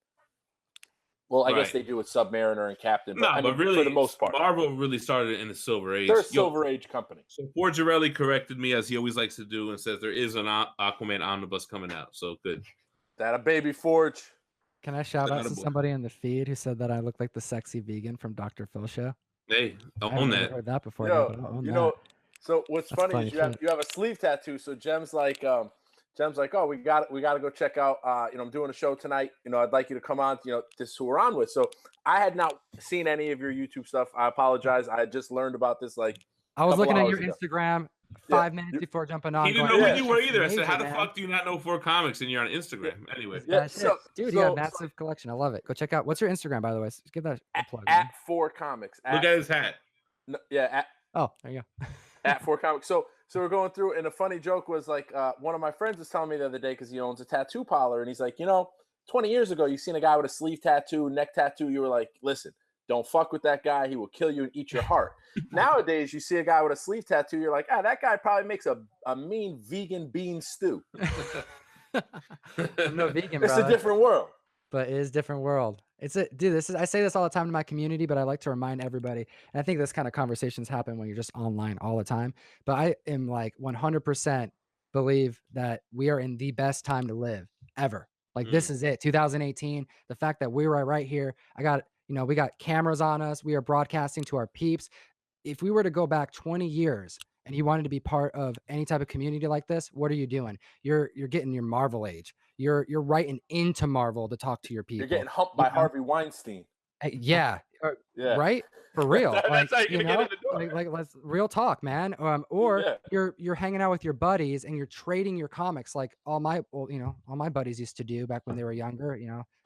[SPEAKER 4] Well, I guess they do with Submariner and Captain, but,
[SPEAKER 2] but really,
[SPEAKER 4] for the most part,
[SPEAKER 2] Marvel really started in the Silver Age.
[SPEAKER 4] They're a Silver Age company.
[SPEAKER 2] So Forgerelli corrected me, as he always likes to do, and says there is an Aquaman omnibus coming out. So good.
[SPEAKER 4] That a baby Forge.
[SPEAKER 3] Can I shout out to somebody in the feed who said that I look like the sexy vegan from Dr. Phil show?
[SPEAKER 2] Hey,
[SPEAKER 3] I
[SPEAKER 2] own that.
[SPEAKER 3] heard that before.
[SPEAKER 4] You know, so what's funny is you have a sleeve tattoo. So Jem's like, oh, we got to go check out. You know, I'm doing a show tonight. You know, I'd like you to come on. You know, this is who we're on with. So I had not seen any of your YouTube stuff. I apologize. I had just learned about this. Like,
[SPEAKER 3] I was looking at your Instagram 5 minutes before jumping on.
[SPEAKER 2] He didn't know who you were either. I said, how the fuck do you not know 4 Comics and you're on Instagram? Anyway.
[SPEAKER 3] Yeah, dude, you got a massive collection. I love it. Go check out. What's your Instagram, by the way? Give that a plug.
[SPEAKER 4] At 4 Comics.
[SPEAKER 2] Look at his hat.
[SPEAKER 3] Oh, there you go.
[SPEAKER 4] At 4 Comics. So we're going through, and a funny joke was like, one of my friends was telling me the other day, because he owns a tattoo parlor, and he's like, you know, 20 years ago, you seen a guy with a sleeve tattoo, neck tattoo, you were like, listen, don't fuck with that guy. He will kill you and eat your heart. Nowadays, you see a guy with a sleeve tattoo, you're like, that guy probably makes a mean vegan bean stew.
[SPEAKER 3] I'm no vegan,
[SPEAKER 4] It's a different world.
[SPEAKER 3] But it is a different world. I say this all the time to my community, but I like to remind everybody, and I think this kind of conversations happen when you're just online all the time, but I am like 100% believe that we are in the best time to live ever. Like this is it, 2018. The fact that we were right here, we got cameras on us. We are broadcasting to our peeps. If we were to go back 20 years and you wanted to be part of any type of community like this, what are you doing? You're getting your Marvel age. You're writing into Marvel to talk to your people.
[SPEAKER 4] You're getting humped by Harvey Weinstein.
[SPEAKER 3] Yeah. Right? For real.
[SPEAKER 4] That's how you're gonna get in the door.
[SPEAKER 3] Like let's real talk, man. Or you're hanging out with your buddies and you're trading your comics, like all my buddies used to do back when they were younger,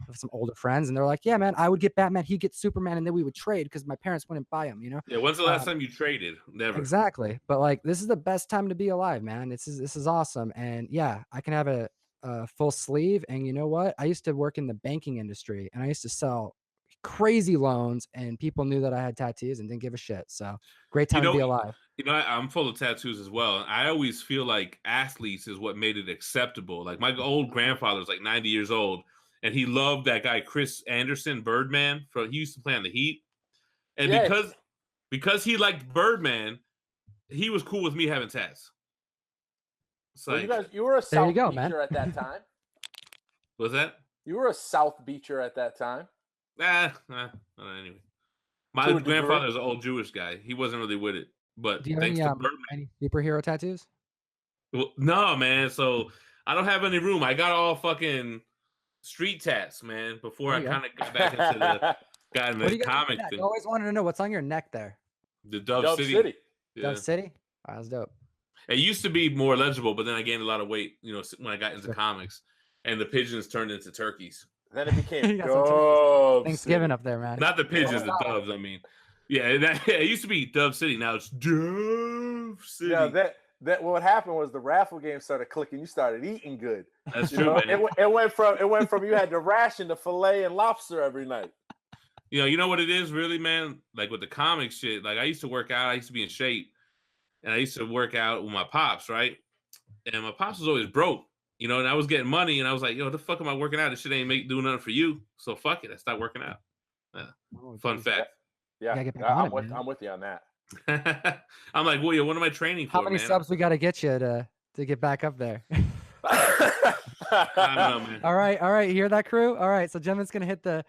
[SPEAKER 3] with some older friends, and they're like, yeah, man, I would get Batman, he'd get Superman, and then we would trade because my parents wouldn't buy them,
[SPEAKER 2] Yeah, when's the last time you traded? Never.
[SPEAKER 3] Exactly. But like this is the best time to be alive, man. This is awesome. And yeah, I can have a full sleeve. And you know what? I used to work in the banking industry, and I used to sell crazy loans, and people knew that I had tattoos and didn't give a shit. So great time to be alive.
[SPEAKER 2] I'm full of tattoos as well. I always feel like athletes is what made it acceptable. Like my old grandfather's like 90 years old, and he loved that guy Chris Anderson, Birdman. He used to play on the Heat, and because he liked Birdman, he was cool with me having tats.
[SPEAKER 4] So you were a South Beacher at that time.
[SPEAKER 2] Was that?
[SPEAKER 4] You were a South Beacher at that time.
[SPEAKER 2] Anyway, my grandfather is an old Jewish guy. He wasn't really with it, but
[SPEAKER 3] do you have any superhero tattoos?
[SPEAKER 2] Well, no, man. So I don't have any room. I got all fucking street tats, man. Before I kind of got back into the comic thing.
[SPEAKER 3] I always wanted to know what's on your neck there.
[SPEAKER 2] The Dove City.
[SPEAKER 3] Yeah. Dove City. Oh, that's dope.
[SPEAKER 2] It used to be more legible, but then I gained a lot of weight. When I got into comics, and the pigeons turned into turkeys.
[SPEAKER 4] Then it became Dove
[SPEAKER 3] Thanksgiving up there, man.
[SPEAKER 2] Not the pigeons, the doves. I mean, it used to be Dove City. Now it's Dove City.
[SPEAKER 4] Yeah, that what happened was the raffle game started clicking. You started eating good.
[SPEAKER 2] That's true, man.
[SPEAKER 4] It went from you had to ration to filet and lobster every night.
[SPEAKER 2] You know what it is, really, man. Like with the comic shit. Like I used to work out. I used to be in shape, and I used to work out with my pops, right? And my pops was always broke. And I was getting money, and I was like, yo, the fuck am I working out? This shit ain't doing nothing for you. So fuck it. I stopped working out. Fun fact.
[SPEAKER 4] Yeah, I'm with you on that.
[SPEAKER 2] I'm like, well, what am I training for?
[SPEAKER 3] How many subs we got to get you to get back up there?
[SPEAKER 2] I don't know, man.
[SPEAKER 3] All right. You hear that, crew? All right. So Gemma's gonna hit the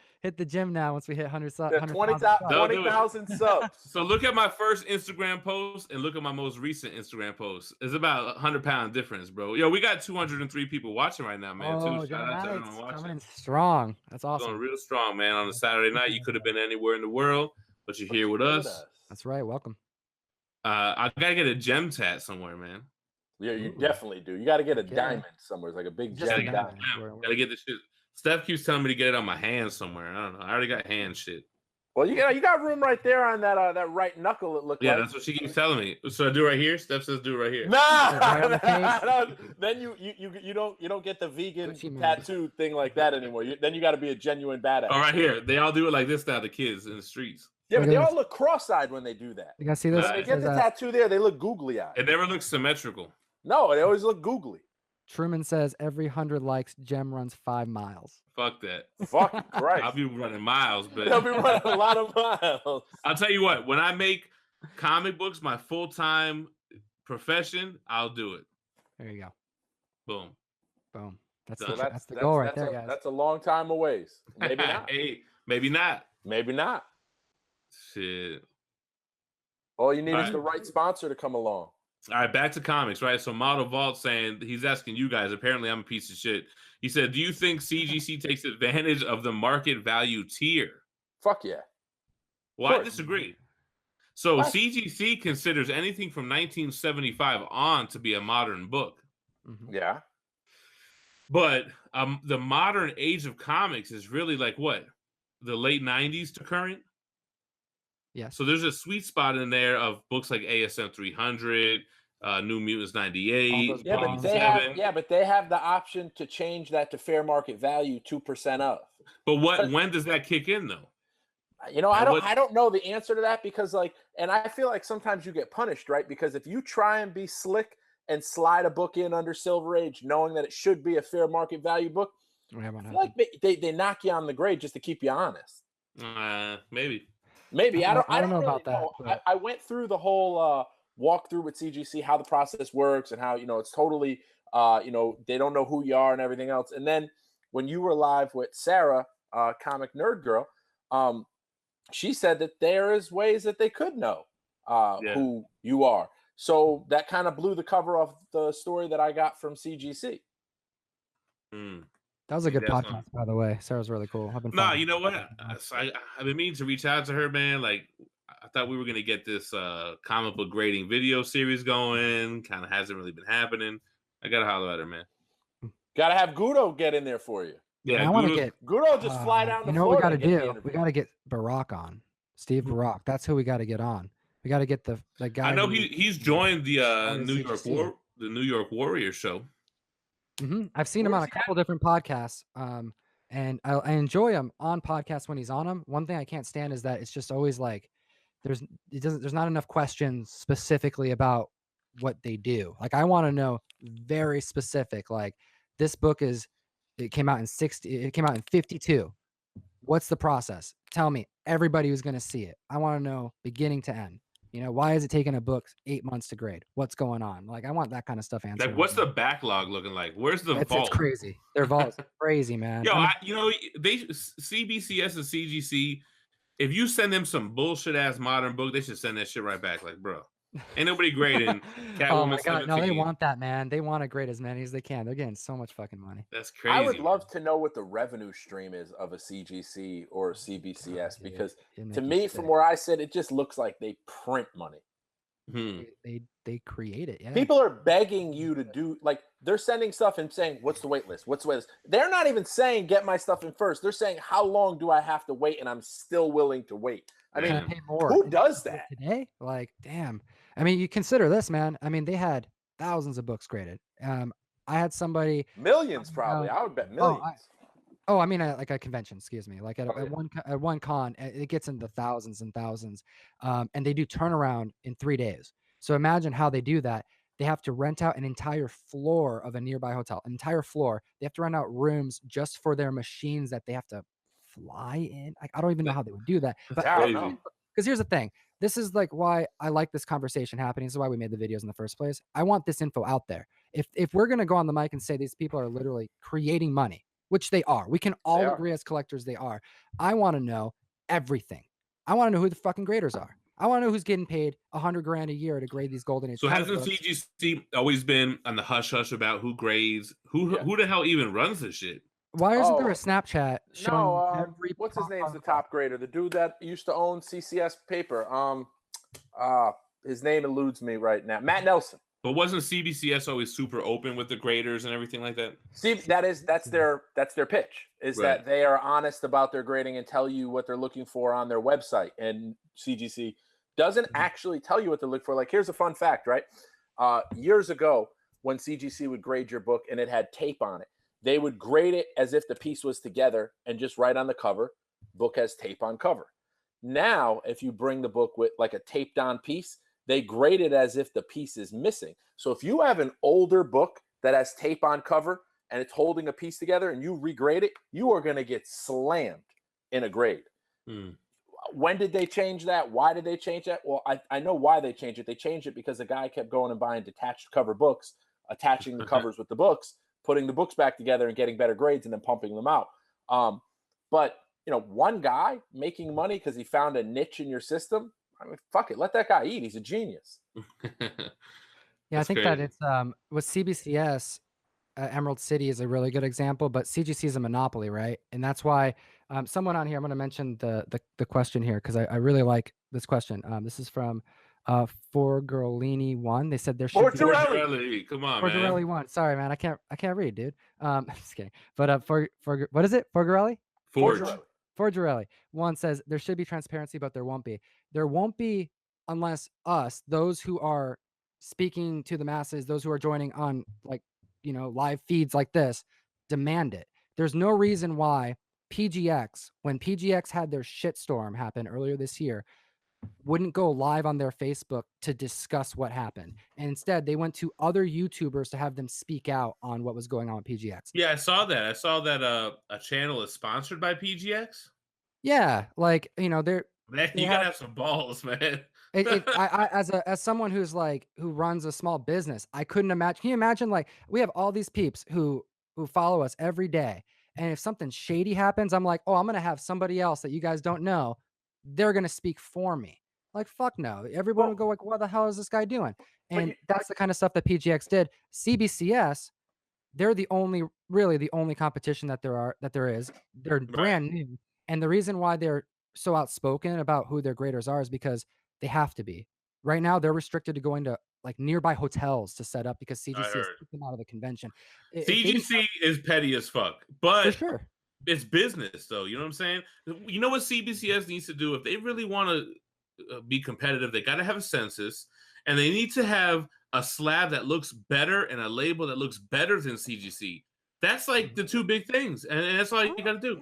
[SPEAKER 3] gym now once we hit 100 subs.
[SPEAKER 4] 20,000 subs.
[SPEAKER 2] So look at my first Instagram post and look at my most recent Instagram post. It's about 100-pound difference, bro. Yo, we got 203 people watching right now, man. Shout out to everyone watching.
[SPEAKER 3] Coming strong. That's awesome.
[SPEAKER 2] Going real strong, man. On a Saturday night, you could have been anywhere in the world, but you're here with us.
[SPEAKER 3] That's right. Welcome.
[SPEAKER 2] I gotta get a gem tat somewhere, man.
[SPEAKER 4] Yeah, you definitely do. You got to get a diamond somewhere. It's like a big gem diamond.
[SPEAKER 2] Gotta get the shit. Steph keeps telling me to get it on my hands somewhere. I don't know. I already got hand shit.
[SPEAKER 4] Well, you got room right there on that right knuckle. It looked
[SPEAKER 2] Yeah,
[SPEAKER 4] like.
[SPEAKER 2] that's what she keeps telling me. So I do right here. Steph says do right here.
[SPEAKER 4] Nah, then you don't get the vegan tattoo thing like that anymore. Then you got to be a genuine badass.
[SPEAKER 2] Oh, right here. They all do it like this now. The kids in the streets.
[SPEAKER 4] Yeah, but they all look cross-eyed when they do that.
[SPEAKER 3] You guys see this?
[SPEAKER 4] When they get the tattoo there, they look googly-eyed.
[SPEAKER 2] It never looks symmetrical.
[SPEAKER 4] No, they always look googly.
[SPEAKER 3] Truman says every 100 likes, Jem runs 5 miles.
[SPEAKER 2] Fuck that.
[SPEAKER 4] Fuck Christ.
[SPEAKER 2] I'll be running miles, but
[SPEAKER 4] I'll be running a lot of miles.
[SPEAKER 2] I'll tell you what, when I make comic books my full-time profession, I'll do it.
[SPEAKER 3] There you go.
[SPEAKER 2] Boom.
[SPEAKER 3] Boom. That's the
[SPEAKER 4] That's
[SPEAKER 3] goal right there, guys.
[SPEAKER 4] That's a long time away. Maybe not.
[SPEAKER 2] Hey, maybe not.
[SPEAKER 4] Maybe not.
[SPEAKER 2] Shit.
[SPEAKER 4] All you need is the right sponsor to come along.
[SPEAKER 2] All right, back to comics, right? So Model Vault saying, he's asking you guys, apparently I'm a piece of shit. He said, do you think CGC takes advantage of the market value tier?
[SPEAKER 4] Fuck yeah.
[SPEAKER 2] Well, I disagree. So CGC considers anything from 1975 on to be a modern book.
[SPEAKER 3] Mm-hmm.
[SPEAKER 4] Yeah.
[SPEAKER 2] But the modern age of comics is really like what? The late 90s to current?
[SPEAKER 3] Yeah.
[SPEAKER 2] So there's a sweet spot in there of books like ASM 300, New Mutants 98.
[SPEAKER 4] But they have the option to change that to fair market value 2% of.
[SPEAKER 2] But when does that kick in though?
[SPEAKER 4] You know, I don't know the answer to that because and I feel like sometimes you get punished, right? Because if you try and be slick and slide a book in under Silver Age, knowing that it should be a fair market value book, like they knock you on the grade just to keep you honest.
[SPEAKER 2] Maybe.
[SPEAKER 4] I don't know
[SPEAKER 3] really
[SPEAKER 4] about that. I went through the whole walkthrough with CGC, how the process works and how, it's totally, they don't know who you are and everything else. And then when you were live with Sarah, Comic Nerd Girl, she said that there is ways that they could know who you are. So that kind of blew the cover off the story that I got from CGC.
[SPEAKER 3] That was a good podcast, by the way. Sarah's really cool.
[SPEAKER 2] You know what? I've been meaning to reach out to her, man. Like, I thought we were going to get this comic book grading video series going. Kind of hasn't really been happening. I got to holler at her, man.
[SPEAKER 4] Got to have Gudo get in there for you.
[SPEAKER 2] Yeah,
[SPEAKER 3] I want to get
[SPEAKER 4] Gudo just fly down to Florida.
[SPEAKER 3] You know what we got to do? We got to get Barack on. Steve Barack. That's who we got to get on. We got to get the guy.
[SPEAKER 2] I know he's joined the New York Warrior show.
[SPEAKER 3] Mm-hmm. I've seen him on a couple different podcasts, and I enjoy him on podcasts when he's on them. One thing I can't stand is that it's just always like there's not enough questions specifically about what they do. Like I want to know very specific. Like this book it came out in 52. What's the process? Tell me. Everybody who's going to see it. I want to know beginning to end. Why is it taking a book 8 months to grade? What's going on? Like, I want that kind of stuff answered.
[SPEAKER 2] Like, what's the backlog looking like? Where's the vault?
[SPEAKER 3] It's crazy. Their vault's crazy, man.
[SPEAKER 2] Yo, CBCS and CGC, if you send them some bullshit ass modern book, they should send that shit right back. Like, bro, ain't nobody grading Catwoman.
[SPEAKER 3] Oh my God,
[SPEAKER 2] 17.
[SPEAKER 3] no, they want that, man. They want to grade as many as they can. They're getting so much fucking money.
[SPEAKER 2] That's crazy.
[SPEAKER 4] I would love to know what the revenue stream is of a CGC or a CBCS because to me, from where I sit, it just looks like they print money.
[SPEAKER 3] They create it. Yeah.
[SPEAKER 4] People are begging you to do they're sending stuff and saying, "What's the wait list? What's the wait list?" They're not even saying, "Get my stuff in first." They're saying, "How long do I have to wait?" And I'm still willing to wait. I mean,
[SPEAKER 3] pay more.
[SPEAKER 4] Who does that
[SPEAKER 3] today? Like, damn. I mean, you consider this, man. I mean, they had thousands of books graded. I had somebody
[SPEAKER 4] millions, probably. I would bet millions.
[SPEAKER 3] I mean, like a convention. Excuse me. Like at one con, it gets into thousands and thousands, and they do turnaround in 3 days. So imagine how they do that. They have to rent out an entire floor of a nearby hotel, an entire floor. They have to rent out rooms just for their machines that they have to fly in. I don't even know how they would do that. But because here's the thing. This is like why I like this conversation happening. This is why we made the videos in the first place. I want this info out there. If we're going to go on the mic and say these people are literally creating money, which they are, we can all agree as collectors they are. I want to know everything. I want to know who the fucking graders are. I want to know who's getting paid $100,000 a year to grade these Golden Age.
[SPEAKER 2] So hasn't CGC always been on the hush hush about who grades? Who the hell even runs this shit?
[SPEAKER 3] Why isn't there a Snapchat showing every?
[SPEAKER 4] What's his name's the top grader? The dude that used to own CCS paper. His name eludes me right now. Matt Nelson.
[SPEAKER 2] But wasn't CBCS always super open with the graders and everything like that?
[SPEAKER 4] See, that's their pitch, is
[SPEAKER 2] Right.
[SPEAKER 4] that they are honest about their grading and tell you what they're looking for on their website. And CGC doesn't actually tell you what they're looking for. Like, here's a fun fact, right? Years ago, when CGC would grade your book and it had tape on it, they would grade it as if the piece was together and just write on the cover, book has tape on cover. Now, if you bring the book with like a taped on piece, they grade it as if the piece is missing. So if you have an older book that has tape on cover and it's holding a piece together and you regrade it, you are going to get slammed in a grade. When did they change that? Why did they change that? Well, I know why they changed it. They changed it because the guy kept going and buying detached cover books, attaching the covers with the books, putting the books back together and getting better grades and then pumping them out. But, you know, one guy making money because he found a niche in your system, I mean, fuck it, let that guy eat. He's a genius.
[SPEAKER 3] Yeah, I think that it's with CBCS, Emerald City is a really good example, but CGC is a monopoly, right? And that's why someone on here, I'm going to mention the question here because I really like this question. This is from Forgirlini1. They said there should be
[SPEAKER 2] Forgirelli. Come on, man.
[SPEAKER 3] Forgirelli1. Sorry, man, I can't read, dude. Just kidding. But for what is it? Forgirelli? Forgirelli. One says there should be transparency, but there won't be. There won't be unless us, those who are speaking to the masses, those who are joining on like, you know, live feeds like this, demand it. There's no reason why PGX, when PGX had their shitstorm happen earlier this year, wouldn't go live on their Facebook to discuss what happened. And instead, they went to other YouTubers to have them speak out on what was going on with PGX.
[SPEAKER 2] Yeah, I saw that. I saw that a channel is sponsored by PGX.
[SPEAKER 3] Yeah, like, you know,
[SPEAKER 2] you gotta have some balls, man.
[SPEAKER 3] I as someone who runs a small business, I couldn't imagine. Can you imagine, like, we have all these peeps who follow us every day, and if something shady happens, I'm like, oh, I'm gonna have somebody else that you guys don't know. They're gonna speak for me. Like, fuck no. Everyone will go like, what the hell is this guy doing? And that's the kind of stuff that PGX did. CBCS, they're really the only competition that there is. They're brand new. And the reason why they're so outspoken about who their graders are is because they have to be. Right now, they're restricted to going to like nearby hotels to set up because CGC has kicked them out of the convention.
[SPEAKER 2] CGC is petty as fuck, but
[SPEAKER 3] for sure,
[SPEAKER 2] it's business though. You know what I'm saying? You know what CBCS needs to do if they really want to be competitive? They got to have a census, and they need to have a slab that looks better and a label that looks better than CGC. That's like the two big things, and that's all you got to do.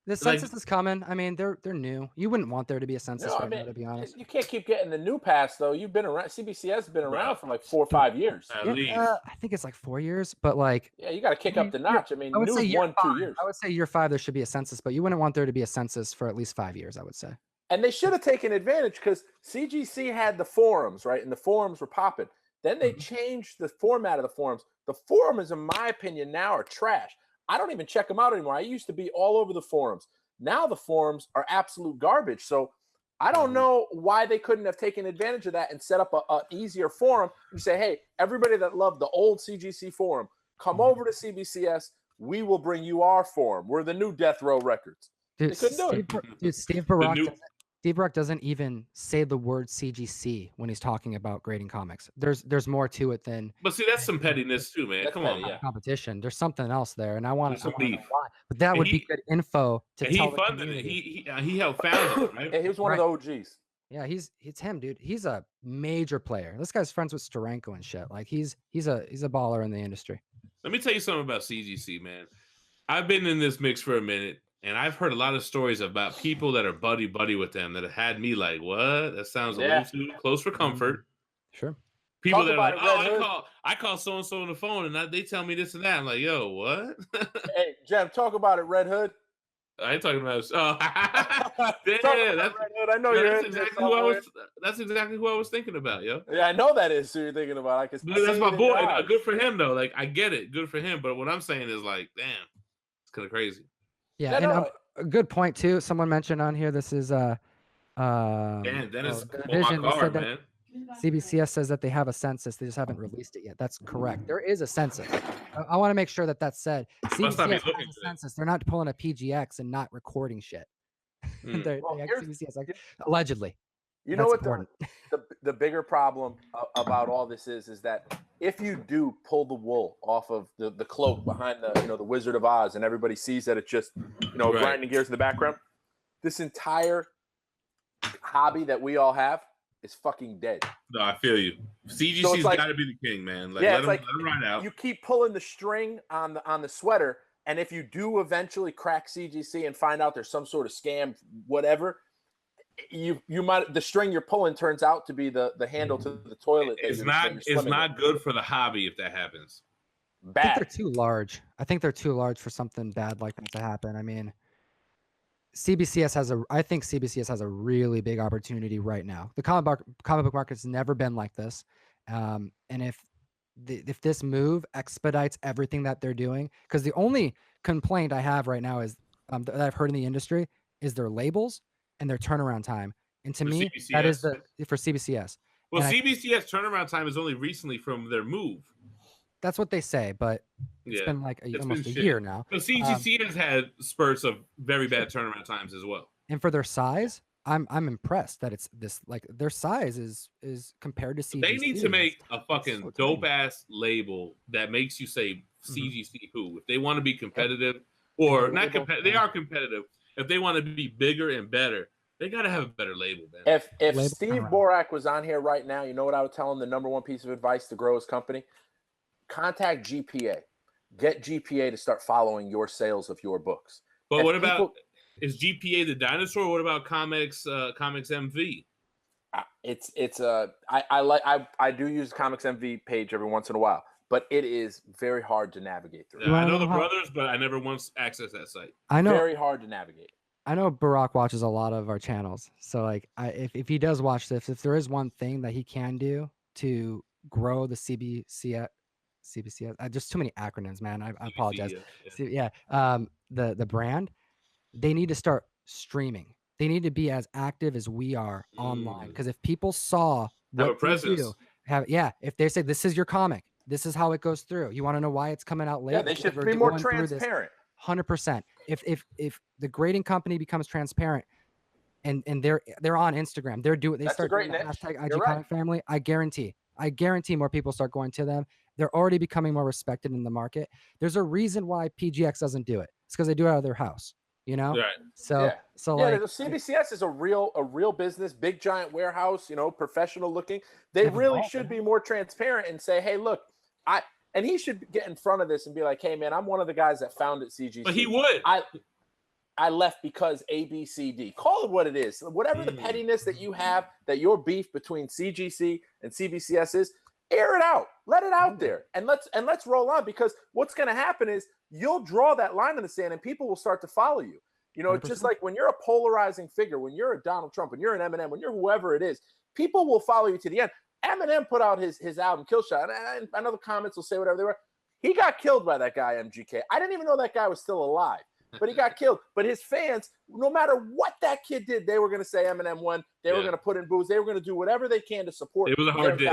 [SPEAKER 3] The census is coming. I mean, they're new. You wouldn't want there to be a census now, to be honest.
[SPEAKER 4] You can't keep getting the new pass though. You've been around. CBCS has been around for like 4 or 5 years.
[SPEAKER 2] At least.
[SPEAKER 3] I think it's like 4 years, but like,
[SPEAKER 4] yeah, you got to kick up the notch. I mean,
[SPEAKER 3] I would say year
[SPEAKER 4] 1, 2 years.
[SPEAKER 3] I would say year 5 there should be a census, but you wouldn't want there to be a census for at least 5 years, I would say.
[SPEAKER 4] And they should have taken advantage because CGC had the forums, right? And the forums were popping. Then they changed the format of the forums. The forums, in my opinion, now are trash. I don't even check them out anymore. I used to be all over the forums. Now the forums are absolute garbage. So I don't know why they couldn't have taken advantage of that and set up an easier forum. You say, hey, everybody that loved the old CGC forum, come over to CBCS. We will bring you our forum. We're the new Death Row Records.
[SPEAKER 3] Dude,
[SPEAKER 4] they couldn't do it.
[SPEAKER 3] Dude, Steve Barak doesn't even say the word CGC when he's talking about grading comics. There's more to it than.
[SPEAKER 2] But see, that's some pettiness too, man. Come on,
[SPEAKER 3] competition. There's something else there, and I want to know why. But that
[SPEAKER 2] and
[SPEAKER 3] would be good info to tell the
[SPEAKER 2] funded
[SPEAKER 3] community.
[SPEAKER 2] He helped found it, right?
[SPEAKER 4] Yeah, he was one of the OGs.
[SPEAKER 3] Yeah, it's him, dude. He's a major player. This guy's friends with Steranko and shit. Like he's a baller in the industry.
[SPEAKER 2] Let me tell you something about CGC, man. I've been in this mix for a minute. And I've heard a lot of stories about people that are buddy with them that have had me like, what? That sounds a little too close for comfort.
[SPEAKER 3] Sure.
[SPEAKER 2] People that are like, I call so and so on the phone, and they tell me this and that. I'm like, yo, what?
[SPEAKER 4] Hey, Jem, talk about it, Red Hood.
[SPEAKER 2] I ain't talking about.
[SPEAKER 4] Red Hood. I know
[SPEAKER 2] that's exactly who I was. That's exactly who I was thinking about, yo.
[SPEAKER 4] Yeah, I know that is who you're thinking about. That's
[SPEAKER 2] my boy. Good for him though. Like I get it. Good for him. But what I'm saying is like, damn, it's kind of crazy.
[SPEAKER 3] Yeah, and a good point too. Someone mentioned on here. This is
[SPEAKER 2] Dennis,
[SPEAKER 3] Vision.
[SPEAKER 2] My card, man.
[SPEAKER 3] CBCS says that they have a census. They just haven't released it yet. That's correct. There is a census. I want to make sure that that's said. CBCS has a census. They're not pulling a PGX and not recording shit. CBCS, allegedly.
[SPEAKER 4] You know what the bigger problem about all this is that if you do pull the wool off of the cloak behind the Wizard of Oz and everybody sees that it's just grinding gears in the background, this entire hobby that we all have is fucking dead.
[SPEAKER 2] No, I feel you. CGC's got to be the king, man. Like, let him ride out.
[SPEAKER 4] You keep pulling the string on the sweater, and if you do eventually crack CGC and find out there's some sort of scam, whatever, you might the string you're pulling turns out to be the handle to the toilet.
[SPEAKER 2] It's not good for the hobby if that happens.
[SPEAKER 3] Bad. I think they're too large. I think they're too large for something bad like that to happen. I mean, I think CBCS has a really big opportunity right now. The comic book market's never been like this, and if this move expedites everything that they're doing, because the only complaint I have right now is that I've heard in the industry is their labels and their turnaround time. And to me, CBCS. That is for CBCS.
[SPEAKER 2] Well, CBCS turnaround time is only recently from their move.
[SPEAKER 3] That's what they say, but it's been like almost a year now.
[SPEAKER 2] So CGC has had spurts of very bad turnaround times as well.
[SPEAKER 3] And for their size, I'm impressed that it's this, like, their size is compared to CGC.
[SPEAKER 2] They need to make a fucking dope ass label that makes you say CGC who. If they want to be competitive, or not competitive, they are competitive. If they want to be bigger and better, they got to have a better label, man.
[SPEAKER 4] If Steve Borak was on here right now, you know what I would tell him? The number one piece of advice to grow his company: contact GPA. Get GPA to start following your sales of your books.
[SPEAKER 2] But what about, is GPA the dinosaur? Or what about Comics MV?
[SPEAKER 4] I do use Comics MV page every once in a while, but it is very hard to navigate through.
[SPEAKER 2] Yeah, I know the brothers, but I never once accessed that site.
[SPEAKER 3] I know,
[SPEAKER 4] very hard to navigate.
[SPEAKER 3] I know Barack watches a lot of our channels, so like, if he does watch this, if there is one thing that he can do to grow the CBCS, just too many acronyms, man. I apologize. Yeah. The brand, they need to start streaming. They need to be as active as we are online. Because if people saw what they do, if they say this is your comic, this is how it goes through. You want to know why it's coming out late?
[SPEAKER 4] Yeah, they should be more transparent.
[SPEAKER 3] 100%. If the grading company becomes transparent and they're on Instagram, they start doing the hashtag IG Comic Family, I guarantee more people start going to them. They're already becoming more respected in the market. There's a reason why PGX doesn't do it. It's because they do it out of their house, you know?
[SPEAKER 2] Right.
[SPEAKER 3] So like,
[SPEAKER 4] the CBCS is a real business, big giant warehouse, professional looking. They really should be more transparent and say, hey, look, and he should get in front of this and be like, hey man, I'm one of the guys that founded CGC.
[SPEAKER 2] But he would.
[SPEAKER 4] I left because A, B, C, D. Call it what it is. Whatever the pettiness that you have, that your beef between CGC and CBCS is, air it out. Let it out there. And let's roll on, because what's going to happen is you'll draw that line in the sand and people will start to follow you. It's just like when you're a polarizing figure, when you're a Donald Trump, when you're an Eminem, when you're whoever it is, people will follow you to the end. Eminem put out his album Killshot, and I know the comments will say whatever they were. He got killed by that guy, MGK. I didn't even know that guy was still alive. But he got killed. But his fans, no matter what that kid did, they were going to say Eminem won. They were going to put in booze. They were going to do whatever they can to support.
[SPEAKER 2] It was a hard diss.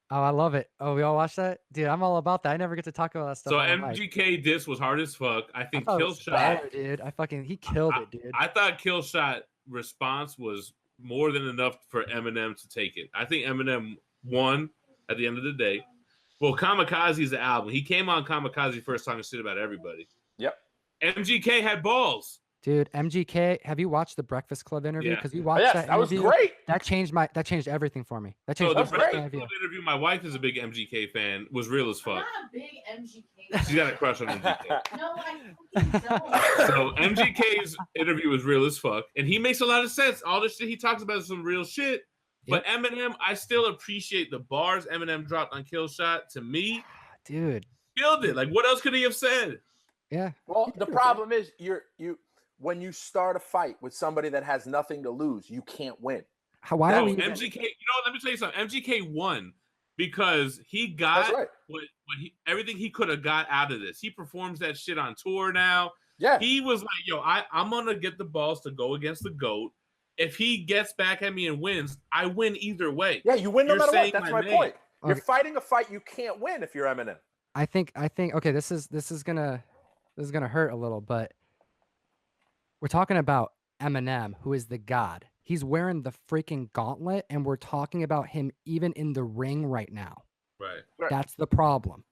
[SPEAKER 3] Oh, I love it. Oh, we all watch that? Dude, I'm all about that. I never get to talk about that stuff.
[SPEAKER 2] So MGK diss was hard as fuck. I think Killshot,
[SPEAKER 3] dude. He killed it, dude.
[SPEAKER 2] I thought Killshot response was more than enough for Eminem to take it. I think Eminem won at the end of the day. Well, Kamikaze is the album. He came on Kamikaze first time and shit about everybody.
[SPEAKER 4] Yep.
[SPEAKER 2] MGK had balls.
[SPEAKER 3] Dude, MGK, have you watched the Breakfast Club interview? Because we watched that interview.
[SPEAKER 4] That was great.
[SPEAKER 3] That changed everything for me. That changed
[SPEAKER 2] the Breakfast Club interview. My wife is a big MGK fan. Was real as fuck.
[SPEAKER 5] I'm not a big MGK fan.
[SPEAKER 2] She's got a crush on MGK.
[SPEAKER 5] No, I don't.
[SPEAKER 2] So MGK's interview was real as fuck, and he makes a lot of sense. All the shit he talks about is some real shit. But Eminem, I still appreciate the bars Eminem dropped on Killshot. To me,
[SPEAKER 3] dude,
[SPEAKER 2] killed it. Like, what else could he have said?
[SPEAKER 3] Yeah.
[SPEAKER 4] Well, the problem is when you start a fight with somebody that has nothing to lose, you can't win.
[SPEAKER 3] Why are we
[SPEAKER 2] MGK? Let me tell you something. MGK won because he got everything he could have got out of this. He performs that shit on tour now.
[SPEAKER 4] Yeah.
[SPEAKER 2] He was like, I'm gonna get the balls to go against the GOAT. If he gets back at me and wins, I win either way.
[SPEAKER 4] Yeah, you win no matter what. That's my point. You're fighting a fight you can't win if you're Eminem.
[SPEAKER 3] I think okay, this is gonna hurt a little, but we're talking about Eminem, who is the god. He's wearing the freaking gauntlet, and we're talking about him even in the ring right now.
[SPEAKER 2] Right.
[SPEAKER 3] That's the problem.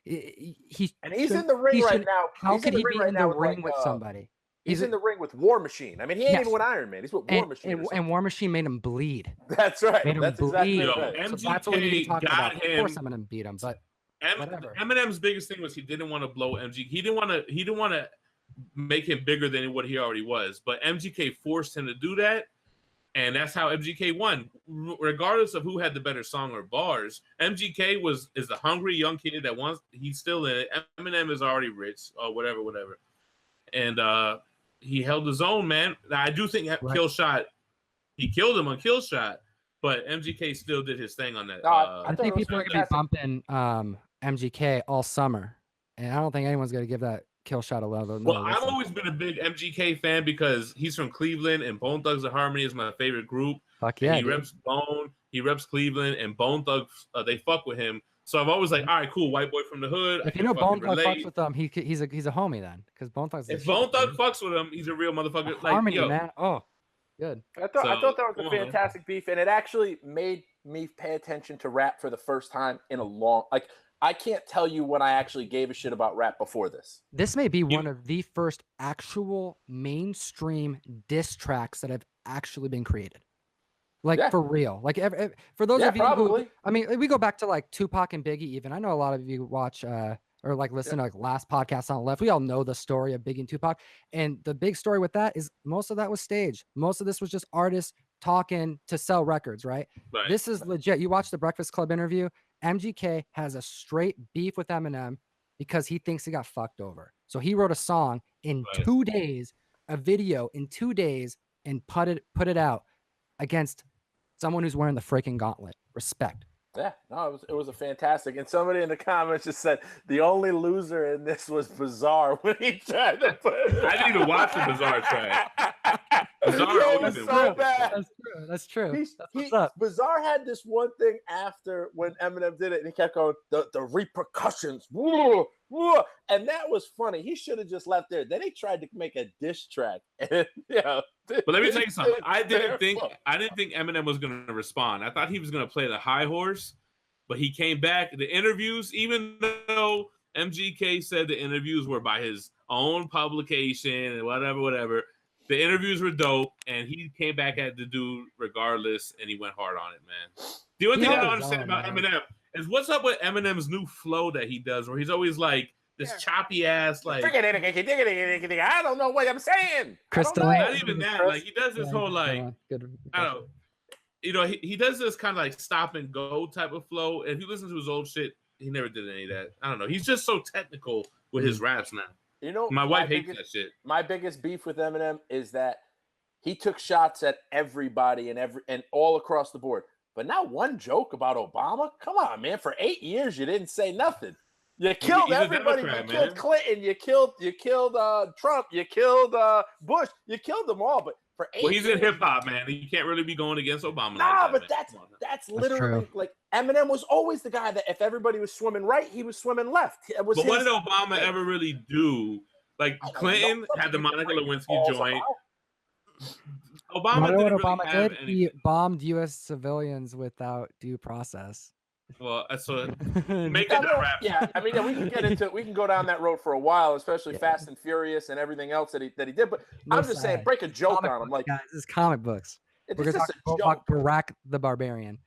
[SPEAKER 4] He's in the ring right now.
[SPEAKER 3] How could he be in the ring with somebody?
[SPEAKER 4] He's in the ring with War Machine. I mean, he ain't even with Iron Man. He's with War Machine.
[SPEAKER 3] And War Machine made him bleed.
[SPEAKER 4] That's right.
[SPEAKER 3] Made him
[SPEAKER 4] That's
[SPEAKER 3] bleed.
[SPEAKER 4] exactly right.
[SPEAKER 3] So that's what we need to talk about. Of course, I'm gonna beat him, but whatever.
[SPEAKER 2] Eminem's biggest thing was he didn't want to blow MGK. He didn't want to make him bigger than what he already was. But MGK forced him to do that, and that's how MGK won. Regardless of who had the better song or bars, MGK is the hungry young kid that wants. He's still in it. Eminem is already rich or whatever, and he held his own, man. Now, I do think Killshot, he killed him on Killshot, but MGK still did his thing on that.
[SPEAKER 3] I think people are gonna be bumping MGK all summer, and I don't think anyone's gonna give that Killshot a love.
[SPEAKER 2] Well, I've always been a big MGK fan because he's from Cleveland, and Bone Thugs and Harmony is my favorite group.
[SPEAKER 3] Fuck yeah,
[SPEAKER 2] he reps Bone, he reps Cleveland, and Bone Thugs they fuck with him. So I've always like, all right, cool, white boy from the hood.
[SPEAKER 3] If you know Bone Thug fucks with him, he's a homie then, because Bone Thug's.
[SPEAKER 2] If Bone Thug fucks with him, he's a real motherfucker. Like,
[SPEAKER 3] Harmony, man. Oh, good.
[SPEAKER 4] I thought that was a fantastic beef, and it actually made me pay attention to rap for the first time in a long. Like, I can't tell you when I actually gave a shit about rap before this.
[SPEAKER 3] This may be one of the first actual mainstream diss tracks that have actually been created. Like for real. Like for those of you who, I mean, we go back to like Tupac and Biggie even. I know a lot of you watch or like listen to like last podcast on the left. We all know the story of Biggie and Tupac. And the big story with that is most of that was staged. Most of this was just artists talking to sell records, right? This is legit. You watch the Breakfast Club interview. MGK has a straight beef with Eminem because he thinks he got fucked over. So he wrote a song in 2 days, a video in 2 days, and put it out against someone who's wearing the freaking gauntlet. Respect.
[SPEAKER 4] Yeah, no, it was a fantastic. And somebody in the comments just said the only loser in this was Bizarre when he tried to put it.
[SPEAKER 2] I didn't even watch the Bizarre track. Bizarre
[SPEAKER 4] was so bad.
[SPEAKER 3] That's true.
[SPEAKER 4] That's what's up. Bizarre had this one thing after when Eminem did it, and he kept going, the repercussions. Whoa, whoa. And that was funny. He should have just left there. Then he tried to make a diss track. And,
[SPEAKER 2] but let me tell you something. I didn't think Eminem was going to respond. I thought he was going to play the high horse, but he came back. The interviews, even though MGK said the interviews were by his own publication and whatever, the interviews were dope, and he came back at the dude regardless, and he went hard on it, man. The only thing I don't understand about Eminem is what's up with Eminem's new flow that he does, where he's always like this choppy ass, like
[SPEAKER 4] I don't know what I'm saying.
[SPEAKER 3] Crystal,
[SPEAKER 2] not even that. Like he does this whole like I don't know. You know, he does this kind of like stop and go type of flow. If you listen to his old shit, he never did any of that. I don't know. He's just so technical with his raps now.
[SPEAKER 4] You know,
[SPEAKER 2] my wife hates that shit.
[SPEAKER 4] My biggest beef with Eminem is that he took shots at everybody and all across the board. But not one joke about Obama. Come on, man. For 8 years, you didn't say nothing. You killed everybody. You killed Clinton. You killed Trump. You killed Bush. You killed them all. But for 8
[SPEAKER 2] years, he's in hip hop, man. You can't really be going against Obama.
[SPEAKER 4] Nah, but that's literally like Eminem was always the guy that if everybody was swimming right, he was swimming left. But
[SPEAKER 2] what did Obama ever really do? Like Clinton had the Monica Lewinsky joint. Obama didn't really have anything.
[SPEAKER 3] He bombed U.S. civilians without due process.
[SPEAKER 2] Well, that's what make it rap.
[SPEAKER 4] Yeah, I mean, we can get into it. We can go down that road for a while, especially Fast and Furious and everything else that he did. But I'm just saying, break a joke on him. Like,
[SPEAKER 3] guys, this is comic books. We're going to talk about Barack the Barbarian.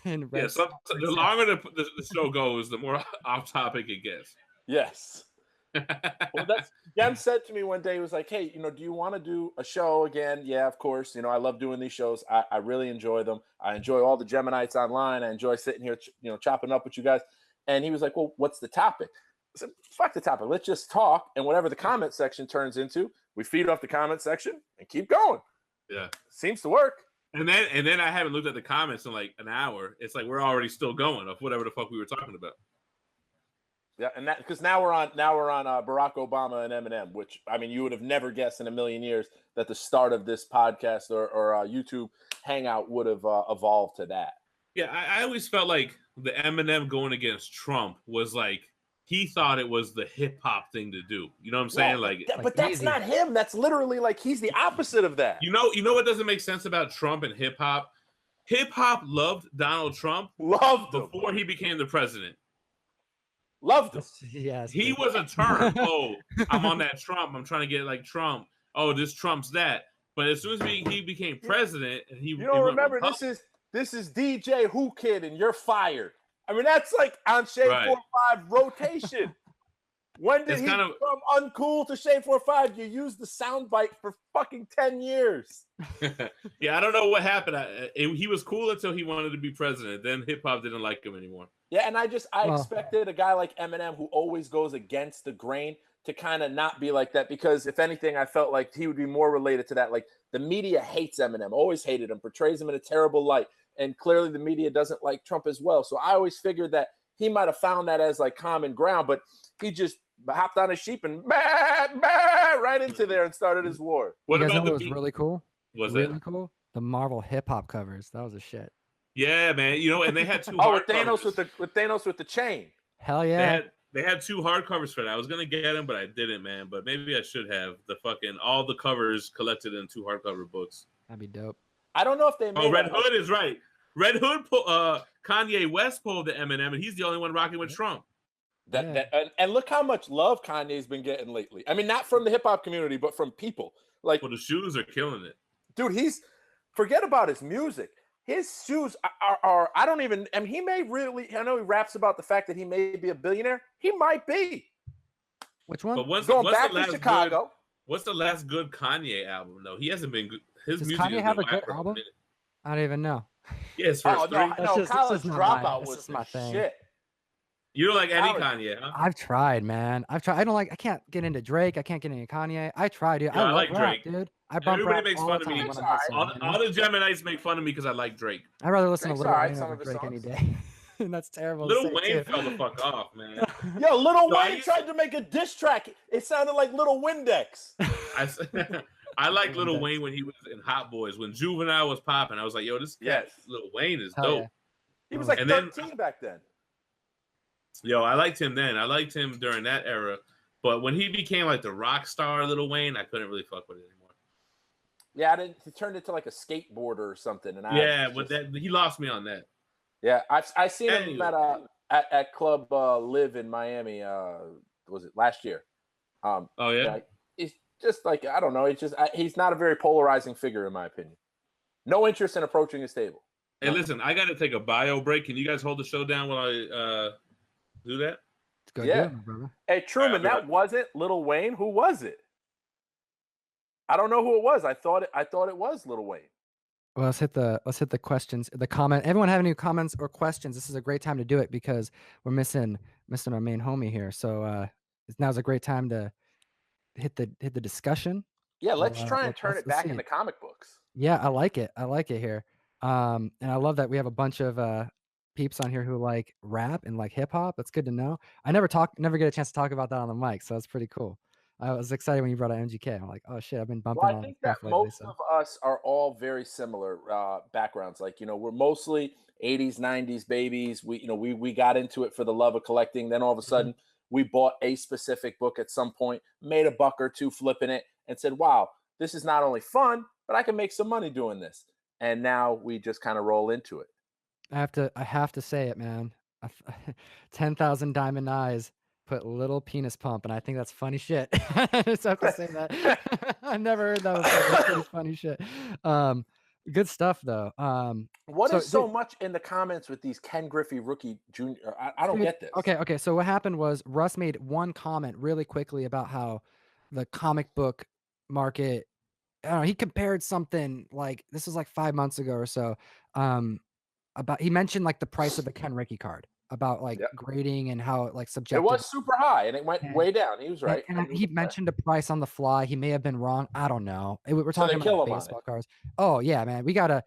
[SPEAKER 2] The longer the show goes, the more off topic it gets.
[SPEAKER 4] Yes. Well, Jem said to me one day, he was like, hey, do you want to do a show again? Yeah, of course. I love doing these shows. I really enjoy them. I enjoy all the Geminites online. I enjoy sitting here, chopping up with you guys. And he was like, well, what's the topic? I said, fuck the topic. Let's just talk. And whatever the comment section turns into, we feed off the comment section and keep going.
[SPEAKER 2] Yeah.
[SPEAKER 4] Seems to work.
[SPEAKER 2] And then I haven't looked at the comments in like an hour. It's like we're already still going of whatever the fuck we were talking about.
[SPEAKER 4] Yeah, and that because now we're on Barack Obama and Eminem, which I mean you would have never guessed in a million years that the start of this podcast or YouTube hangout would have evolved to that.
[SPEAKER 2] Yeah, I always felt like the Eminem going against Trump was like he thought it was the hip hop thing to do. You know what I'm saying?
[SPEAKER 4] But that's not him. That's literally like he's the opposite of that.
[SPEAKER 2] You know what doesn't make sense about Trump and hip hop? Hip hop loved Donald Trump before he became the president.
[SPEAKER 4] Loved him.
[SPEAKER 3] Yes.
[SPEAKER 2] He was a term. Oh, I'm on that Trump. I'm trying to get like Trump. Oh, this Trump's that. But as soon as he became president, and he
[SPEAKER 4] you don't remember this is DJ Who Kid, and you're fired. I mean, that's like on Shade 45 rotation. When did he become uncool to Shade 45? You used the soundbite for fucking 10 years.
[SPEAKER 2] Yeah, I don't know what happened. He was cool until he wanted to be president. Then hip hop didn't like him anymore.
[SPEAKER 4] Yeah, and I expected a guy like Eminem, who always goes against the grain, to kind of not be like that, because if anything, I felt like he would be more related to that. Like, the media hates Eminem, always hated him, portrays him in a terrible light. And clearly the media doesn't like Trump as well. So I always figured that he might have found that as like common ground, but he just hopped on a sheep and right into there and started his war.
[SPEAKER 3] What about what was really cool?
[SPEAKER 2] Was
[SPEAKER 3] really cool? The Marvel hip hop covers. That was a shit.
[SPEAKER 2] Yeah, man. You know, and they had two.
[SPEAKER 4] with Thanos with the chain.
[SPEAKER 3] Hell yeah.
[SPEAKER 2] They had two hardcovers for that. I was gonna get them, but I didn't, man. But maybe I should have all the covers collected in two hardcover books.
[SPEAKER 3] That'd be dope.
[SPEAKER 4] I don't know if they made
[SPEAKER 2] Red Hood is right. Red Hood, Kanye West pulled the Eminem, and he's the only one rocking with Trump.
[SPEAKER 4] And look how much love Kanye's been getting lately. I mean, not from the hip hop community, but from people. Like,
[SPEAKER 2] well, the shoes are killing it,
[SPEAKER 4] dude. Forget about his music. His shoes are I don't even. I mean, he may really. I know he raps about the fact that he may be a billionaire. He might be.
[SPEAKER 3] Which one?
[SPEAKER 2] But
[SPEAKER 4] going back to Chicago.
[SPEAKER 2] What's the last good Kanye album though? He hasn't been good. His
[SPEAKER 3] Does
[SPEAKER 2] music
[SPEAKER 3] Kanye have a good album? I don't even know.
[SPEAKER 2] Yes,
[SPEAKER 4] College Dropout was
[SPEAKER 3] my thing.
[SPEAKER 4] Shit.
[SPEAKER 2] You don't like any Kanye, huh?
[SPEAKER 3] I've tried, man. I can't get into Drake. I can't get into Kanye. I tried, dude.
[SPEAKER 2] Yeah,
[SPEAKER 3] I
[SPEAKER 2] like
[SPEAKER 3] love rap,
[SPEAKER 2] Drake,
[SPEAKER 3] dude. I bump
[SPEAKER 2] Everybody
[SPEAKER 3] rap
[SPEAKER 2] makes
[SPEAKER 3] all
[SPEAKER 2] fun
[SPEAKER 3] the
[SPEAKER 2] of me.
[SPEAKER 3] time when I'm listening,
[SPEAKER 2] All the Geminites make fun of me because I like Drake.
[SPEAKER 3] I'd rather listen
[SPEAKER 4] Drake's
[SPEAKER 3] to Lil
[SPEAKER 4] alright,
[SPEAKER 3] Wayne
[SPEAKER 4] some
[SPEAKER 3] over
[SPEAKER 4] of his
[SPEAKER 3] Drake any
[SPEAKER 4] songs.
[SPEAKER 3] day. And that's terrible.
[SPEAKER 2] Lil
[SPEAKER 3] to say,
[SPEAKER 2] Wayne
[SPEAKER 3] too.
[SPEAKER 2] fell the fuck off, man.
[SPEAKER 4] Yo, Lil Wayne tried to make a diss track. It sounded like Little Windex.
[SPEAKER 2] I like Lil Wayne when he was in Hot Boys. When Juvenile was popping, I was like, yo, this Lil Wayne is dope.
[SPEAKER 3] Yeah.
[SPEAKER 4] He was like 13 back then.
[SPEAKER 2] Yo, I liked him then. I liked him during that era. But when he became like the rock star Lil Wayne, I couldn't really fuck with it anymore.
[SPEAKER 4] Yeah, he turned into like a skateboarder or something. And
[SPEAKER 2] he lost me on that.
[SPEAKER 4] Yeah, I seen him at Club Live in Miami. Was it last year?
[SPEAKER 2] Oh yeah.
[SPEAKER 4] It's just like, I don't know. It's just he's not a very polarizing figure in my opinion. No interest in approaching his table.
[SPEAKER 2] Hey, listen, I got to take a bio break. Can you guys hold the show down while I do that?
[SPEAKER 4] Yeah. Hey, Truman, that wasn't Lil Wayne. Who was it? I don't know who it was. I thought it was Lil Wayne.
[SPEAKER 3] Well, let's hit the questions, the comment. Everyone have any comments or questions? This is a great time to do it because we're missing our main homie here. So now's a great time to hit the discussion.
[SPEAKER 4] Yeah, let's try and turn it back into comic books.
[SPEAKER 3] Yeah, I like it. I like it here. And I love that we have a bunch of peeps on here who like rap and like hip hop. That's good to know. I never get a chance to talk about that on the mic, so that's pretty cool. I was excited when you brought up MGK. I'm like, oh shit, I've been bumping on.
[SPEAKER 4] I think that most of us are all very similar backgrounds. Like, we're mostly 80s, 90s babies. We got into it for the love of collecting. Then all of a sudden, we bought a specific book at some point, made a buck or two flipping it, and said, wow, this is not only fun, but I can make some money doing this. And now we just kind of roll into it.
[SPEAKER 3] I have to say it, man. 10,000 Diamond Eyes put little penis pump, and I think that's funny shit. I just have to say that. I never heard that before. That's pretty funny shit. Good stuff though.
[SPEAKER 4] What is so much in the comments with these Ken Griffey rookie junior? I don't get this.
[SPEAKER 3] Okay. So what happened was Russ made one comment really quickly about how the comic book market. I don't know, he compared something like this was like 5 months ago or so. About he mentioned like the price of the Ken Ricky card. About like grading and how like subjective.
[SPEAKER 4] It was super high and it went way down. He was right.
[SPEAKER 3] And he mentioned a price on the fly. He may have been wrong. I don't know. We're talking about baseball cards. Oh yeah, man. We gotta,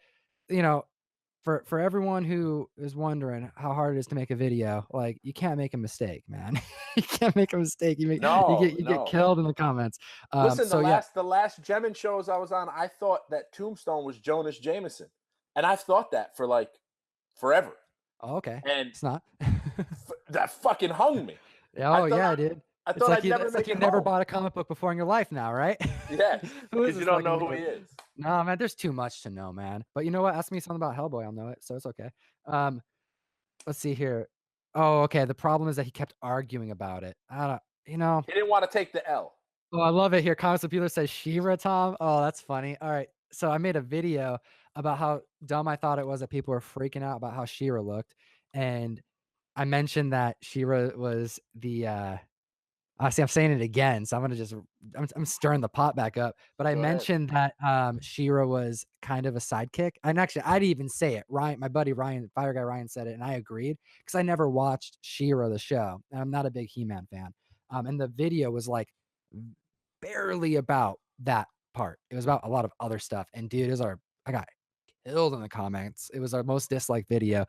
[SPEAKER 3] for everyone who is wondering how hard it is to make a video, like you can't make a mistake, man. You can't make a mistake. You get killed in the comments.
[SPEAKER 4] Listen, the last Gemin shows I was on, I thought that Tombstone was Jonas Jameson, and I've thought that for like forever.
[SPEAKER 3] Oh, okay.
[SPEAKER 4] And
[SPEAKER 3] it's not.
[SPEAKER 4] that fucking hung me.
[SPEAKER 3] Oh
[SPEAKER 4] thought
[SPEAKER 3] yeah,
[SPEAKER 4] I-
[SPEAKER 3] dude.
[SPEAKER 4] I
[SPEAKER 3] It's
[SPEAKER 4] thought
[SPEAKER 3] like
[SPEAKER 4] I'd
[SPEAKER 3] you,
[SPEAKER 4] never
[SPEAKER 3] it's like
[SPEAKER 4] make
[SPEAKER 3] you
[SPEAKER 4] it
[SPEAKER 3] never
[SPEAKER 4] home.
[SPEAKER 3] bought a comic book before in your life now, right?
[SPEAKER 4] Yeah,
[SPEAKER 3] Who is
[SPEAKER 4] because you
[SPEAKER 3] this
[SPEAKER 4] don't
[SPEAKER 3] fucking
[SPEAKER 4] know who
[SPEAKER 3] dude?
[SPEAKER 4] he is.
[SPEAKER 3] No, man, there's too much to know, man. But you know what? Ask me something about Hellboy, I'll know it, so it's okay. Let's see here. Oh, okay. The problem is that he kept arguing about it. I don't, you know.
[SPEAKER 4] He didn't want to take the L.
[SPEAKER 3] Oh, I love it here. Comics Popular says She-Ra, Tom. Oh, that's funny. All right. So I made a video about how dumb I thought it was that people were freaking out about how She-Ra looked. And I mentioned that She-Ra was the see, I'm saying it again, so I'm gonna just I'm stirring the pot back up. But I
[SPEAKER 4] Go ahead.
[SPEAKER 3] mentioned that She-Ra was kind of a sidekick. And actually, I didn't even say it. Ryan, my buddy Ryan, Fire Guy Ryan, said it, and I agreed because I never watched She-Ra the show, and I'm not a big He-Man fan. And the video was like barely about that part. It was about a lot of other stuff. And dude, I got killed in the comments. It was our most disliked video.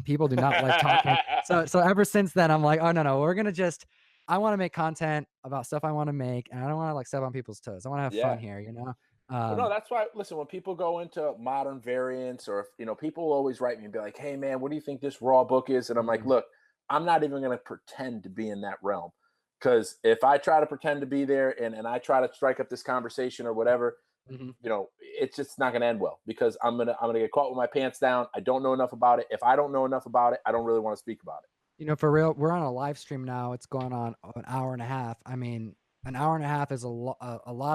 [SPEAKER 3] People do not like talking. So ever since then, I'm like, oh no, we're gonna just. I want to make content about stuff I want to make, and I don't want to like step on people's toes. I want to have fun here, you know.
[SPEAKER 4] Well, no, that's why. Listen, when people go into modern variants, or people will always write me and be like, "Hey, man, what do you think this Raw book is?" And I'm like, "Look, I'm not even going to pretend to be in that realm, because if I try to pretend to be there and I try to strike up this conversation or whatever, it's just not going to end well, because I'm gonna get caught with my pants down. I don't know enough about it. If I don't know enough about it, I don't really want to speak about it.
[SPEAKER 3] You know, for real, we're on a live stream now. It's going on an hour and a half. I mean, an hour and a half is a lot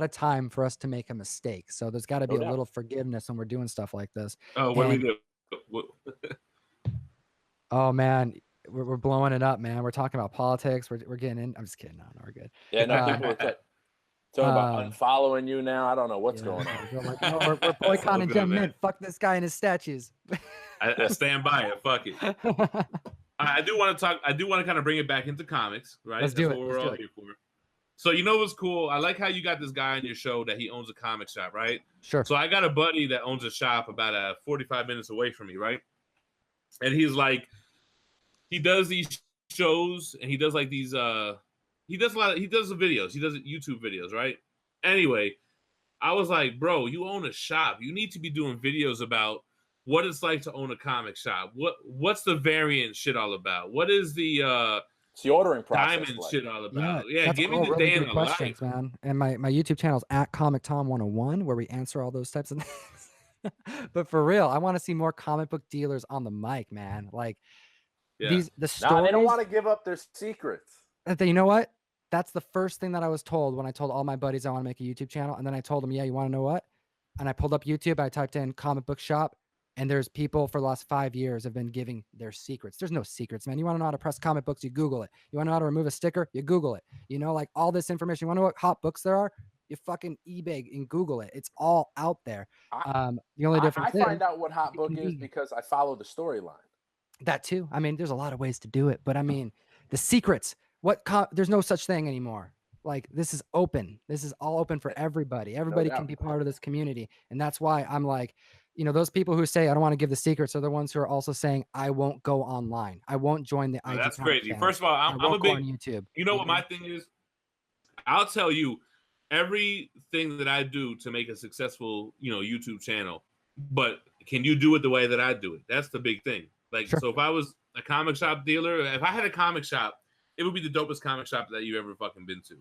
[SPEAKER 3] of time for us to make a mistake. So there's got to be a little forgiveness when we're doing stuff like this.
[SPEAKER 2] Oh, what do we do?
[SPEAKER 3] Oh man, we're blowing it up, man. We're talking about politics. We're getting in. I'm just kidding. No, we're good.
[SPEAKER 4] Yeah, no, people are talking about unfollowing you now. I don't know what's going on.
[SPEAKER 3] We're like, no, we're boycotting Gem Mint. Fuck this guy and his statues.
[SPEAKER 2] I stand by it. Fuck it. I do want to talk. I do want to kind of bring it back into comics, right?
[SPEAKER 3] Let's do
[SPEAKER 2] That's what we're all here for. So you know what's cool? I like how you got this guy on your show that he owns a comic shop, right?
[SPEAKER 3] Sure.
[SPEAKER 2] So I got a buddy that owns a shop about 45 minutes away from me, right? And he's like, he does these shows and he does like these. He does the videos. He does YouTube videos, right? Anyway, I was like, bro, you own a shop. You need to be doing videos about what it's like to own a comic shop. What's the variant shit all about? What is the
[SPEAKER 4] it's the ordering process
[SPEAKER 2] diamond shit all about?
[SPEAKER 3] Yeah,
[SPEAKER 2] give me the day in the life,
[SPEAKER 3] man. And my YouTube channel is at Comic Tom 101, where we answer all those types of things. But for real, I want to see more comic book dealers on the mic, man. Like the stories.
[SPEAKER 4] Nah, they don't want to give up their secrets.
[SPEAKER 3] You know what? That's the first thing that I was told when I told all my buddies I want to make a YouTube channel. And then I told them, yeah, you want to know what? And I pulled up YouTube. I typed in comic book shop. And there's people for the last 5 years have been giving their secrets. There's no secrets, man. You want to know how to press comic books, you Google it. You want to know how to remove a sticker, you Google it. You know, like all this information. You want to know what hot books there are? You fucking eBay and Google it. It's all out there. The only difference
[SPEAKER 4] I find out what hot book is because I follow the storyline.
[SPEAKER 3] That too. I mean, there's a lot of ways to do it, but I mean, the secrets. There's no such thing anymore. Like this is open. This is all open for everybody. Everybody can be part of this community, and that's why I'm like, those people who say I don't want to give the secrets are the ones who are also saying I won't go online. I won't join the.
[SPEAKER 2] Oh, that's crazy. Channel. First of all, I'm a big on
[SPEAKER 3] YouTube.
[SPEAKER 2] You know what my thing is? I'll tell you everything that I do to make a successful, YouTube channel. But can you do it the way that I do it? That's the big thing. Like, so if I was a comic shop dealer, if I had a comic shop, it would be the dopest comic shop that you ever fucking been to.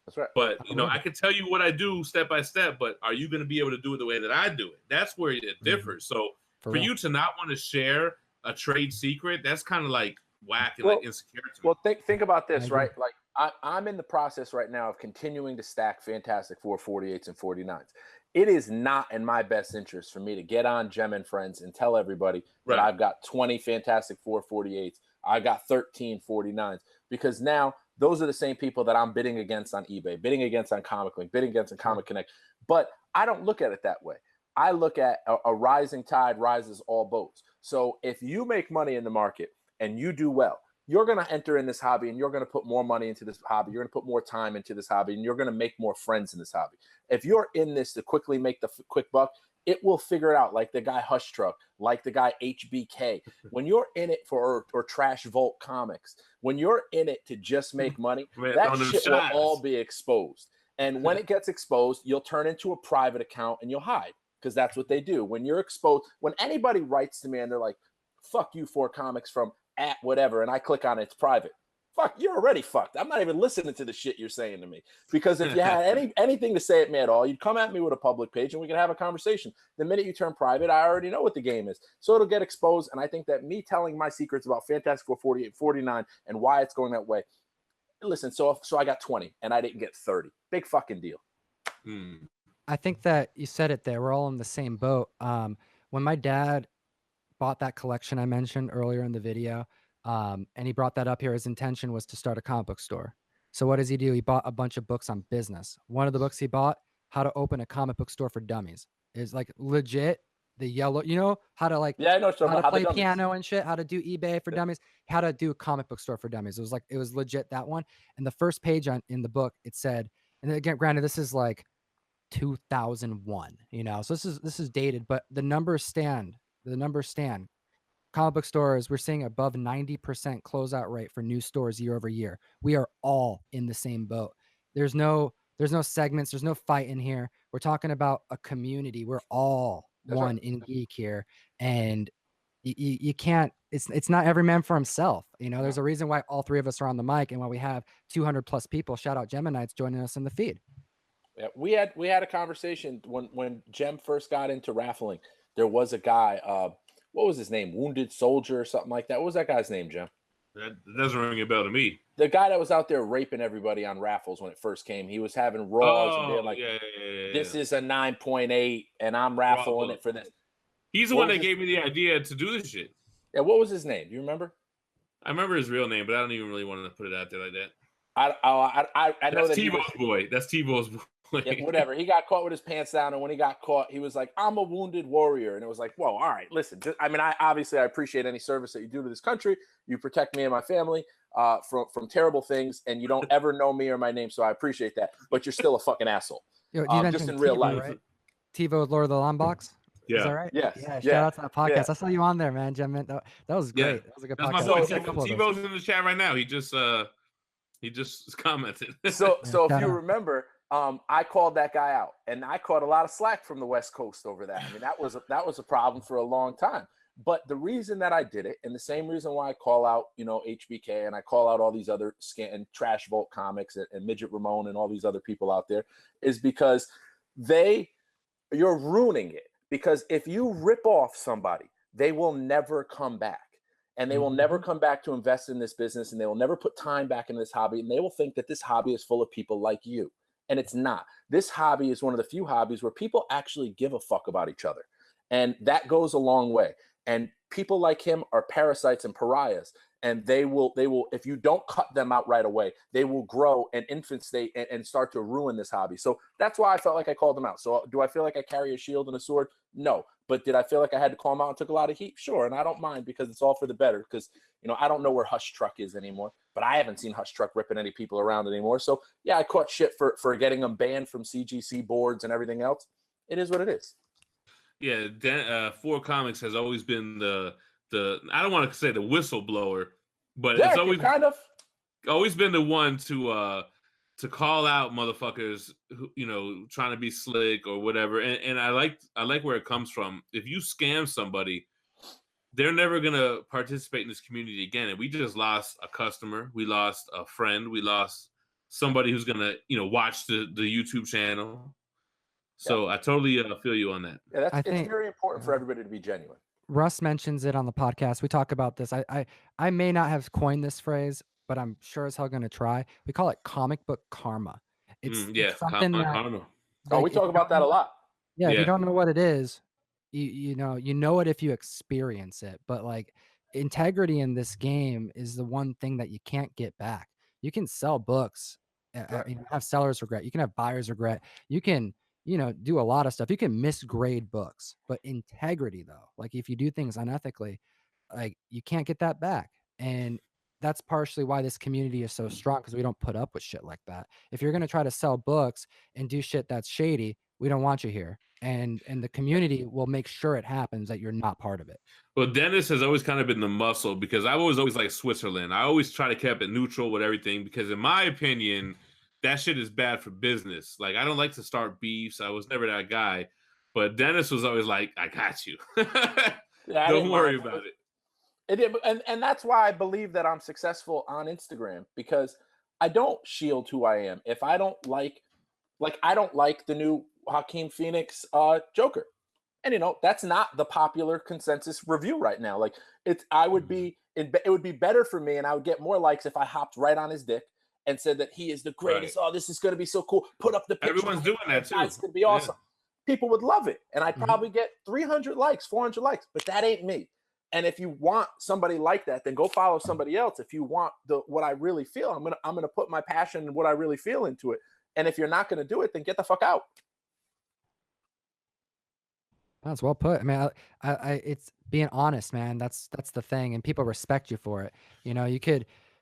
[SPEAKER 4] That's right.
[SPEAKER 2] But I can tell you what I do step by step, but are you going to be able to do it the way that I do it? That's where it differs. So for you to not want to share a trade secret, that's kind of like whack and like insecure to me.
[SPEAKER 4] Well, think about this, right? Like I'm in the process right now of continuing to stack Fantastic Four 48s and 49s. It is not in my best interest for me to get on Gem and Friends and tell everybody that I've got 20 Fantastic Four 48s. I got 13 49s, because now those are the same people that I'm bidding against on eBay, bidding against on Comic Link, bidding against on Comic Connect. But I don't look at it that way. I look at a rising tide rises all boats. So if you make money in the market and you do well, you're going to enter in this hobby and you're going to put more money into this hobby. You're going to put more time into this hobby and you're going to make more friends in this hobby. If you're in this to quickly make the quick buck, it will figure it out, like the guy Hush Truck, like the guy HBK. When you're in it for or Trash Vault Comics, when you're in it to just make money, that shit will all be exposed. And when it gets exposed, you'll turn into a private account and you'll hide, because that's what they do. When you're exposed, when anybody writes to me and they're like, fuck you for comics from @ whatever, and I click on it, it's private. fuck, you're already fucked. I'm not even listening to the shit you're saying to me. Because if you had anything to say at me at all, you'd come at me with a public page and we could have a conversation. The minute you turn private, I already know what the game is. So it'll get exposed. And I think that me telling my secrets about Fantastic Four 48, 49 and why it's going that way. Listen, so I got 20 and I didn't get 30. Big fucking deal.
[SPEAKER 3] I think that you said it there. We're all in the same boat. When my dad bought that collection I mentioned earlier in the video, and he brought that up here, his intention was to start a comic book store. So what does he do? He bought a bunch of books on business. One of the books he bought, How to Open a Comic Book Store for Dummies, is like legit the yellow, you know, how to like,
[SPEAKER 4] I know
[SPEAKER 3] how to play piano and shit, how to do eBay for dummies, how to do a comic book store for dummies. It was legit that one. And the first page in the book, it said, and again, granted, this is like 2001, you know, so this is dated, but the numbers stand. Comic book stores, we're seeing above 90% closeout rate for new stores year over year. We are all in the same boat. There's no segments, there's no fight in here. We're talking about a community. We're all one in geek here, and you can't. It's not every man for himself. You know, there's a reason why all three of us are on the mic, and why we have 200 plus people. Shout out Geminites joining us in the feed.
[SPEAKER 4] Yeah, we had a conversation when Gem first got into raffling. There was a guy. What was his name? Wounded Soldier or something like that. What was that guy's name, Gem?
[SPEAKER 2] That doesn't ring a bell to me.
[SPEAKER 4] The guy that was out there raping everybody on raffles when it first came. He was having raws and being like, this is a 9.8 and I'm raffling it for this.
[SPEAKER 2] He's the one that gave me the idea to do this shit.
[SPEAKER 4] Yeah, what was his name? Do you remember?
[SPEAKER 2] I remember his real name, but I don't even really want to put it out there like that.
[SPEAKER 4] I know
[SPEAKER 2] that's
[SPEAKER 4] that
[SPEAKER 2] Tebow's boy. That's Tebow's boy.
[SPEAKER 4] Yeah, whatever. He got caught with his pants down, and when he got caught, he was like, "I'm a wounded warrior," and it was like, "Whoa, all right, listen." I obviously appreciate any service that you do to this country. You protect me and my family from terrible things, and you don't ever know me or my name, so I appreciate that. But you're still a fucking asshole.
[SPEAKER 3] Yo,
[SPEAKER 4] just in real life,
[SPEAKER 3] right? TiVo, Lord of the Lawn Box.
[SPEAKER 2] Yeah.
[SPEAKER 3] Is that right?
[SPEAKER 4] Yes.
[SPEAKER 3] Yeah. Shout out to that podcast. I saw you on there, man. Gem, that was great.
[SPEAKER 2] Yeah.
[SPEAKER 3] That was a good
[SPEAKER 2] That's
[SPEAKER 3] podcast.
[SPEAKER 2] my boy. Tebow's in the chat right now. He just commented.
[SPEAKER 4] So if you remember, I called that guy out, and I caught a lot of slack from the West Coast over that. I mean, that was a problem for a long time. But the reason that I did it, and the same reason why I call out, HBK, and I call out all these other and Trash Vault Comics and Midget Ramon and all these other people out there, is because you're ruining it. Because if you rip off somebody, they will never come back. And they will never come back to invest in this business, and they will never put time back in this hobby, and they will think that this hobby is full of people like you. And it's not. This hobby is one of the few hobbies where people actually give a fuck about each other. And that goes a long way. And people like him are parasites and pariahs. And they will, if you don't cut them out right away, they will grow and infant state and start to ruin this hobby. So that's why I felt like I called them out. So do I feel like I carry a shield and a sword? No. But did I feel like I had to call them out and took a lot of heat? Sure. And I don't mind, because it's all for the better. Because, I don't know where Hush Truck is anymore, but I haven't seen Hush Truck ripping any people around anymore. So yeah, I caught shit for getting them banned from CGC boards and everything else. It is what it is.
[SPEAKER 2] Yeah. 4 Comics has always been the I don't want to say the whistleblower, but
[SPEAKER 4] yeah,
[SPEAKER 2] it's always
[SPEAKER 4] always
[SPEAKER 2] been the one to call out motherfuckers who, trying to be slick or whatever. And I like where it comes from. If you scam somebody, they're never gonna participate in this community again. And we just lost a customer, we lost a friend, we lost somebody who's gonna watch the YouTube channel. So I totally feel you on that.
[SPEAKER 4] Yeah, it's very important for everybody to be genuine.
[SPEAKER 3] Russ mentions it on the podcast. We talk about this. I may not have coined this phrase, but I'm sure as hell going to try. We call it comic book karma. It's something
[SPEAKER 2] karma.
[SPEAKER 3] Like,
[SPEAKER 4] we talk about that a lot.
[SPEAKER 3] Yeah, if you don't know what it is, you know it if you experience it. But like, integrity in this game is the one thing that you can't get back. You can sell books, have sellers regret. You can have buyers regret. You can do a lot of stuff. You can misgrade books, but integrity though, like if you do things unethically, like you can't get that back. And that's partially why this community is so strong, because we don't put up with shit like that. If you're going to try to sell books and do shit that's shady, we don't want you here. And the community will make sure it happens that you're not part of it.
[SPEAKER 2] Well, Dennis has always kind of been the muscle, because I was always like Switzerland. I always try to keep it neutral with everything, because in my opinion, that shit is bad for business. Like, I don't like to start beefs. I was never that guy. But Dennis was always like, I got you. Don't worry about it.
[SPEAKER 4] And that's why I believe that I'm successful on Instagram, because I don't shield who I am. If I don't like I don't like the new Joaquin Phoenix Joker. And that's not the popular consensus review right now. Like it would be better for me, and I would get more likes if I hopped right on his dick and said that he is the greatest. Right. Oh, this is going to be so cool. Put up the picture.
[SPEAKER 2] Everyone's doing that too.
[SPEAKER 4] It's going to be awesome. People would love it, and I'd probably get 300 likes, 400 likes. But that ain't me. And if you want somebody like that, then go follow somebody else. If you want what I really feel, I'm gonna put my passion and what I really feel into it. And if you're not going to do it, then get the fuck out.
[SPEAKER 3] That's well put. I mean, it's being honest, man. That's the thing, and people respect you for it.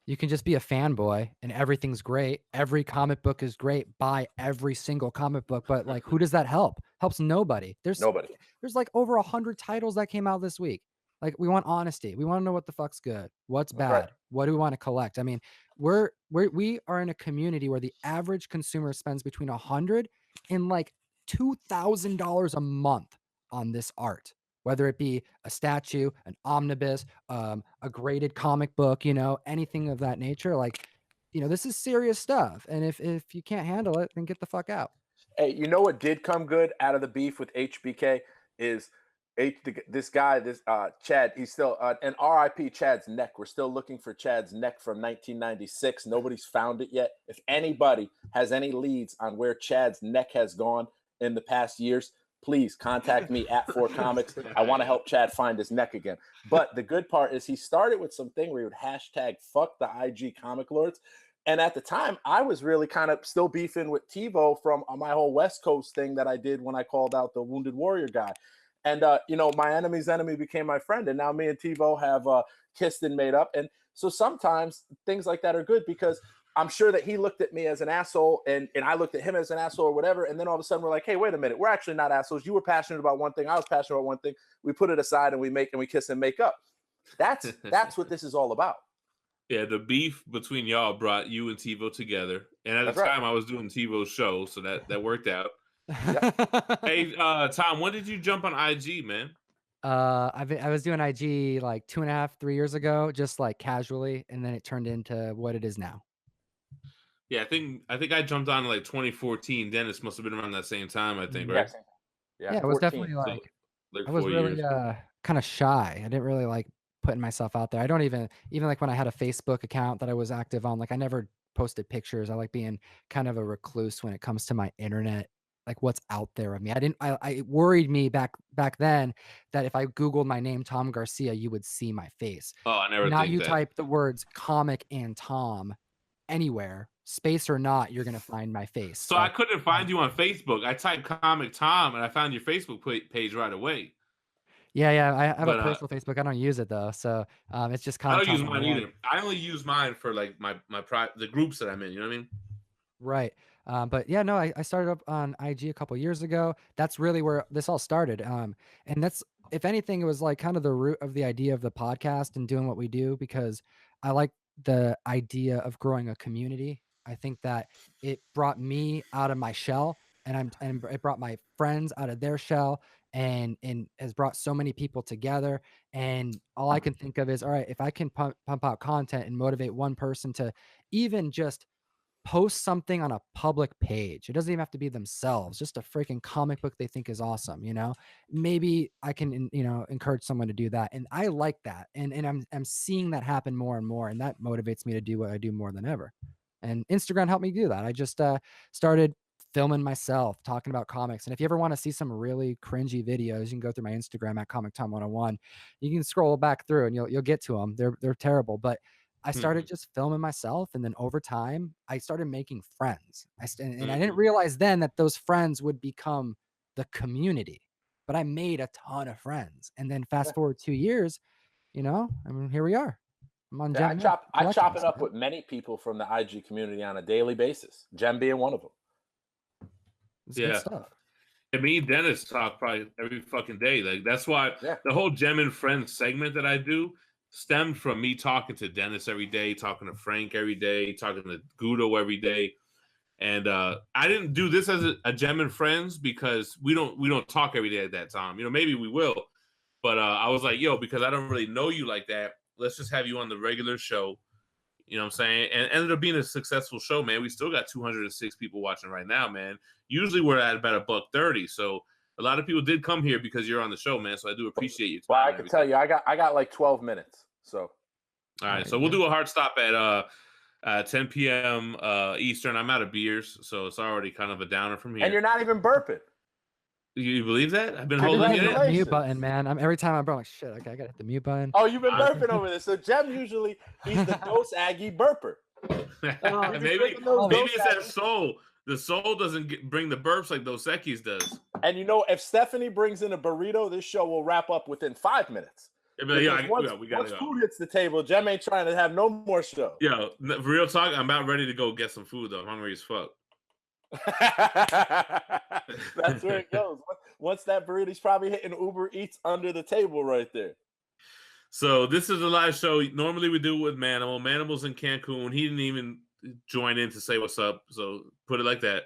[SPEAKER 3] You can just be a fanboy, and everything's great. Every comic book is great. Buy every single comic book, but like, who does that help? Helps nobody. There's like over 100 titles that came out this week. Like, we want honesty. We want to know what the fuck's good, what's bad, right. What do we want to collect? I mean, we are in a community where the average consumer spends between $100 and like $2,000 a month on this art, whether it be a statue, an omnibus, a graded comic book, anything of that nature. Like, this is serious stuff. And if you can't handle it, then get the fuck out.
[SPEAKER 4] Hey, what did come good out of the beef with HBK is this guy, Chad, he's still and RIP Chad's neck. We're still looking for Chad's neck from 1996. Nobody's found it yet. If anybody has any leads on where Chad's neck has gone in the past years, please contact me at 4Comics. I want to help Chad find his neck again. But the good part is he started with something where he would hashtag fuck the IG comic lords. And at the time, I was really kind of still beefing with TiVo from my whole West Coast thing that I did when I called out the Wounded Warrior guy. And, my enemy's enemy became my friend. And now me and TiVo have kissed and made up. And so sometimes things like that are good, because I'm sure that he looked at me as an asshole and I looked at him as an asshole or whatever. And then all of a sudden we're like, hey, wait a minute. We're actually not assholes. You were passionate about one thing. I was passionate about one thing. We put it aside and we kiss and make up. That's what this is all about.
[SPEAKER 2] Yeah, the beef between y'all brought you and TiVo together. And at the time I was doing TiVo's show, so that worked out. Hey, Tom, when did you jump on IG, man?
[SPEAKER 3] I was doing IG like 2.5, 3 years ago, just like casually, and then it turned into what it is now.
[SPEAKER 2] Yeah, I think I jumped on in like 2014. Dennis must have been around that same time, I think, right?
[SPEAKER 3] Yeah, it was definitely like I was really kind of shy. I didn't really like putting myself out there. I don't even like when I had a Facebook account that I was active on, like I never posted pictures. I like being kind of a recluse when it comes to my internet, like what's out there of me. I worried me back then that if I Googled my name, Tom Garcia, you would see my face.
[SPEAKER 2] Oh, I never.
[SPEAKER 3] Now you type the words comic and Tom anywhere, space or not, you're gonna find my face.
[SPEAKER 2] So I couldn't find you on Facebook. I typed comic Tom and I found your Facebook page right away.
[SPEAKER 3] Yeah, I have a personal Facebook. I don't use it though, so it's just kind of.
[SPEAKER 2] I don't use mine either. I only use mine for like the groups that I'm in. You know what I mean?
[SPEAKER 3] Right. But yeah, no, I started up on IG a couple years ago. That's really where this all started. And that's, if anything, it was like kind of the root of the idea of the podcast and doing what we do, because I like the idea of growing a community. I think that it brought me out of my shell, and it brought my friends out of their shell, and has brought so many people together. And all I can think of is, all right, if I can pump out content and motivate one person to even just post something on a public page. It doesn't even have to be themselves, just a freaking comic book they think is awesome. Maybe I can, encourage someone to do that. And I like that. And I'm seeing that happen more and more. And that motivates me to do what I do more than ever. And Instagram helped me do that. I just started filming myself talking about comics. And if you ever want to see some really cringy videos, you can go through my Instagram at ComicTom101. You can scroll back through and you'll get to them. They're terrible, but I started just filming myself, and then over time, I started making friends. And I didn't realize then that those friends would become the community, but I made a ton of friends. And then fast forward 2 years, here we are. I'm on
[SPEAKER 4] I chop it up with many people from the IG community on a daily basis. Jem being one of them.
[SPEAKER 3] It's good stuff.
[SPEAKER 2] And me and Dennis talk probably every fucking day. Like that's why the whole Jem and Friends segment that I do stemmed from me talking to Dennis every day, talking to Frank every day, talking to Guido every day. And I didn't do this as a Jem and Friends because we don't talk every day at that time. Maybe we will, But I was like, yo, because I don't really know you like that, let's just have you on the regular show. You know what I'm saying? And it ended up being a successful show, man. We still got 206 people watching right now, man. Usually we're at about $130. So a lot of people did come here because you're on the show, man. So I do appreciate you.
[SPEAKER 4] Well, I can tell you, I got like 12 minutes. So
[SPEAKER 2] all right, so we'll do a hard stop at 10 p.m. Eastern. I'm out of beers, so it's already kind of a downer from here.
[SPEAKER 4] And you're not even burping.
[SPEAKER 2] You believe that? I've been holding it in.
[SPEAKER 3] The mute button, man. Every time I'm like, shit, okay, I gotta hit the mute button.
[SPEAKER 4] Oh, you've been burping over this. So Jem usually he's the Dose Aggie burper.
[SPEAKER 2] Maybe it's that soul. The soul doesn't bring the burps like Dos Equis does.
[SPEAKER 4] And you know, if Stephanie brings in a burrito, this show will wrap up within 5 minutes.
[SPEAKER 2] Yeah,
[SPEAKER 4] once food hits the table, Jem ain't trying to have no more show.
[SPEAKER 2] Yo, real talk, I'm about ready to go get some food though. I'm hungry as fuck.
[SPEAKER 4] That's where it goes. Once that burrito's probably hitting Uber Eats under the table right there.
[SPEAKER 2] So this is a live show. Normally we do it with Manimal. Manimal's in Cancun. He didn't even join in to say what's up. So put it like that.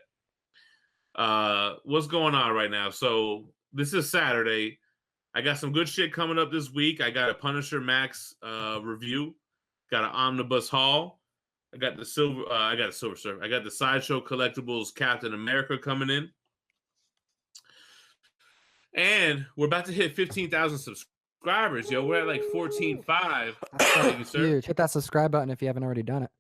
[SPEAKER 2] What's going on right now? So this is Saturday. I got some good shit coming up this week. I got a Punisher Max review. Got an Omnibus haul. I got the Silver. I got a Silver Surfer. I got the Sideshow Collectibles Captain America coming in, and we're about to hit 15,000 subscribers. Yo, we're at like 14.5.
[SPEAKER 3] Huge. Hit that subscribe button if you haven't already done it.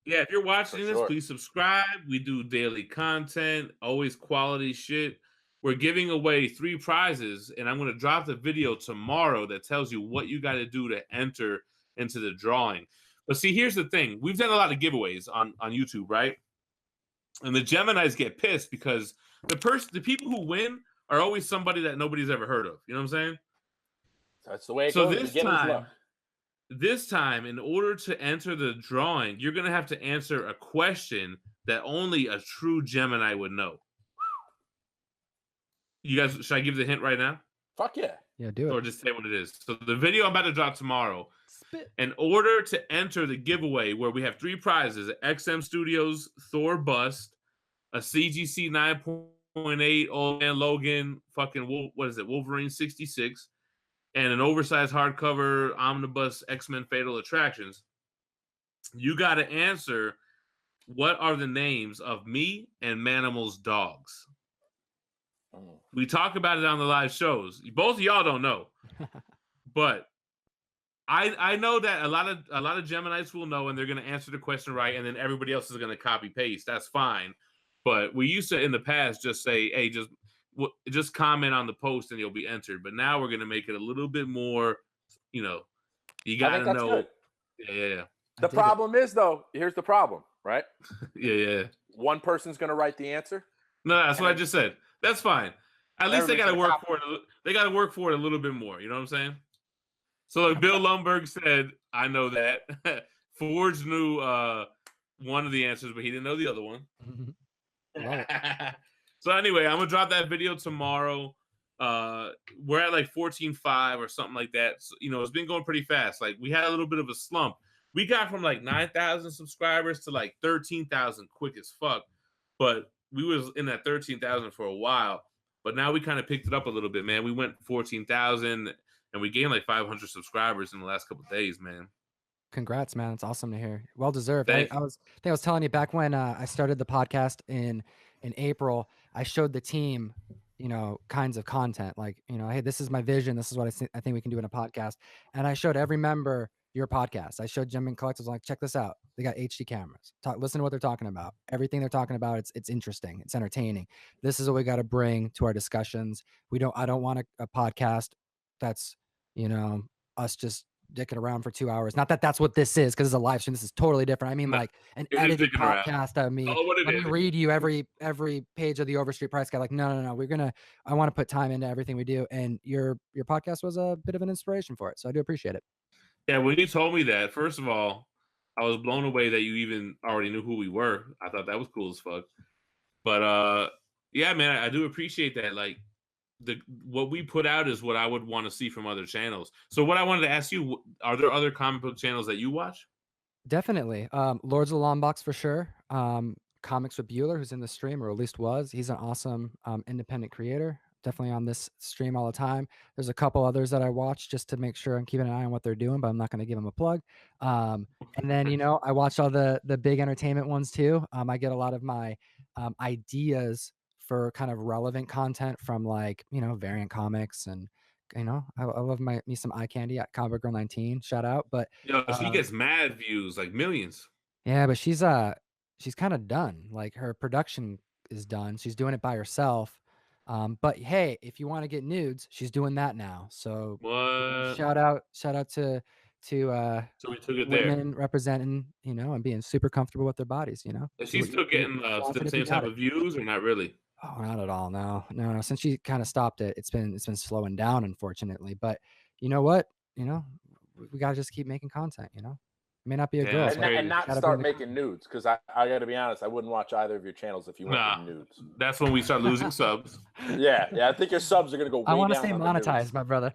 [SPEAKER 2] Yeah, if you're watching this, please subscribe. We do daily content, always quality shit. We're giving away 3 prizes, and I'm going to drop the video tomorrow that tells you what you got to do to enter into the drawing. But see, here's the thing. We've done a lot of giveaways on YouTube, right? And the Geminis get pissed because the people who win are always somebody that nobody's ever heard of. You know what I'm saying?
[SPEAKER 4] That's the way it goes.
[SPEAKER 2] This time, in order to enter the drawing, you're going to have to answer a question that only a true Gemini would know. You guys, should I give the hint right now?
[SPEAKER 4] Fuck yeah.
[SPEAKER 3] Yeah, do it.
[SPEAKER 2] Or just say what it is. So the video I'm about to drop tomorrow, in order to enter the giveaway where we have 3 prizes, XM Studios Thor bust, a CGC 9.8 Old Man Logan, fucking, what is it, Wolverine 66, and an oversized hardcover Omnibus X-Men Fatal Attractions, you got to answer what are the names of me and Manimal's dogs. We talk about it on the live shows. Both of y'all don't know, but I know that a lot of Geminis will know, and they're going to answer the question right, and then everybody else is going to copy paste. That's fine. But we used to in the past just say, hey, just comment on the post and you'll be entered. But now we're going to make it a little bit more, you got to know. Good. Yeah.
[SPEAKER 4] The problem is, though, here's the problem, right?
[SPEAKER 2] Yeah.
[SPEAKER 4] One person's going to write the answer.
[SPEAKER 2] No, that's what I just said. That's fine. At least they got to work for it. They got to work for it a little bit more. You know what I'm saying? So like Bill Lumberg said, I know that. Forge knew one of the answers, but he didn't know the other one. So anyway, I'm going to drop that video tomorrow. We're at like 14.5 or something like that. So, it's been going pretty fast. Like we had a little bit of a slump. We got from like 9,000 subscribers to like 13,000 quick as fuck. But we was in that 13,000 for a while. But now we kind of picked it up a little bit, man. We went 14,000 and we gained like 500 subscribers in the last couple of days, man.
[SPEAKER 3] Congrats, man. It's awesome to hear. Well deserved.
[SPEAKER 2] I
[SPEAKER 3] think I was telling you back when I started the podcast in April, I showed the team, kinds of content like, hey, this is my vision. This is what I think we can do in a podcast. And I showed every member your podcast. I showed Gem and Collectibles, like, check this out. They got HD cameras. Listen to what they're talking about. Everything they're talking about, it's interesting. It's entertaining. This is what we got to bring to our discussions. I don't want a podcast that's, us just dicking around for 2 hours. Not that that's what this is, because it's a live stream. This is totally different. I mean, like an edited podcast of me. Let me read you every page of the Overstreet Price Guide. Like, no. I want to put time into everything we do. And your podcast was a bit of an inspiration for it. So I do appreciate it.
[SPEAKER 2] Yeah, when you told me that, first of all, I was blown away that you even already knew who we were. I thought that was cool as fuck. But yeah, man, I do appreciate that. Like what we put out is what I would want to see from other channels. So what I wanted to ask you, are there other comic book channels that you watch?
[SPEAKER 3] Definitely. Lords of the Long Box for sure. Comics with Bueller, who's in the stream, or at least was. He's an awesome independent creator. definitely on this stream all the time. There's a couple others that I watch just to make sure I'm keeping an eye on what they're doing, but I'm not going to give them a plug. And then, I watch all the big entertainment ones too. I get a lot of my ideas for kind of relevant content from like, Variant Comics, and I love me some eye candy at Comic Girl 19. Shout out. But
[SPEAKER 2] She gets mad views, like millions.
[SPEAKER 3] yeah, but she's kind of done. Like her production is done. She's doing it by herself. But hey, if you want to get nudes, she's doing that now. So
[SPEAKER 2] What?
[SPEAKER 3] shout out to
[SPEAKER 2] So we took it
[SPEAKER 3] women representing, and being super comfortable with their bodies.
[SPEAKER 2] Is she still getting the same type of views, or not really?
[SPEAKER 3] Oh, not at all. No. Since she kind of stopped it, it's been slowing down, unfortunately. But you know what? We gotta just keep making content. It may not be a girl,
[SPEAKER 4] and not start making nudes, because I got to be honest, I wouldn't watch either of your channels if you weren't nudes.
[SPEAKER 2] That's when we start losing subs.
[SPEAKER 4] Yeah, I think your subs are gonna go.
[SPEAKER 3] I want to
[SPEAKER 4] stay
[SPEAKER 3] monetized, my brother.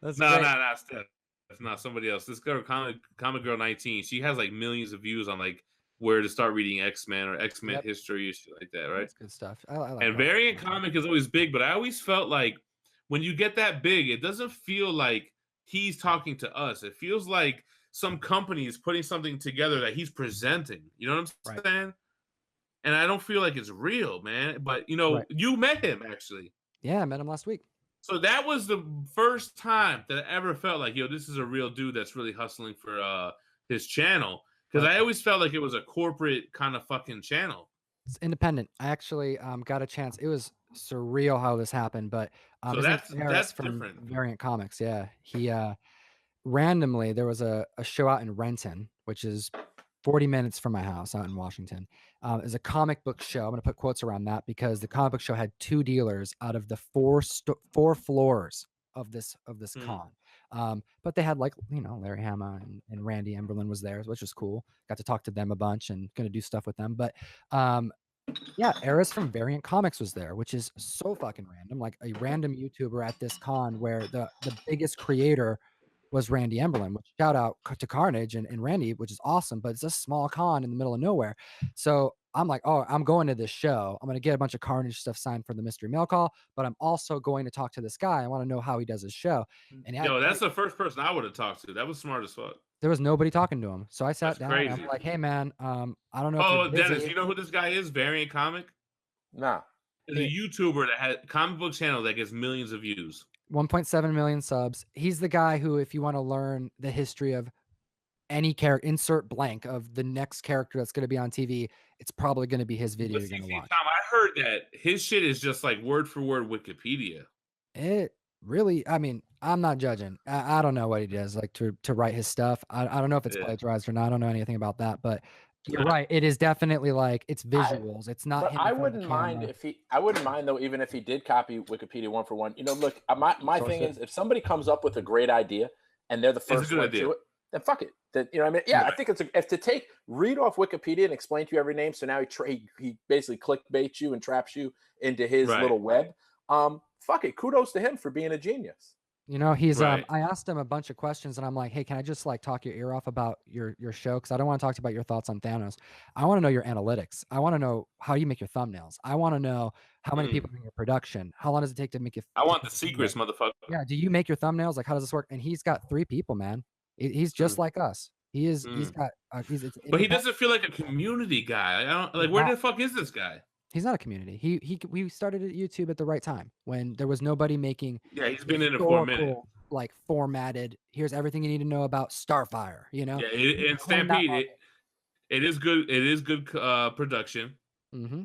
[SPEAKER 2] That's not somebody else. This girl, Comic Girl 19, she has like millions of views on like where to start reading X-Men or X-Men history or shit like that, right?
[SPEAKER 3] That's good stuff. I like
[SPEAKER 2] and Variant Comic is always big, but I always felt like when you get that big, it doesn't feel like he's talking to us. It feels like some company is putting something together that he's presenting. You know what I'm saying? And I don't feel like it's real, man. But you met him actually.
[SPEAKER 3] Yeah, I met him last week.
[SPEAKER 2] So that was the first time that I ever felt like, this is a real dude that's really hustling for his channel. Because I always felt like it was a corporate kind of fucking channel.
[SPEAKER 3] It's independent. I actually got a chance. It was surreal how this happened, but
[SPEAKER 2] so that's from
[SPEAKER 3] different. Variant Comics. Yeah, he randomly, there was a show out in Renton, which is 40 minutes from my house out in Washington. It's a comic book show. I'm going to put quotes around that because the comic book show had 2 dealers out of the 4 floors of this con. But they had like, Larry Hama and Randy Emberlin was there, which was cool. Got to talk to them a bunch and going to do stuff with them. But yeah, Eris from Variant Comics was there, which is so fucking random. Like a random YouTuber at this con where the biggest creator was Randy Emberlin, which shout out to Carnage and Randy, which is awesome, but it's a small con in the middle of nowhere. So I'm like, oh, I'm going to this show. I'm going to get a bunch of Carnage stuff signed for the mystery mail call, but I'm also going to talk to this guy. I want to know how he does his show. And
[SPEAKER 2] that's the first person I would have talked to. That was smart as fuck.
[SPEAKER 3] There was nobody talking to him. So I sat down and I'm like, hey man, I don't know.
[SPEAKER 2] Oh, Dennis, you know who this guy is? Variant Comic?
[SPEAKER 4] Nah.
[SPEAKER 2] He's a YouTuber that had a comic book channel that gets millions of views.
[SPEAKER 3] 1.7 million subs. He's the guy who, if you want to learn the history of any character, insert blank of the next character that's going to be on TV, it's probably going to be his video you're going to watch.
[SPEAKER 2] Tom, I heard that his shit is just like word for word Wikipedia.
[SPEAKER 3] It really, I mean, I'm not judging. I don't know what he does like to write his stuff. I don't know if it's plagiarized or not. I don't know anything about that, but you're right. It is definitely like it's visuals. It's not.
[SPEAKER 4] But I wouldn't mind I wouldn't mind though, even if he did copy Wikipedia one for one. Look, my thing is, if somebody comes up with a great idea and they're the first one to it, then fuck it. Then what I mean? Yeah, I think if to read off Wikipedia and explain to you every name. So now he basically clickbaits you and traps you into his little web. Fuck it. Kudos to him for being a genius.
[SPEAKER 3] He's I asked him a bunch of questions and I'm like, hey, can I just like talk your ear off about your show? Because I don't want to talk about your thoughts on Thanos. I want to know your analytics. I want to know how you make your thumbnails. I want to know how many people are in your production. How long does it take to make it?
[SPEAKER 2] I want the secrets, motherfucker.
[SPEAKER 3] Yeah. Do you make your thumbnails? Like, how does this work? And he's got 3 people, man. He's just like us. He is. He's got.
[SPEAKER 2] But he doesn't feel like a community guy. I don't like. Where the fuck is this guy?
[SPEAKER 3] He's not a community. We started at YouTube at the right time when there was nobody making.
[SPEAKER 2] Yeah, he's been in it for a minute.
[SPEAKER 3] Like formatted. Here's everything you need to know about Starfire.
[SPEAKER 2] Yeah, and Stampede. It is good. It is good production.
[SPEAKER 3] Mm-hmm.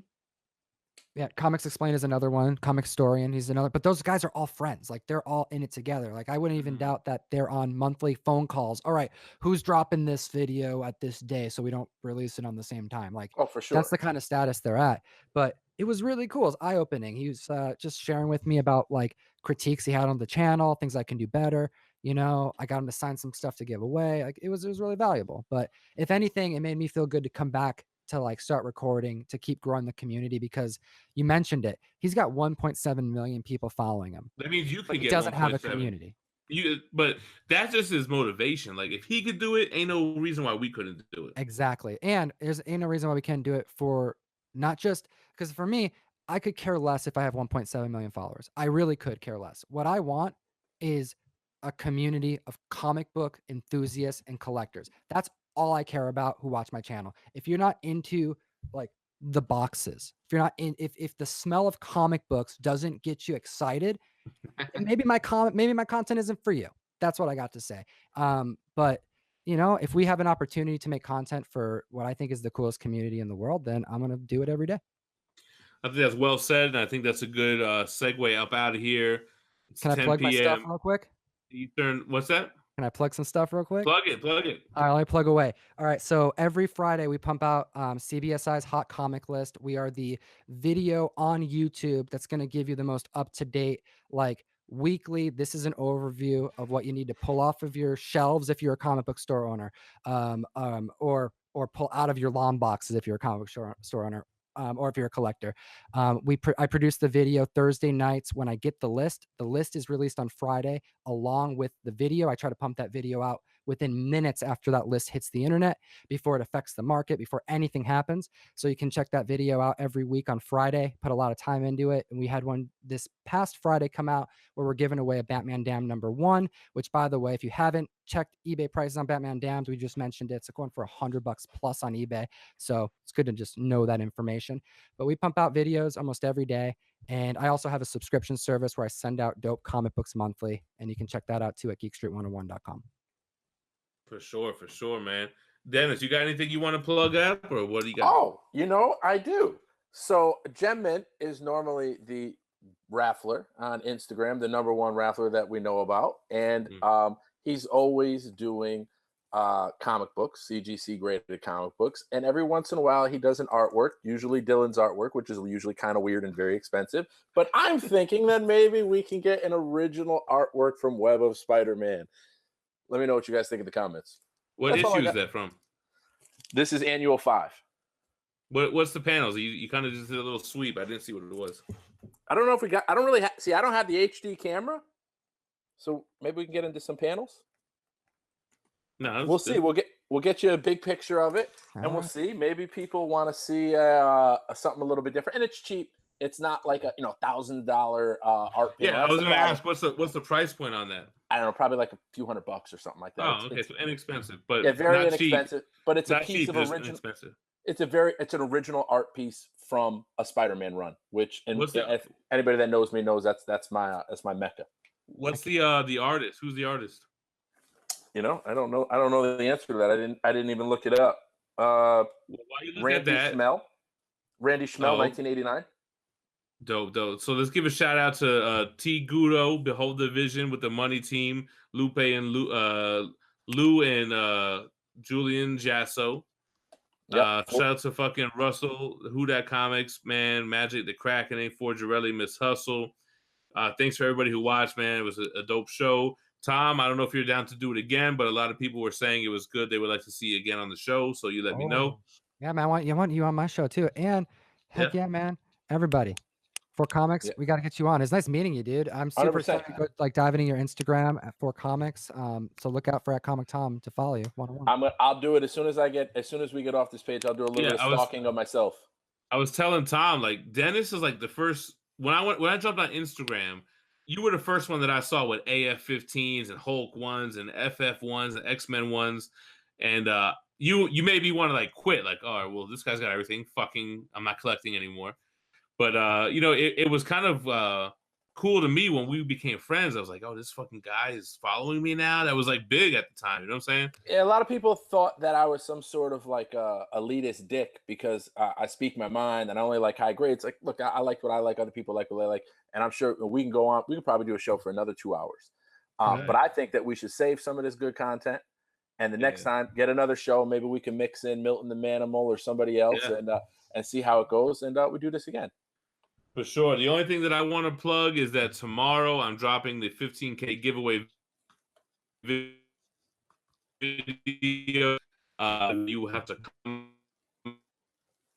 [SPEAKER 3] Yeah, Comics Explained is another one. Comic Historian, he's another. But those guys are all friends. Like they're all in it together. Like I wouldn't even doubt that they're on monthly phone calls. All right, who's dropping this video at this day so we don't release it on the same time? Like,
[SPEAKER 4] oh, for sure.
[SPEAKER 3] That's the kind of status they're at. But it was really cool. It was eye-opening. He was just sharing with me about like critiques he had on the channel, things I can do better. I got him to sign some stuff to give away. Like it was really valuable. But if anything, it made me feel good to come back to like start recording, to keep growing the community, because you mentioned it. He's got 1.7 million people following him.
[SPEAKER 2] That means you can
[SPEAKER 3] he doesn't have a community.
[SPEAKER 2] But that's just his motivation. Like if he could do it, ain't no reason why we couldn't do it.
[SPEAKER 3] Exactly. And ain't no reason why we can't do it for not just because for me, I could care less if I have 1.7 million followers. I really could care less. What I want is a community of comic book enthusiasts and collectors. That's all I care about who watch my channel. If you're not into like the boxes, if you're not in, if the smell of comic books doesn't get you excited, then maybe my content isn't for you. That's what I got to say. But you know, if we have an opportunity to make content for what I think is the coolest community in the world, then I'm gonna do it every day.
[SPEAKER 2] I think that's well said, and I think that's a good segue up out of here. It's
[SPEAKER 3] Can I
[SPEAKER 2] 10
[SPEAKER 3] plug my stuff
[SPEAKER 2] p.m.
[SPEAKER 3] real quick?
[SPEAKER 2] Eastern. What's that?
[SPEAKER 3] Can I plug some stuff real quick?
[SPEAKER 2] Plug it. Plug it.
[SPEAKER 3] All right, let me plug away. All right, so every Friday we pump out CBSI's Hot Comic List. We are the video on YouTube that's going to give you the most up-to-date, like weekly. This is an overview of what you need to pull off of your shelves if you're a comic book store owner, or pull out of your long boxes if you're a comic book store owner. Or if you're a collector. I produce the video Thursday nights when I get the list. The list is released on Friday along with the video. I try to pump that video out within minutes after that list hits the internet, before it affects the market, before anything happens. So you can check that video out every week on Friday, put a lot of time into it. And we had one this past Friday come out where we're giving away a Batman Damned #1, which, by the way, if you haven't checked eBay prices on Batman Damned, we just mentioned it. It's going for $100 plus on eBay. So it's good to just know that information. But we pump out videos almost every day. And I also have a subscription service where I send out dope comic books monthly. And you can check that out too at geekstreet101.com.
[SPEAKER 2] For sure, man. Dennis, you got anything you want to plug up, or what do you got?
[SPEAKER 4] Oh, you know, I do. So Gem Mint is normally the raffler on Instagram, the #1 raffler that we know about. And he's always doing comic books, CGC graded comic books. And every once in a while he does an artwork, usually Dylan's artwork, which is usually kind of weird and very expensive. But I'm thinking that maybe we can get an original artwork from Web of Spider-Man. Let me know what you guys think in the comments.
[SPEAKER 2] What issue is that from?
[SPEAKER 4] This is annual 5.
[SPEAKER 2] What's the panels? You kind of just did a little sweep. I didn't see what it was.
[SPEAKER 4] I don't know if we got. I don't really see. I don't have the HD camera, so maybe we can get into some panels.
[SPEAKER 2] No,
[SPEAKER 4] we'll see. We'll get you a big picture of it, and we'll see. Maybe people want to see something a little bit different, and it's cheap. It's not like a $1,000 art.
[SPEAKER 2] Yeah, I was going to ask what's the price point on that?
[SPEAKER 4] I don't know, probably like a few $100 or something like that.
[SPEAKER 2] Oh, okay, so inexpensive, but
[SPEAKER 4] yeah, very
[SPEAKER 2] not
[SPEAKER 4] inexpensive.
[SPEAKER 2] Cheap.
[SPEAKER 4] But it's
[SPEAKER 2] not
[SPEAKER 4] a piece
[SPEAKER 2] cheap,
[SPEAKER 4] of original.
[SPEAKER 2] Inexpensive.
[SPEAKER 4] It's an original art piece from a Spider-Man run, which anybody that knows me knows that's my mecca.
[SPEAKER 2] What's the artist? Who's the artist?
[SPEAKER 4] You know, I don't know the answer to that. I didn't even look it up.
[SPEAKER 2] Well, while you look
[SPEAKER 4] Randy
[SPEAKER 2] at that,
[SPEAKER 4] Randy Schmell, 1989.
[SPEAKER 2] Dope. So let's give a shout out to T. Gudo, Behold the Vision with the Money Team, Lupe and Lou and Julian Jasso.
[SPEAKER 4] Yep.
[SPEAKER 2] Shout out to fucking Russell, Who Dat Comics, man, Magic the Kraken, A4 Jarelli, Miss Hustle. Thanks for everybody who watched, man. It was a dope show. Tom, I don't know if you're down to do it again, but a lot of people were saying it was good. They would like to see you again on the show, so you let me know.
[SPEAKER 3] Yeah, man, I want you on my show too. And heck yeah, man, everybody. For Comics, we got to get you on. It's nice meeting you, dude. I'm super
[SPEAKER 4] 100%.
[SPEAKER 3] excited to go, like, dive into your Instagram at For Comics. So look out for @ComicTom to follow you one-on-one.
[SPEAKER 4] I'll do it as soon as we get off this page. I'll do a little bit of stalking of myself.
[SPEAKER 2] I was telling Tom, like, Dennis is like the first when I jumped on Instagram, you were the first one that I saw with AF-15s and Hulk ones and FF ones and X-Men ones, and you made me want to like quit. Like, oh well, this guy's got everything. Fucking, I'm not collecting anymore. But you know, it was kind of cool to me when we became friends. I was like, oh, this fucking guy is following me now. That was like big at the time. You know what I'm saying?
[SPEAKER 4] Yeah, a lot of people thought that I was some sort of like elitist dick because I speak my mind and I only like high grades. Like, look, I like what I like. Other people like what they like, and I'm sure we can go on. We can probably do a show for another 2 hours. But I think that we should save some of this good content, and the next time get another show. Maybe we can mix in Milton the Manimal or somebody else, and see how it goes. And we do this again.
[SPEAKER 2] For sure. The only thing that I want to plug is that tomorrow I'm dropping the 15K giveaway video. You have to comment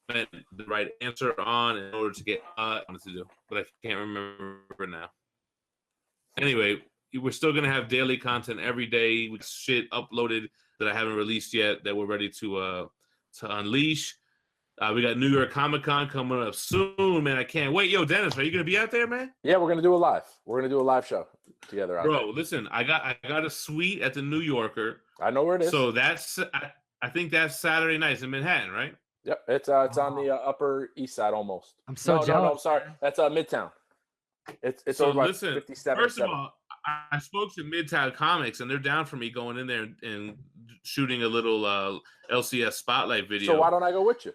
[SPEAKER 2] the right answer on in order to get wanted to do, but I can't remember now. Anyway, we're still gonna have daily content every day with shit uploaded that I haven't released yet that we're ready to unleash. We got New York Comic Con coming up soon, man. I can't wait. Yo, Dennis, are you gonna be out there, man?
[SPEAKER 4] Yeah, we're gonna do a live. We're gonna do a live show together out there.
[SPEAKER 2] Bro, listen, I got a suite at the New Yorker.
[SPEAKER 4] I know where it is.
[SPEAKER 2] So I think that's Saturday night. It's in Manhattan, right?
[SPEAKER 4] Yep, it's on the Upper East Side almost.
[SPEAKER 3] I'm so
[SPEAKER 4] No,
[SPEAKER 3] jealous.
[SPEAKER 4] I'm sorry. That's Midtown. It's
[SPEAKER 2] So
[SPEAKER 4] over by
[SPEAKER 2] listen,
[SPEAKER 4] 57.
[SPEAKER 2] first of all, I spoke to Midtown Comics, and they're down for me going in there and shooting a little LCS spotlight video.
[SPEAKER 4] So why don't I go with you?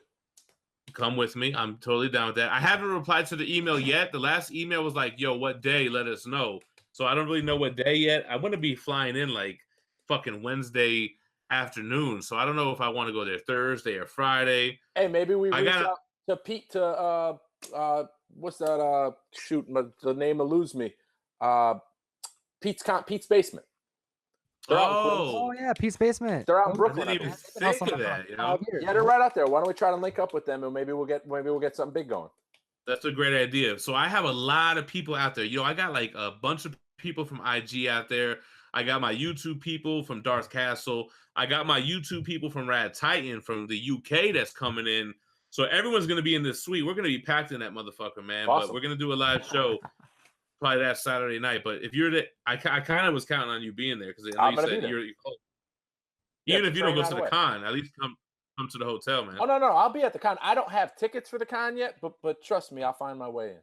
[SPEAKER 2] Come with me. I'm totally down with that. I haven't replied to the email yet. The last email was like, yo, what day? Let us know. So I don't really know what day yet. I want to be flying in like fucking Wednesday afternoon. So I don't know if I want to go there Thursday or Friday.
[SPEAKER 4] Hey, maybe we reach out to Pete to what's that shoot, the name eludes me. Pete's Basement.
[SPEAKER 3] Oh yeah, Pete's Basement.
[SPEAKER 4] They're out in Brooklyn.
[SPEAKER 2] I didn't even think of that, you know?
[SPEAKER 4] Yeah, they're right out there. Why don't we try to link up with them and maybe we'll get something big going.
[SPEAKER 2] That's a great idea. So I have a lot of people out there. Yo, I got like a bunch of people from IG out there. I got my YouTube people from Darth Castle. I got my YouTube people from Rad Titan from the UK that's coming in. So everyone's gonna be in this suite. We're gonna be packed in that motherfucker, man.
[SPEAKER 4] Awesome.
[SPEAKER 2] But we're gonna do a live show probably that Saturday night. But if you're I kind of was counting on you being there because I know you said you're close. Even if you don't go to the con, at least come to the hotel, man.
[SPEAKER 4] Oh no, I'll be at the con. I don't have tickets for the con yet, but trust me, I'll find my way in.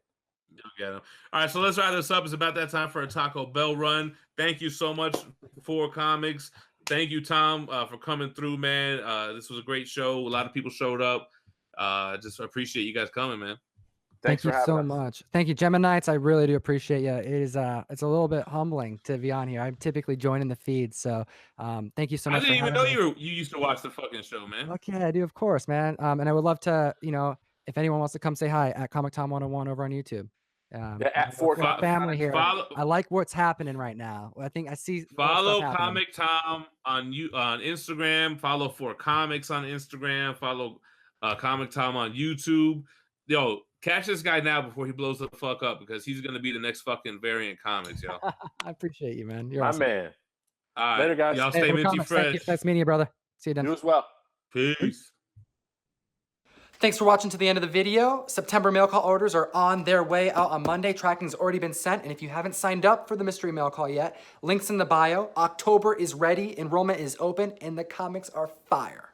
[SPEAKER 2] You'll get them. All right, so let's wrap this up. It's about that time for a Taco Bell run. Thank you so much for comics. Thank you, Tom, for coming through, man. This was a great show. A lot of people showed up. Just appreciate you guys coming, man.
[SPEAKER 3] Thank you so much. Thank you, Geminites. I really do appreciate you. It is it's a little bit humbling to be on here. I'm typically joining the feed, so thank you so much.
[SPEAKER 2] I didn't even know you used to watch the fucking show, man.
[SPEAKER 3] Okay, I do, of course, man. And I would love to, if anyone wants to come say hi at Comic Tom 101 over on YouTube.
[SPEAKER 4] At 4
[SPEAKER 3] family here. I like what's happening right now. I think I see.
[SPEAKER 2] Follow Comic Tom on Instagram. Follow 4 Comics on Instagram. Follow Comic Tom on YouTube. Yo, catch this guy now before he blows the fuck up because he's gonna be the next fucking Variant Comics, yo.
[SPEAKER 3] I appreciate you, man. You're
[SPEAKER 4] my
[SPEAKER 3] awesome.
[SPEAKER 4] man.
[SPEAKER 2] All right,
[SPEAKER 4] later, guys.
[SPEAKER 2] Y'all stay minty fresh.
[SPEAKER 3] Nice meeting you, brother. See you then.
[SPEAKER 4] You as well.
[SPEAKER 2] Peace.
[SPEAKER 1] Thanks for watching to the end of the video. September mail call orders are on their way out on Monday. Tracking's already been sent. And if you haven't signed up for the mystery mail call yet, links in the bio. October is ready. Enrollment is open and the comics are fire.